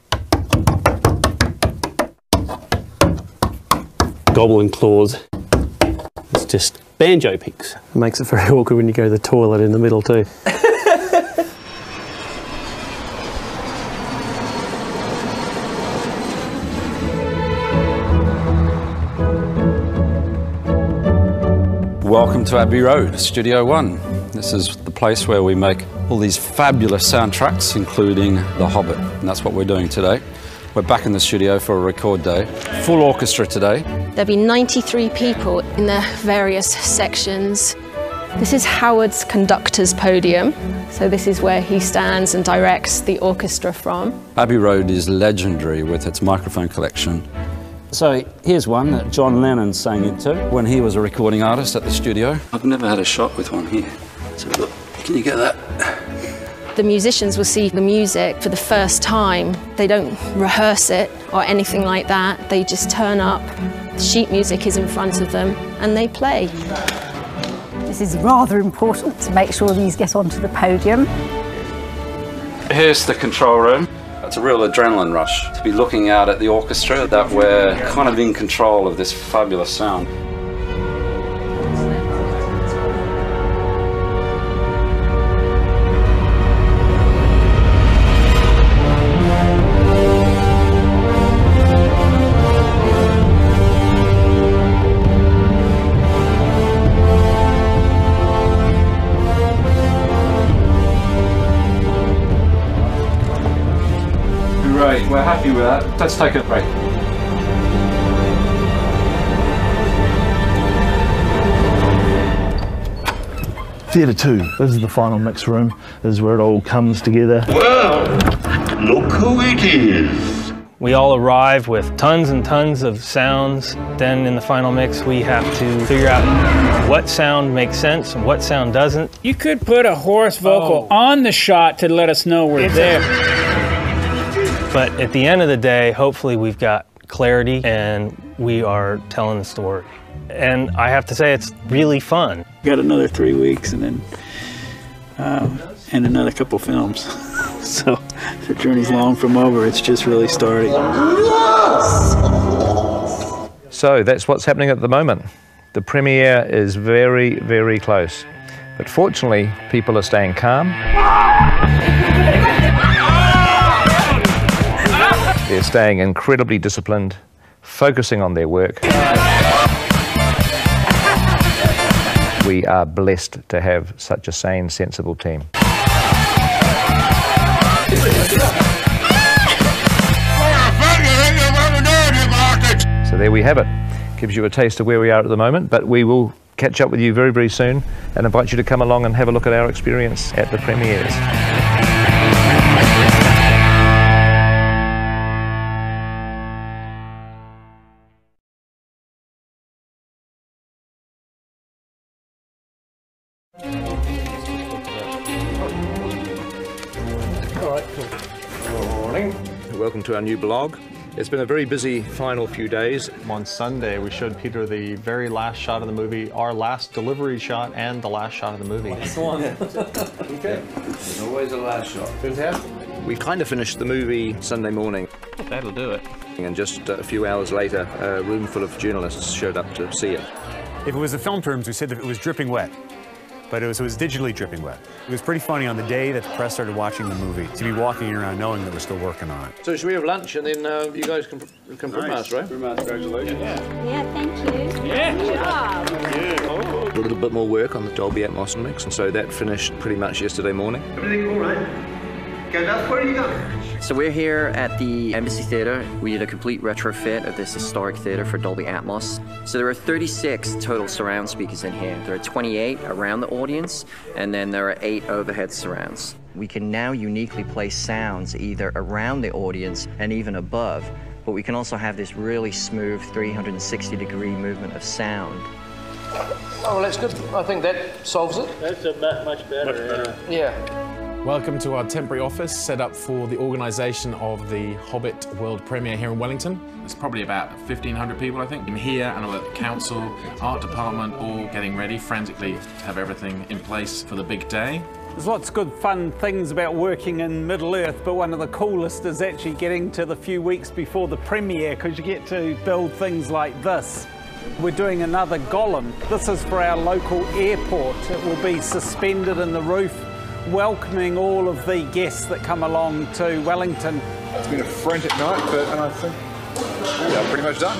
[SPEAKER 6] Goblin claws. It's just banjo picks. It makes it very awkward when you go to the toilet in the middle too.
[SPEAKER 7] Welcome to Abbey Road, Studio One. This is the place where we make all these fabulous soundtracks, including The Hobbit, and that's what we're doing today. We're back in the studio for a record day. Full orchestra today.
[SPEAKER 8] There'll be 93 people in their various sections. This is Howard's conductor's podium, so this is where he stands and directs the orchestra from.
[SPEAKER 7] Abbey Road is legendary with its microphone collection. So here's one that John Lennon sang into when he was a recording artist at the studio. I've never had a shot with one here. So look, can you get that?
[SPEAKER 8] The musicians will see the music for the first time. They don't rehearse it or anything like that. They just turn up, sheet music is in front of them, and they play.
[SPEAKER 24] This is rather important to make sure these get onto the podium.
[SPEAKER 7] Here's the control room. It's a real adrenaline rush to be looking out at the orchestra, that we're kind of in control of this fabulous sound. Great, we're happy with that. Let's take a break.
[SPEAKER 22] Theatre 2, this is the final mix room. This is where it all comes together.
[SPEAKER 16] Well, look who it is.
[SPEAKER 18] We all arrive with tons and tons of sounds. Then in the final mix, we have to figure out what sound makes sense and what sound doesn't.
[SPEAKER 26] You could put a hoarse vocal on the shot to let us know we're there.
[SPEAKER 18] But at the end of the day, hopefully we've got clarity and we are telling the story. And I have to say, it's really fun.
[SPEAKER 26] Got another 3 weeks and then and another couple films. So the journey's long from over. It's just really starting.
[SPEAKER 27] So that's what's happening at the moment. The premiere is very, very close. But fortunately, people are staying calm. They're staying incredibly disciplined, focusing on their work. We are blessed to have such a sane, sensible team. So there we have it. Gives you a taste of where we are at the moment, but we will catch up with you very, very soon and invite you to come along and have a look at our experience at the premieres. Welcome to our new blog. It's been a very busy final few days.
[SPEAKER 15] On Sunday, we showed Peter the very last shot of the movie, our last delivery shot, and the last shot of the movie.
[SPEAKER 27] Okay.
[SPEAKER 16] There's always a last shot.
[SPEAKER 27] Fantastic. We kind of finished the movie Sunday morning.
[SPEAKER 18] That'll do it.
[SPEAKER 27] And just a few hours later, a room full of journalists showed up to see it.
[SPEAKER 28] If it was the film terms, we said that it was dripping wet. But it was digitally dripping wet. It was pretty funny on the day that the press started watching the movie to be walking around knowing that we're still working on it.
[SPEAKER 27] So should we have lunch and then you guys can from us, right?
[SPEAKER 16] From us, congratulations.
[SPEAKER 24] Yeah, thank you. Yeah. Good job.
[SPEAKER 27] A little bit more work on the Dolby Atmos mix, and so that finished pretty much yesterday morning.
[SPEAKER 16] Everything all right? Gandalf, where are you going?
[SPEAKER 1] So we're here at the Embassy Theatre. We did a complete retrofit of this historic theatre for Dolby Atmos. So there are 36 total surround speakers in here. There are 28 around the audience, and then there are 8 overhead surrounds. We can now uniquely place sounds either around the audience and even above, but we can also have this really smooth 360-degree movement of sound.
[SPEAKER 27] Oh, well, that's good. I think that solves it.
[SPEAKER 3] That's a much better.
[SPEAKER 27] Yeah.
[SPEAKER 11] Welcome to our temporary office set up for the organisation of the Hobbit world premiere here in Wellington. There's probably about 1,500 people, I think, in here, and all the council, art department, all getting ready frantically to have everything in place for the big day.
[SPEAKER 12] There's lots of good fun things about working in Middle-earth, but one of the coolest is actually getting to the few weeks before the premiere, because you get to build things like this. We're doing another Gollum. This is for our local airport. It will be suspended in the roof, welcoming all of the guests that come along to Wellington.
[SPEAKER 13] It's been a frantic night, but I think we are pretty much done.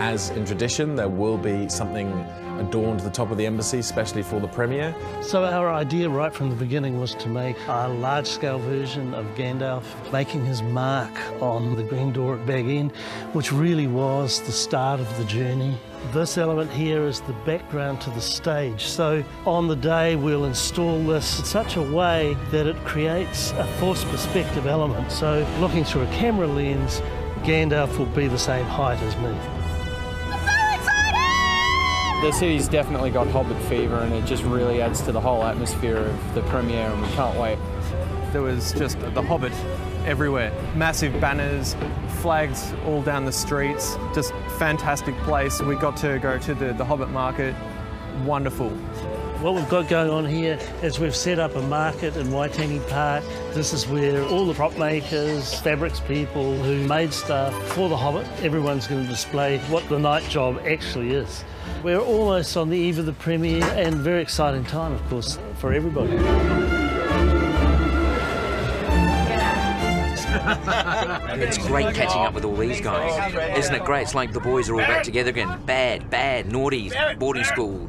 [SPEAKER 11] As in tradition, there will be something adorned to the top of the embassy, especially for the premiere.
[SPEAKER 14] So our idea right from the beginning was to make a large-scale version of Gandalf making his mark on the green door at Bag End, which really was the start of the journey. This element here is the background to the stage. So on the day we'll install this in such a way that it creates a forced perspective element. So looking through a camera lens, Gandalf will be the same height as me.
[SPEAKER 17] The city's definitely got Hobbit fever, and it just really adds to the whole atmosphere of the premiere, and we can't wait.
[SPEAKER 20] There was just the Hobbit everywhere. Massive banners, flags all down the streets, just fantastic place. We got to go to the Hobbit market, wonderful.
[SPEAKER 14] What we've got going on here is we've set up a market in Waitangi Park. This is where all the prop makers, fabrics people who made stuff for the Hobbit, everyone's going to display what the night job actually is. We're almost on the eve of the premiere, and very exciting time, of course, for everybody.
[SPEAKER 29] It's great catching up with all these guys. Isn't it great? It's like the boys are all back together again. Bad, naughty, boarding school,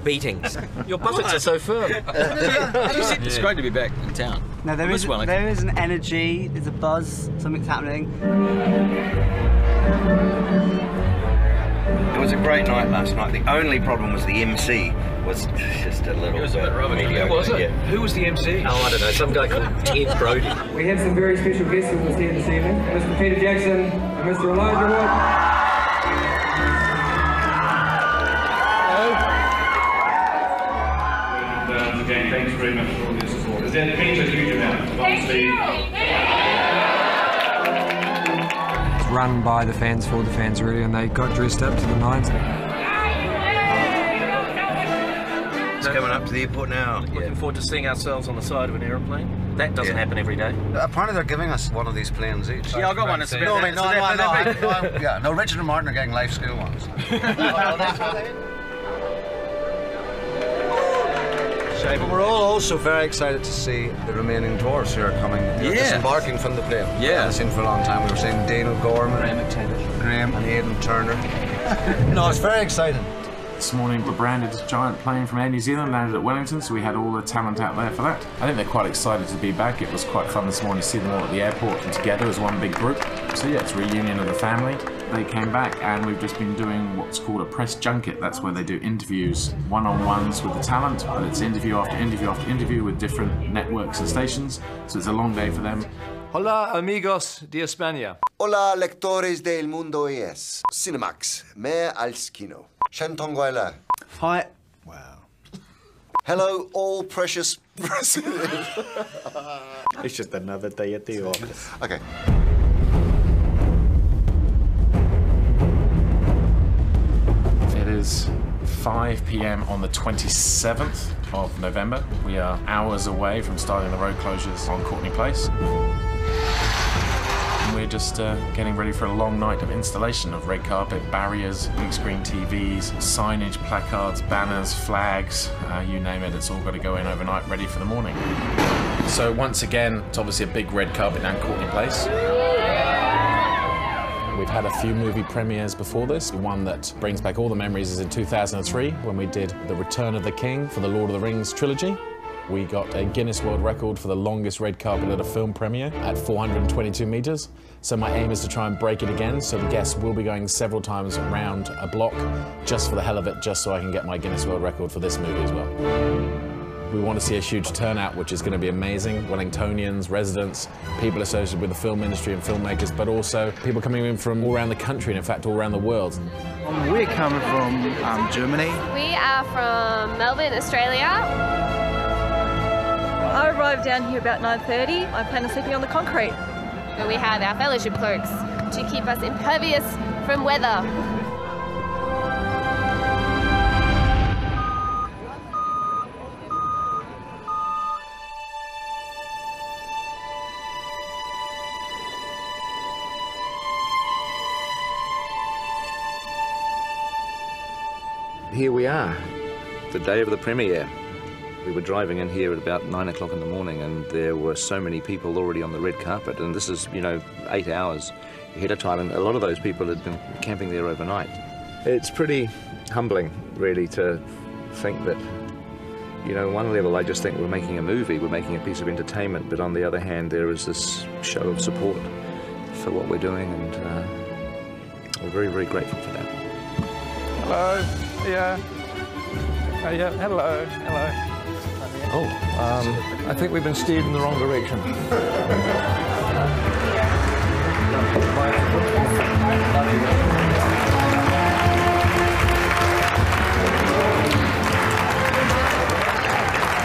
[SPEAKER 29] beatings.
[SPEAKER 27] Your buffets are so firm. It's great to be back in town.
[SPEAKER 30] No, there is an energy, there's a buzz, something's happening.
[SPEAKER 31] It was a great night last night. The only problem was the MC was just a little bit mediocre.
[SPEAKER 27] Who was it?
[SPEAKER 31] Yeah.
[SPEAKER 27] Who was the MC? Oh, I don't know. Some guy called Ted Brody.
[SPEAKER 32] We have some very special guests with us here this evening. Mr. Peter Jackson and Mr. Elijah Wood. And again, thanks very much for all your support. That means a huge amount.
[SPEAKER 33] Run by the fans, for the fans really, and they got dressed up to the nines.
[SPEAKER 31] It's coming up to the airport now.
[SPEAKER 27] Looking forward to seeing ourselves on the side of an aeroplane. That doesn't happen every day.
[SPEAKER 31] Apparently they're giving us one of these planes each.
[SPEAKER 27] Yeah, I got one. It's a bit.
[SPEAKER 31] No, Richard and Martin are getting life school ones. But we're all also very excited to see the remaining dwarves who are coming, disembarking from the plane. We haven't seen for a long time. We were seeing Dane O'Gorman, Graham and Aidan Turner. It's very exciting.
[SPEAKER 11] This morning we branded this giant plane from Air New Zealand, landed at Wellington, so we had all the talent out there for that. I think they're quite excited to be back. It was quite fun this morning to see them all at the airport and together as one big group. So yeah, it's a reunion of the family. They came back and we've just been doing what's called a press junket. That's where they do interviews, one-on-ones with the talent, but it's interview after interview after interview with different networks and stations. So it's a long day for them.
[SPEAKER 27] Hola amigos de España.
[SPEAKER 34] Hola lectores del mundo es. Cinemax, me alskino. Shantonguela.
[SPEAKER 32] Hi.
[SPEAKER 34] Wow. Hello, all precious Brazilians.
[SPEAKER 32] It's just another day at the office.
[SPEAKER 34] Okay.
[SPEAKER 11] It is 5 p.m. on the 27th of November. We are hours away from starting the road closures on Courtney Place. And we're just getting ready for a long night of installation of red carpet, barriers, big screen TVs, signage, placards, banners, flags, you name it, it's all got to go in overnight ready for the morning. So once again, it's obviously a big red carpet down Courtney Place. We've had a few movie premieres before this. One that brings back all the memories is in 2003 when we did The Return of the King for the Lord of the Rings trilogy. We got a Guinness World Record for the longest red carpet at a film premiere at 422 meters. So my aim is to try and break it again, so the guests will be going several times around a block just for the hell of it, just so I can get my Guinness World Record for this movie as well. We want to see a huge turnout, which is going to be amazing. Wellingtonians, residents, people associated with the film industry and filmmakers, but also people coming in from all around the country and in fact all around the world.
[SPEAKER 2] We're coming from Germany.
[SPEAKER 4] We are from Melbourne, Australia.
[SPEAKER 5] I arrived down here about 9:30. I plan on sleeping on the concrete.
[SPEAKER 4] And we have our fellowship cloaks to keep us impervious from weather.
[SPEAKER 27] Here we are, the day of the premiere. We were driving in here at about 9 o'clock in the morning and there were so many people already on the red carpet, and this is, 8 hours ahead of time, and a lot of those people had been camping there overnight. It's pretty humbling, really, to think that, on one level I just think we're making a movie, we're making a piece of entertainment, but on the other hand there is this show of support for what we're doing, and we're very, very grateful for that.
[SPEAKER 12] Hello. Yeah. Yeah. Hello. Hello.
[SPEAKER 27] Oh, I think we've been steered in the wrong direction.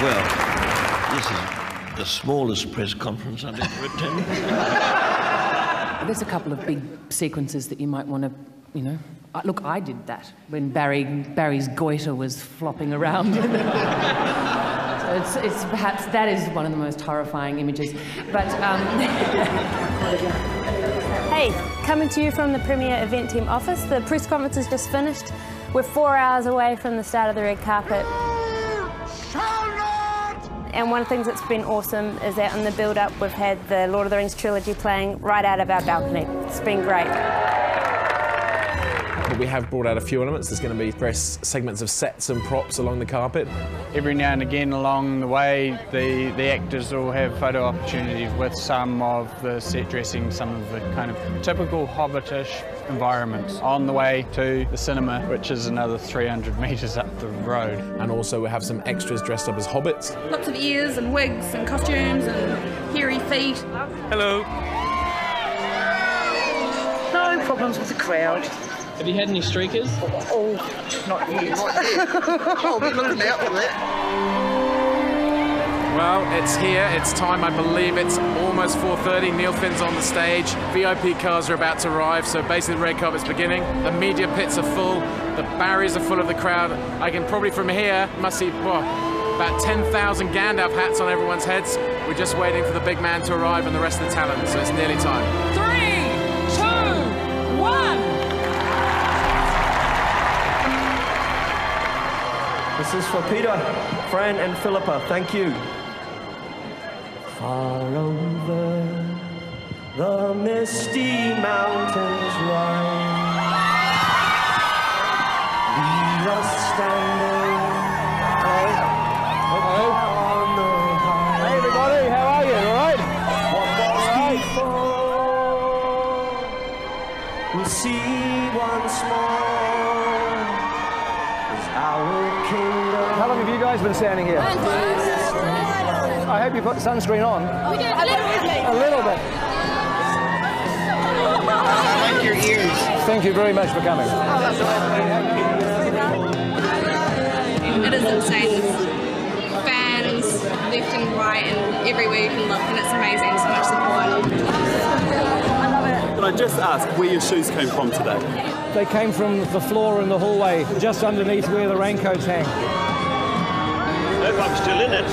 [SPEAKER 14] Well, this is the smallest press conference I've ever attended.
[SPEAKER 6] There's a couple of big sequences that you might want to, look, I did that when Barry's goiter was flopping around. So it's perhaps that is one of the most horrifying images. But
[SPEAKER 24] Hey, coming to you from the Premier Event Team office. The press conference has just finished. We're 4 hours away from the start of the red carpet. And one of the things that's been awesome is that in the build-up we've had the Lord of the Rings trilogy playing right out of our balcony. It's been great.
[SPEAKER 11] But we have brought out a few elements. There's going to be various segments of sets and props along the carpet.
[SPEAKER 12] Every now and again along the way, the actors will have photo opportunities with some of the set dressing, some of the kind of typical Hobbitish environments on the way to the cinema, which is another 300 metres up the road.
[SPEAKER 11] And also we have some extras dressed up as hobbits.
[SPEAKER 5] Lots of ears and wigs and costumes and hairy feet.
[SPEAKER 12] Hello.
[SPEAKER 5] No problems with the crowd.
[SPEAKER 17] Have you had any streakers?
[SPEAKER 5] Oh, not yet. I'll be looking out for that.
[SPEAKER 11] Well, it's here, it's time. I believe it's almost 4:30. Neil Finn's on the stage. VIP cars are about to arrive, so basically the red carpet's beginning. The media pits are full. The barriers are full of the crowd. I can probably from here, must see, about 10,000 Gandalf hats on everyone's heads. We're just waiting for the big man to arrive and the rest of the talent, so it's nearly time.
[SPEAKER 5] 3, 2, 1.
[SPEAKER 7] This is for Peter, Fran and Philippa. Thank you. Far over the misty mountains rise, we are standing upon the high.
[SPEAKER 12] Hey everybody, how are you? All right?
[SPEAKER 7] What was before, we'll see once more as our kingdom.
[SPEAKER 8] How long have you guys been standing here? I hope you put sunscreen on.
[SPEAKER 5] We do, a little bit.
[SPEAKER 8] A little bit.
[SPEAKER 5] I like your ears.
[SPEAKER 8] Thank you very much for coming.
[SPEAKER 5] It is insane. There's fans left and right and everywhere you can look, and it's amazing. So much support. I love it.
[SPEAKER 9] Can I just ask where your shoes came from today?
[SPEAKER 8] They came from the floor in the hallway, just underneath where the raincoats hang.
[SPEAKER 9] Hope I'm still in it.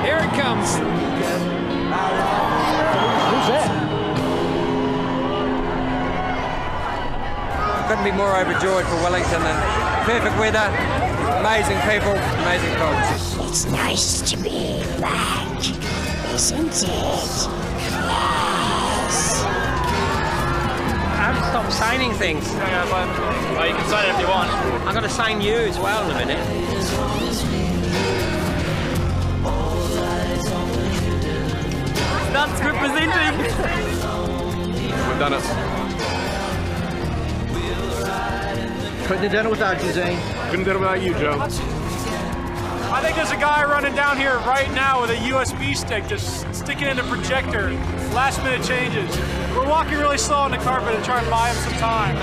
[SPEAKER 17] Here it comes.
[SPEAKER 8] Who's that?
[SPEAKER 17] Couldn't be more overjoyed for Wellington, and perfect weather, amazing people, amazing folks.
[SPEAKER 10] It's nice to be back, isn't it? Yes.
[SPEAKER 17] I haven't stopped signing things.
[SPEAKER 9] Well, you can sign it if you want.
[SPEAKER 17] I'm going to sign you as well in a minute.
[SPEAKER 1] Scots representing.
[SPEAKER 3] We've done it.
[SPEAKER 8] Couldn't have done it without you, Zane.
[SPEAKER 3] Couldn't have done it without you, Joe.
[SPEAKER 13] I think there's a guy running down here right now with a USB stick just sticking in a projector. Last minute changes. We're walking really slow on the carpet and trying to buy him some time.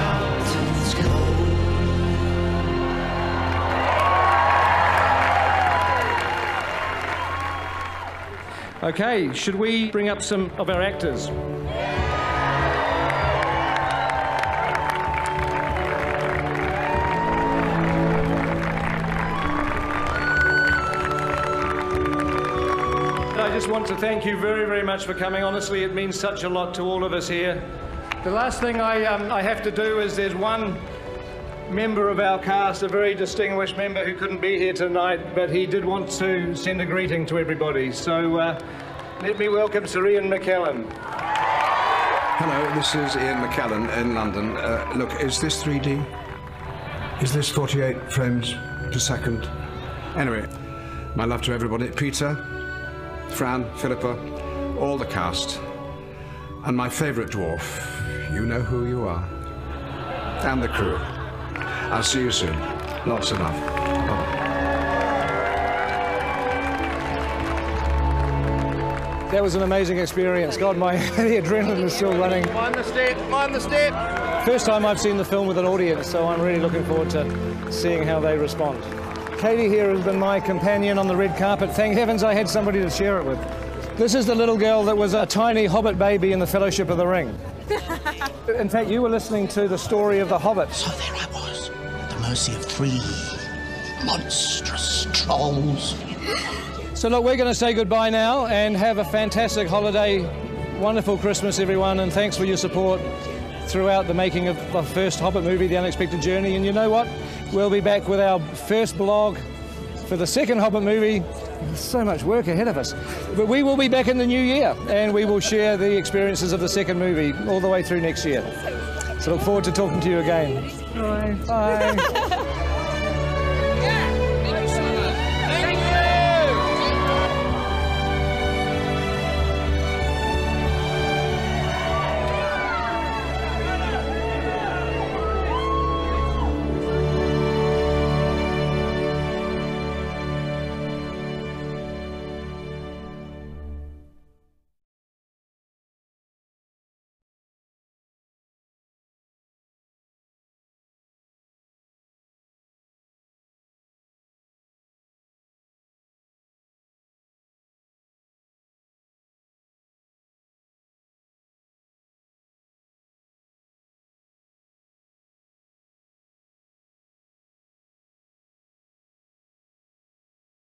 [SPEAKER 8] Okay, should we bring up some of our actors? I just want to thank you very, very much for coming. Honestly, it means such a lot to all of us here. The last thing I have to do is there's one member of our cast, a very distinguished member who couldn't be here tonight, but he did want to send a greeting to everybody. So let me welcome Sir Ian McKellen.
[SPEAKER 31] Hello, this is Ian McKellen in London. Look, is this 3D? Is this 48 frames per second? Anyway, my love to everybody. Peter, Fran, Philippa, all the cast, and my favourite dwarf. You know who you are. And the crew. I'll see you soon. Lots of love.
[SPEAKER 8] That was an amazing experience. God, the adrenaline is still running.
[SPEAKER 31] Mind the step, mind the step.
[SPEAKER 8] First time I've seen the film with an audience, so I'm really looking forward to seeing how they respond. Katie here has been my companion on the red carpet. Thank heavens I had somebody to share it with. This is the little girl that was a tiny Hobbit baby in the Fellowship of the Ring. In fact, you were listening to the story of the Hobbit.
[SPEAKER 10] So there I was, at the mercy of 3 monstrous trolls.
[SPEAKER 8] So look, we're going to say goodbye now and have a fantastic holiday. Wonderful Christmas, everyone, and thanks for your support throughout the making of the first Hobbit movie, The Unexpected Journey. And you know what? We'll be back with our first blog for the second Hobbit movie. There's so much work ahead of us. But we will be back in the new year, and we will share the experiences of the second movie all the way through next year. So look forward to talking to you again. Bye. Bye.